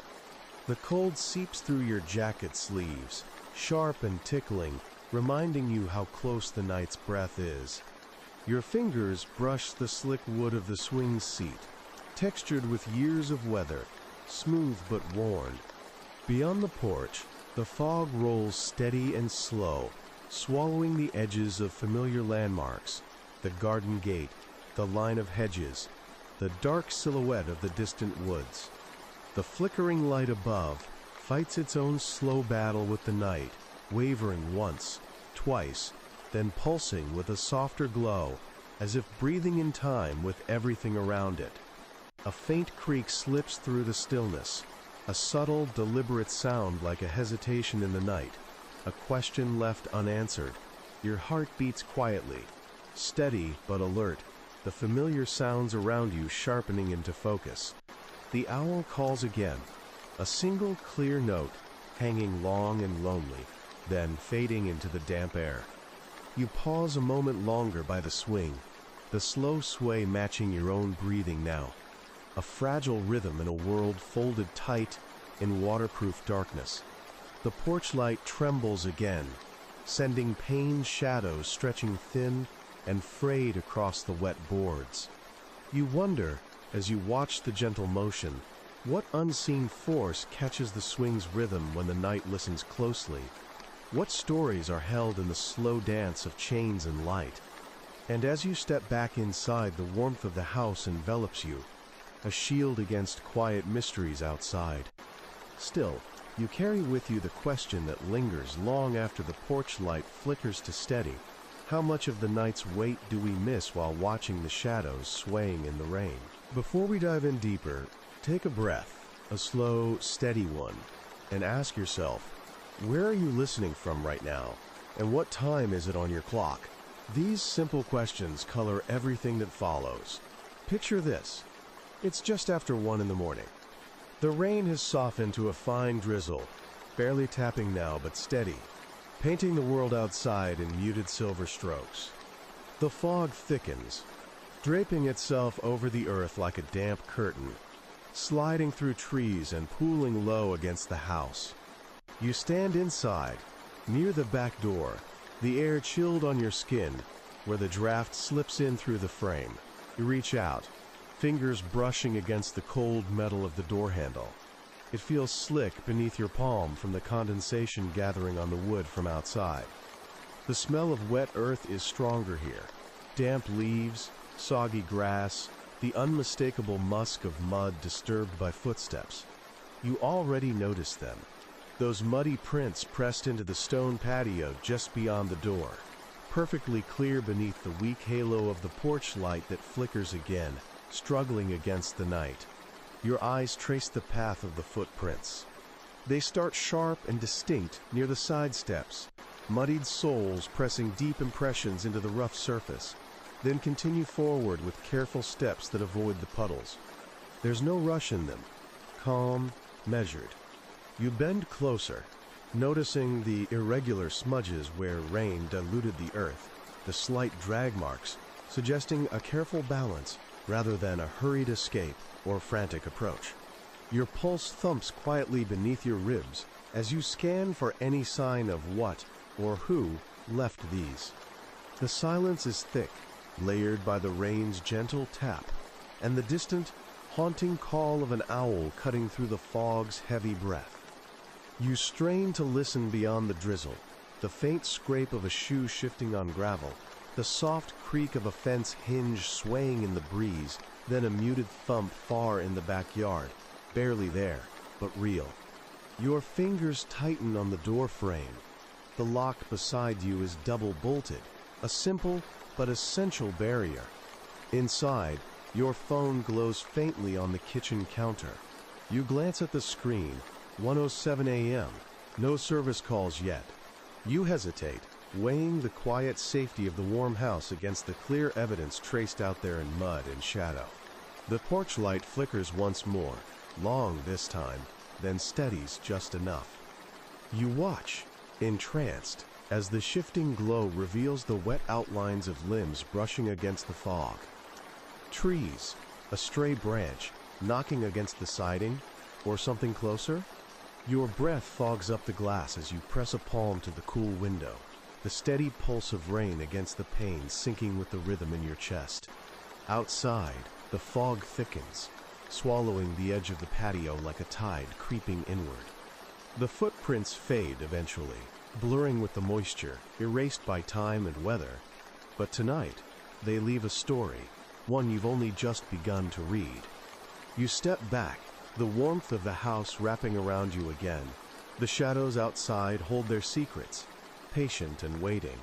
The cold seeps through your jacket sleeves, sharp and tickling, reminding you how close the night's breath is. Your fingers brush the slick wood of the swing seat, textured with years of weather, smooth but worn. Beyond the porch, the fog rolls steady and slow, swallowing the edges of familiar landmarks, the garden gate, the line of hedges, the dark silhouette of the distant woods. The flickering light above fights its own slow battle with the night, wavering once, twice, then pulsing with a softer glow, as if breathing in time with everything around it. A faint creak slips through the stillness, a subtle, deliberate sound like a hesitation in the night, a question left unanswered. Your heart beats quietly, steady but alert, the familiar sounds around you sharpening into focus. The owl calls again, a single clear note, hanging long and lonely, then fading into the damp air. You pause a moment longer by the swing, the slow sway matching your own breathing now, a fragile rhythm in a world folded tight in waterproof darkness. The porch light trembles again, sending pained shadows stretching thin and frayed across the wet boards. You wonder, as you watch the gentle motion, what unseen force catches the swing's rhythm when the night listens closely. What stories are held in the slow dance of chains and light? And as you step back inside, the warmth of the house envelops you, a shield against quiet mysteries outside. Still, you carry with you the question that lingers long after the porch light flickers to steady. How much of the night's weight do we miss while watching the shadows swaying in the rain? Before we dive in deeper, take a breath, a slow, steady one, and ask yourself, where are you listening from right now, and what time is it on your clock? These simple questions color everything that follows. Picture this. It's just after 1 in the morning. The rain has softened to a fine drizzle, barely tapping now but steady, painting the world outside in muted silver strokes. The fog thickens, draping itself over the earth like a damp curtain, sliding through trees and pooling low against the house. You stand inside, near the back door, the air chilled on your skin, where the draft slips in through the frame. You reach out, fingers brushing against the cold metal of the door handle. It feels slick beneath your palm from the condensation gathering on the wood from outside. The smell of wet earth is stronger here. Damp leaves, soggy grass, the unmistakable musk of mud disturbed by footsteps. You already notice them. Those muddy prints pressed into the stone patio just beyond the door, perfectly clear beneath the weak halo of the porch light that flickers again, struggling against the night. Your eyes trace the path of the footprints. They start sharp and distinct near the side steps, muddied soles pressing deep impressions into the rough surface, then continue forward with careful steps that avoid the puddles. There's no rush in them, calm, measured. You bend closer, noticing the irregular smudges where rain diluted the earth, the slight drag marks, suggesting a careful balance rather than a hurried escape or frantic approach. Your pulse thumps quietly beneath your ribs as you scan for any sign of what or who left these. The silence is thick, layered by the rain's gentle tap, and the distant, haunting call of an owl cutting through the fog's heavy breath. You strain to listen beyond the drizzle, the faint scrape of a shoe shifting on gravel, the soft creak of a fence hinge swaying in the breeze, then a muted thump far in the backyard, barely there, but real. Your fingers tighten on the door frame. The lock beside you is double bolted, a simple but essential barrier. Inside, your phone glows faintly on the kitchen counter. You glance at the screen, 1:07 a.m., no service calls yet. You hesitate, weighing the quiet safety of the warm house against the clear evidence traced out there in mud and shadow. The porch light flickers once more, long this time, then steadies just enough. You watch, entranced, as the shifting glow reveals the wet outlines of limbs brushing against the fog. Trees, a stray branch, knocking against the siding, or something closer? Your breath fogs up the glass as you press a palm to the cool window, the steady pulse of rain against the pane syncing with the rhythm in your chest. Outside, the fog thickens, swallowing the edge of the patio like a tide creeping inward. The footprints fade eventually, blurring with the moisture, erased by time and weather. But tonight, they leave a story, one you've only just begun to read. You step back, the warmth of the house wrapping around you again. The shadows outside hold their secrets, patient and waiting.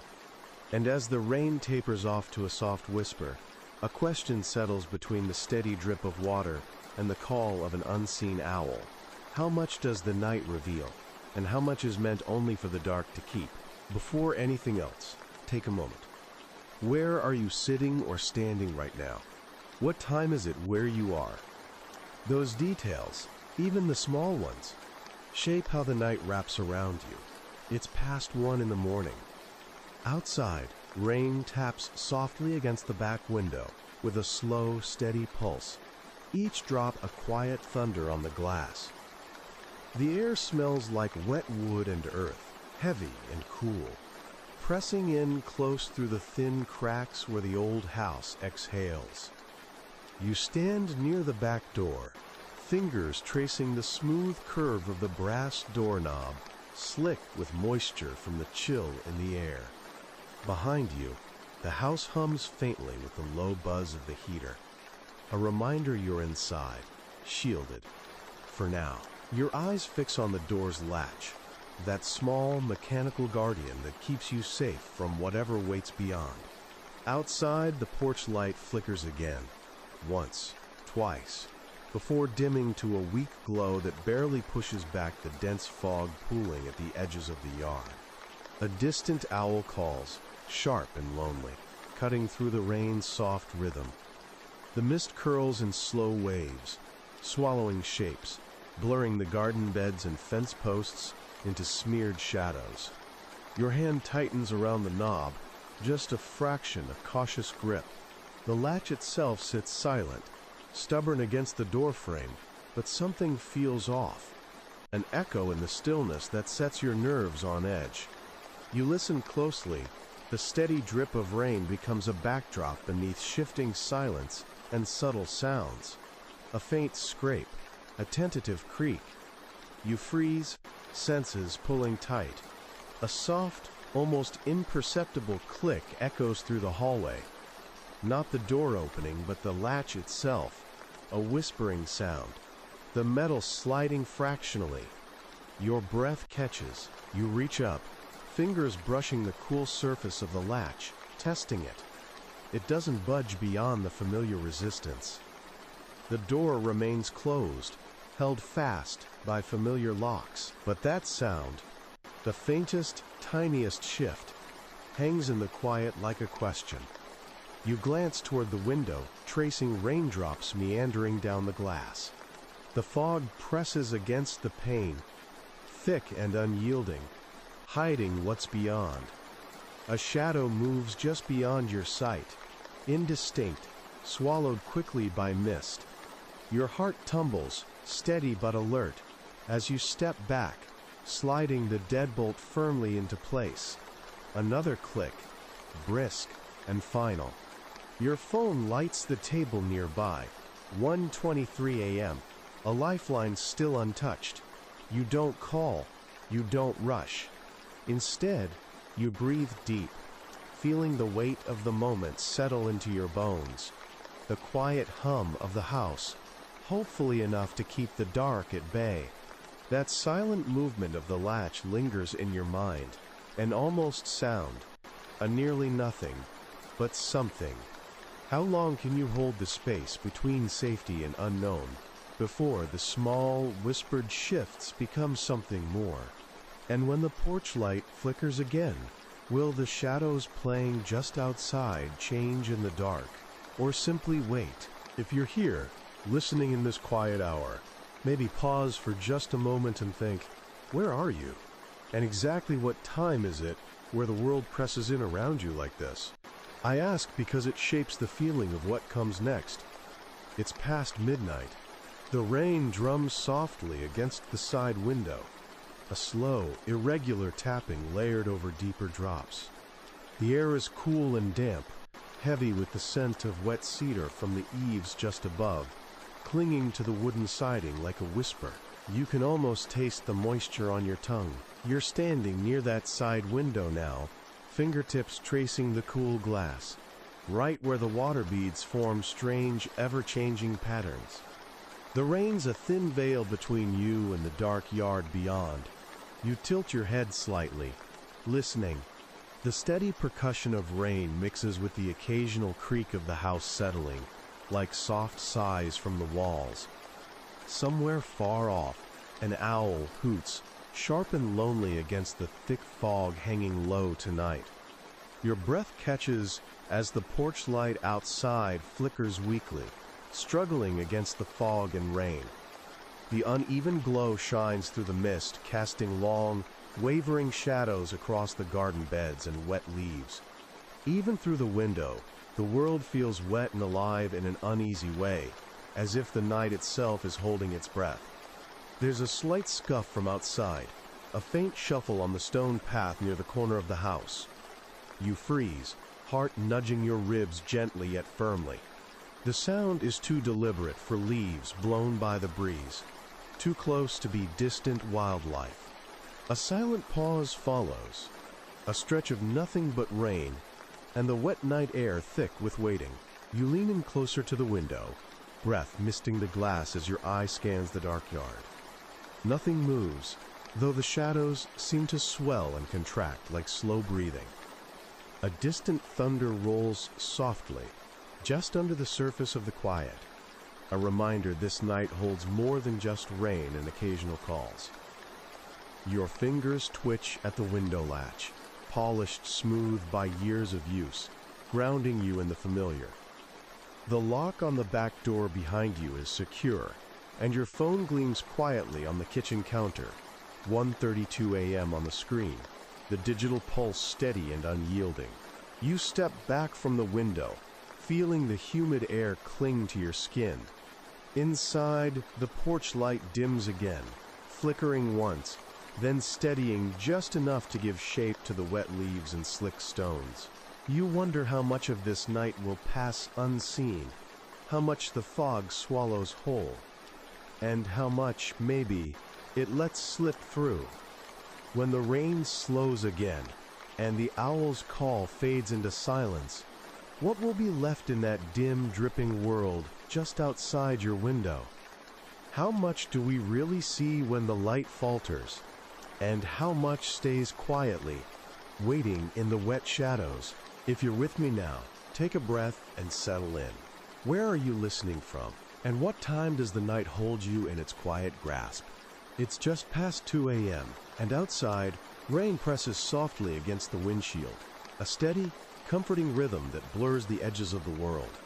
And as the rain tapers off to a soft whisper, a question settles between the steady drip of water and the call of an unseen owl. How much does the night reveal, and how much is meant only for the dark to keep? Before anything else, take a moment. Where are you sitting or standing right now? What time is it where you are? Those details, even the small ones, shape how the night wraps around you. It's past 1 in the morning. Outside, rain taps softly against the back window with a slow, steady pulse, each drop a quiet thunder on the glass. The air smells like wet wood and earth, heavy and cool, pressing in close through the thin cracks where the old house exhales. You stand near the back door, fingers tracing the smooth curve of the brass doorknob, slick with moisture from the chill in the air. Behind you, the house hums faintly with the low buzz of the heater, a reminder you're inside, shielded. For now, your eyes fix on the door's latch, that small mechanical guardian that keeps you safe from whatever waits beyond. Outside, the porch light flickers again, once, twice, before dimming to a weak glow that barely pushes back the dense fog pooling at the edges of the yard. A distant owl calls, sharp and lonely, cutting through the rain's soft rhythm. The mist curls in slow waves, swallowing shapes, blurring the garden beds and fence posts into smeared shadows. Your hand tightens around the knob, just a fraction, a cautious grip. The latch itself sits silent, stubborn against the doorframe, but something feels off, an echo in the stillness that sets your nerves on edge. You listen closely. The steady drip of rain becomes a backdrop beneath shifting silence and subtle sounds. A faint scrape, a tentative creak. You freeze, senses pulling tight. A soft, almost imperceptible click echoes through the hallway. Not the door opening, but the latch itself. A whispering sound, the metal sliding fractionally. Your breath catches. You reach up, fingers brushing the cool surface of the latch, testing it. It doesn't budge beyond the familiar resistance. The door remains closed, held fast by familiar locks. But that sound, the faintest, tiniest shift, hangs in the quiet like a question. You glance toward the window, tracing raindrops meandering down the glass. The fog presses against the pane, thick and unyielding, hiding what's beyond. A shadow moves just beyond your sight, indistinct, swallowed quickly by mist. Your heart tumbles, steady but alert, as you step back, sliding the deadbolt firmly into place. Another click, brisk and final. Your phone lights the table nearby. 1:23 a.m. A lifeline still untouched. You don't call. You don't rush. Instead, you breathe deep, feeling the weight of the moment settle into your bones. The quiet hum of the house, hopefully enough to keep the dark at bay. That silent movement of the latch lingers in your mind, an almost sound, a nearly nothing, but something. How long can you hold the space between safety and unknown before the small, whispered shifts become something more? And when the porch light flickers again, will the shadows playing just outside change in the dark, or simply wait? If you're here, listening in this quiet hour, maybe pause for just a moment and think, where are you? And exactly what time is it where the world presses in around you like this? I ask because it shapes the feeling of what comes next. It's past midnight. The rain drums softly against the side window, a slow, irregular tapping layered over deeper drops. The air is cool and damp, heavy with the scent of wet cedar from the eaves just above, clinging to the wooden siding like a whisper. You can almost taste the moisture on your tongue. You're standing near that side window now, fingertips tracing the cool glass, right where the water beads form strange, ever-changing patterns. The rain's a thin veil between you and the dark yard beyond. You tilt your head slightly, listening. The steady percussion of rain mixes with the occasional creak of the house settling, like soft sighs from the walls. Somewhere far off, an owl hoots, sharp and lonely against the thick fog hanging low tonight. Your breath catches as the porch light outside flickers weakly, struggling against the fog and rain. The uneven glow shines through the mist, casting long, wavering shadows across the garden beds and wet leaves. Even through the window, the world feels wet and alive in an uneasy way, as if the night itself is holding its breath. There's a slight scuff from outside, a faint shuffle on the stone path near the corner of the house. You freeze, heart nudging your ribs gently yet firmly. The sound is too deliberate for leaves blown by the breeze, too close to be distant wildlife. A silent pause follows, a stretch of nothing but rain, and the wet night air thick with waiting. You lean in closer to the window, breath misting the glass as your eye scans the dark yard. Nothing moves, though the shadows seem to swell and contract like slow breathing. A distant thunder rolls softly, just under the surface of the quiet, a reminder this night holds more than just rain and occasional calls. Your fingers twitch at the window latch, polished smooth by years of use, grounding you in the familiar. The lock on the back door behind you is secure, and your phone gleams quietly on the kitchen counter, 1:32 a.m. on the screen, the digital pulse steady and unyielding. You step back from the window, feeling the humid air cling to your skin. Inside, the porch light dims again, flickering once, then steadying just enough to give shape to the wet leaves and slick stones. You wonder how much of this night will pass unseen, how much the fog swallows whole, and how much, maybe, it lets slip through. When the rain slows again, and the owl's call fades into silence, what will be left in that dim, dripping world just outside your window? How much do we really see when the light falters, and how much stays quietly, waiting in the wet shadows? If you're with me now, take a breath and settle in. Where are you listening from, and what time does the night hold you in its quiet grasp? It's just past 2 a.m., and outside, rain presses softly against the windshield, a steady, comforting rhythm that blurs the edges of the world.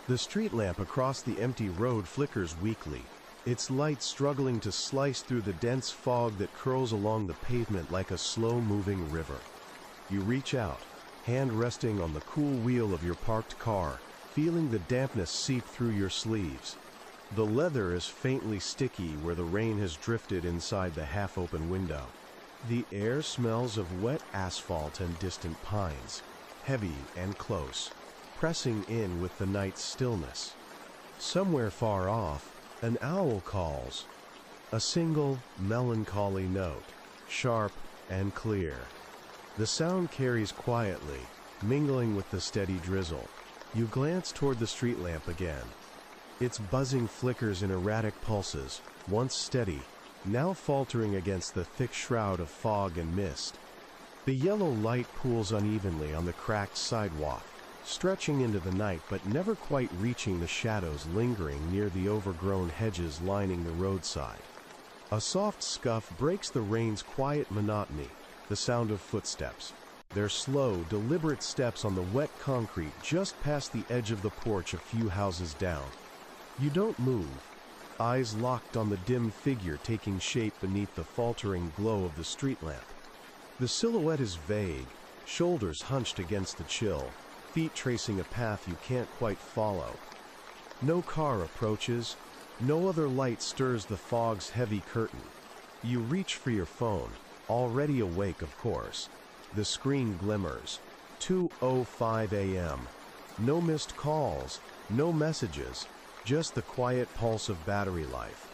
The street lamp across the empty road flickers weakly, its light struggling to slice through the dense fog that curls along the pavement like a slow-moving river. You reach out, hand resting on the cool wheel of your parked car, feeling the dampness seep through your sleeves. The leather is faintly sticky where the rain has drifted inside the half-open window. The air smells of wet asphalt and distant pines, heavy and close, pressing in with the night's stillness. Somewhere far off, an owl calls, a single, melancholy note, sharp and clear. The sound carries quietly, mingling with the steady drizzle. You glance toward the street lamp again. Its buzzing flickers in erratic pulses, once steady, now faltering against the thick shroud of fog and mist. The yellow light pools unevenly on the cracked sidewalk, stretching into the night but never quite reaching the shadows lingering near the overgrown hedges lining the roadside. A soft scuff breaks the rain's quiet monotony, the sound of footsteps. Their slow, deliberate steps on the wet concrete just past the edge of the porch a few houses down. You don't move, eyes locked on the dim figure taking shape beneath the faltering glow of the street lamp. The silhouette is vague, shoulders hunched against the chill, feet tracing a path you can't quite follow. No car approaches, no other light stirs the fog's heavy curtain. You reach for your phone, already awake of course. The screen glimmers. 2:05 a.m. No missed calls, no messages, just the quiet pulse of battery life.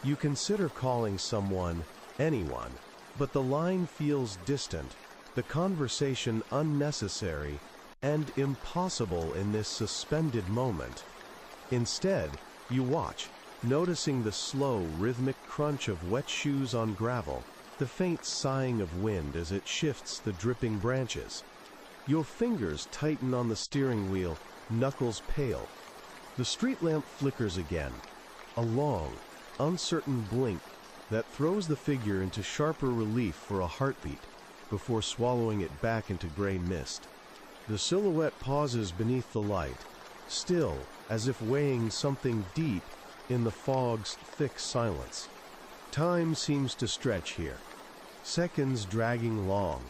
You consider calling someone, anyone, but the line feels distant, the conversation unnecessary and impossible in this suspended moment. Instead, you watch, noticing the slow, rhythmic crunch of wet shoes on gravel, the faint sighing of wind as it shifts the dripping branches. Your fingers tighten on the steering wheel, knuckles pale. The street lamp flickers again, a long, uncertain blink that throws the figure into sharper relief for a heartbeat before swallowing it back into gray mist. The silhouette pauses beneath the light, still as if weighing something deep in the fog's thick silence. Time seems to stretch here, seconds dragging long,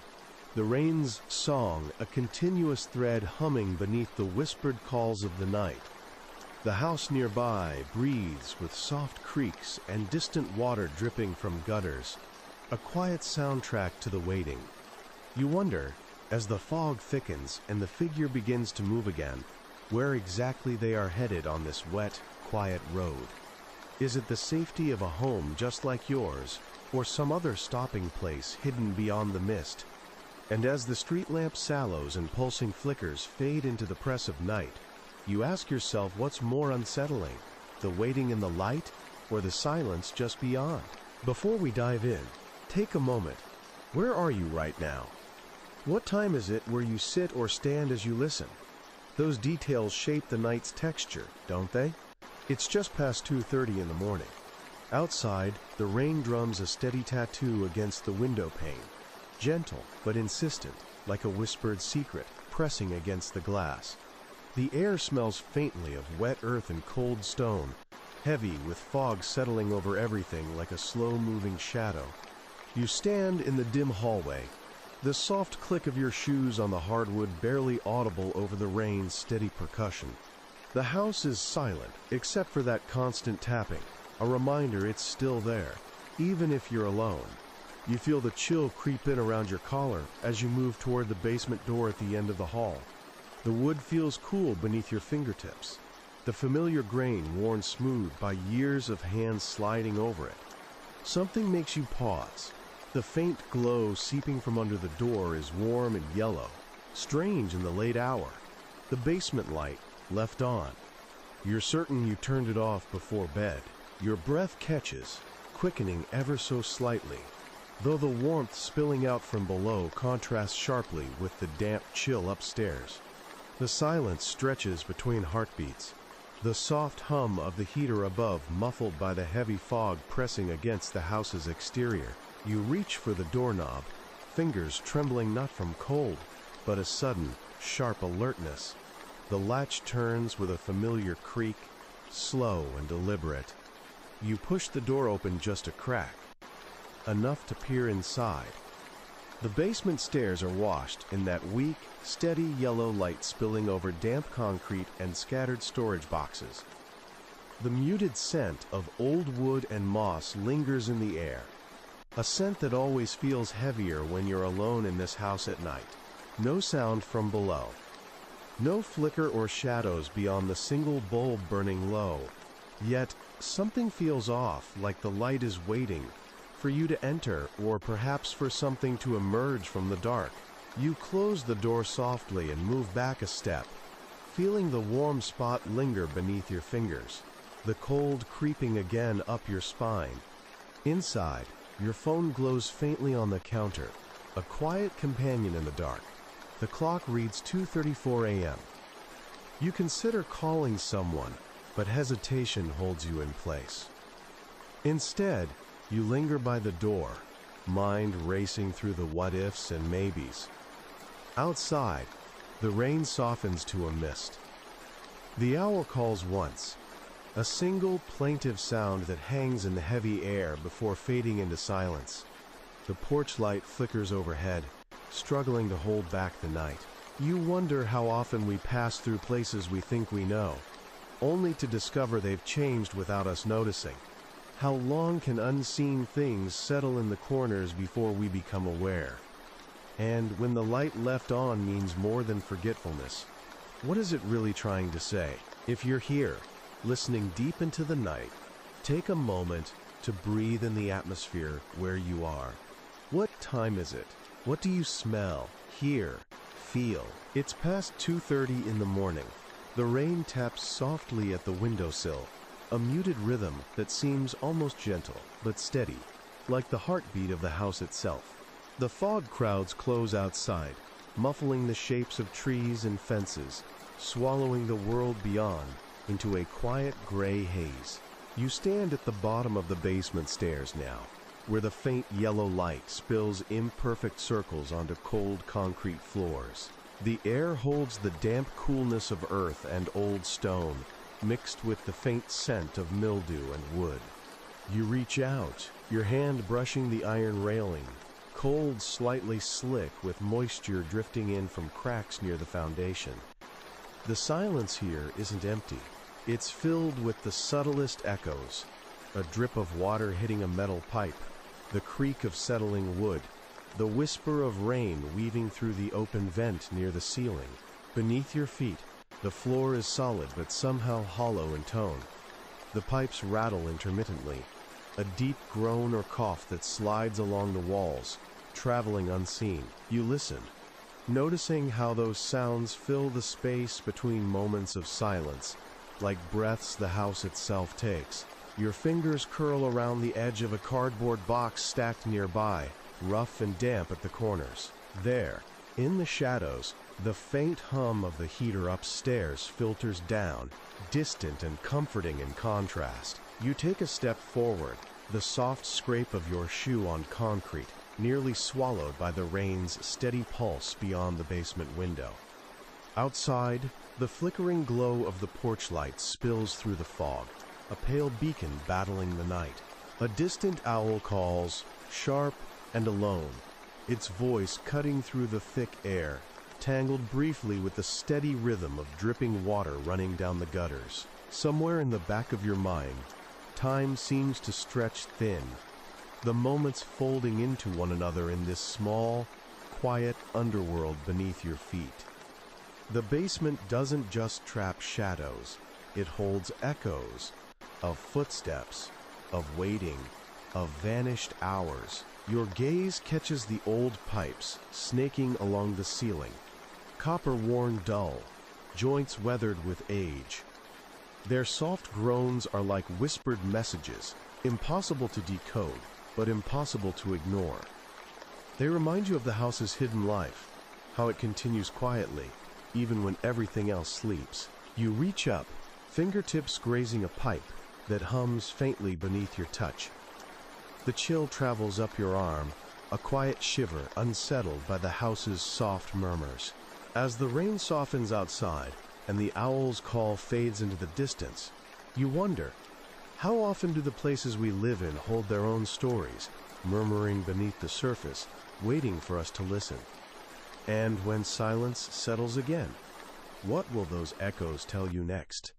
the rain's song a continuous thread humming beneath the whispered calls of the night. The house nearby breathes with soft creaks and distant water dripping from gutters, a quiet soundtrack to the waiting. You wonder, as the fog thickens and the figure begins to move again, where exactly they are headed on this wet, quiet road. Is it the safety of a home just like yours, or some other stopping place hidden beyond the mist? And as the street lamp sallows and pulsing flickers fade into the press of night, you ask yourself what's more unsettling, the waiting in the light, or the silence just beyond? Before we dive in, take a moment. Where are you right now? What time is it where you sit or stand as you listen? Those details shape the night's texture, don't they? It's just past 2:30 in the morning. Outside, the rain drums a steady tattoo against the window pane, gentle but insistent, like a whispered secret pressing against the glass. The air smells faintly of wet earth and cold stone, heavy with fog settling over everything like a slow-moving shadow. You stand in the dim hallway, the soft click of your shoes on the hardwood barely audible over the rain's steady percussion. The house is silent, except for that constant tapping, a reminder it's still there, even if you're alone. You feel the chill creep in around your collar as you move toward the basement door at the end of the hall. The wood feels cool beneath your fingertips, the familiar grain worn smooth by years of hands sliding over it. Something makes you pause. The faint glow seeping from under the door is warm and yellow, strange in the late hour. The basement light left on. You're certain you turned it off before bed. Your breath catches, quickening ever so slightly, though the warmth spilling out from below contrasts sharply with the damp chill upstairs. The silence stretches between heartbeats, the soft hum of the heater above muffled by the heavy fog pressing against the house's exterior. You reach for the doorknob, fingers trembling not from cold, but a sudden, sharp alertness. The latch turns with a familiar creak, slow and deliberate. You push the door open just a crack, enough to peer inside. The basement stairs are washed in that weak, steady yellow light spilling over damp concrete and scattered storage boxes. The muted scent of old wood and moss lingers in the air, a scent that always feels heavier when you're alone in this house at night. No sound from below. No flicker or shadows beyond the single bulb burning low. Yet, something feels off, like the light is waiting for you to enter, or perhaps for something to emerge from the dark. You close the door softly and move back a step, feeling the warm spot linger beneath your fingers, the cold creeping again up your spine. Inside, your phone glows faintly on the counter, a quiet companion in the dark. The clock reads 2:34 a.m. You consider calling someone, but hesitation holds you in place. Instead, you linger by the door, mind racing through the what-ifs and maybes. Outside, the rain softens to a mist. The owl calls once, a single plaintive sound that hangs in the heavy air before fading into silence. The porch light flickers overhead, struggling to hold back the night. You wonder how often we pass through places we think we know, only to discover they've changed without us noticing. How long can unseen things settle in the corners before we become aware? And when the light left on means more than forgetfulness, what is it really trying to say? If you're here, listening deep into the night, take a moment to breathe in the atmosphere where you are. What time is it? What do you smell, hear, feel? It's past 2:30 in the morning. The rain taps softly at the windowsill, a muted rhythm that seems almost gentle, but steady, like the heartbeat of the house itself. The fog clouds close outside, muffling the shapes of trees and fences, swallowing the world beyond into a quiet gray haze. You stand at the bottom of the basement stairs now, where the faint yellow light spills imperfect circles onto cold concrete floors. The air holds the damp coolness of earth and old stone, mixed with the faint scent of mildew and wood. You reach out, your hand brushing the iron railing, cold, slightly slick with moisture drifting in from cracks near the foundation. The silence here isn't empty. It's filled with the subtlest echoes, a drip of water hitting a metal pipe, the creak of settling wood, the whisper of rain weaving through the open vent near the ceiling. Beneath your feet, the floor is solid but somehow hollow in tone. The pipes rattle intermittently, a deep groan or cough that slides along the walls, traveling unseen. You listen, noticing how those sounds fill the space between moments of silence, like breaths the house itself takes. Your fingers curl around the edge of a cardboard box stacked nearby, rough and damp at the corners. There, in the shadows, the faint hum of the heater upstairs filters down, distant and comforting in contrast. You take a step forward, the soft scrape of your shoe on concrete, nearly swallowed by the rain's steady pulse beyond the basement window. Outside, the flickering glow of the porch light spills through the fog, a pale beacon battling the night. A distant owl calls, sharp and alone, its voice cutting through the thick air, tangled briefly with the steady rhythm of dripping water running down the gutters. Somewhere in the back of your mind, time seems to stretch thin, the moments folding into one another in this small, quiet underworld beneath your feet. The basement doesn't just trap shadows, it holds echoes of footsteps, of waiting, of vanished hours. Your gaze catches the old pipes snaking along the ceiling, copper worn dull, joints weathered with age. Their soft groans are like whispered messages, impossible to decode, but impossible to ignore. They remind you of the house's hidden life, how it continues quietly, even when everything else sleeps. You reach up, fingertips grazing a pipe that hums faintly beneath your touch. The chill travels up your arm, a quiet shiver unsettled by the house's soft murmurs. As the rain softens outside and the owl's call fades into the distance, you wonder, how often do the places we live in hold their own stories, murmuring beneath the surface, waiting for us to listen? And when silence settles again, what will those echoes tell you next?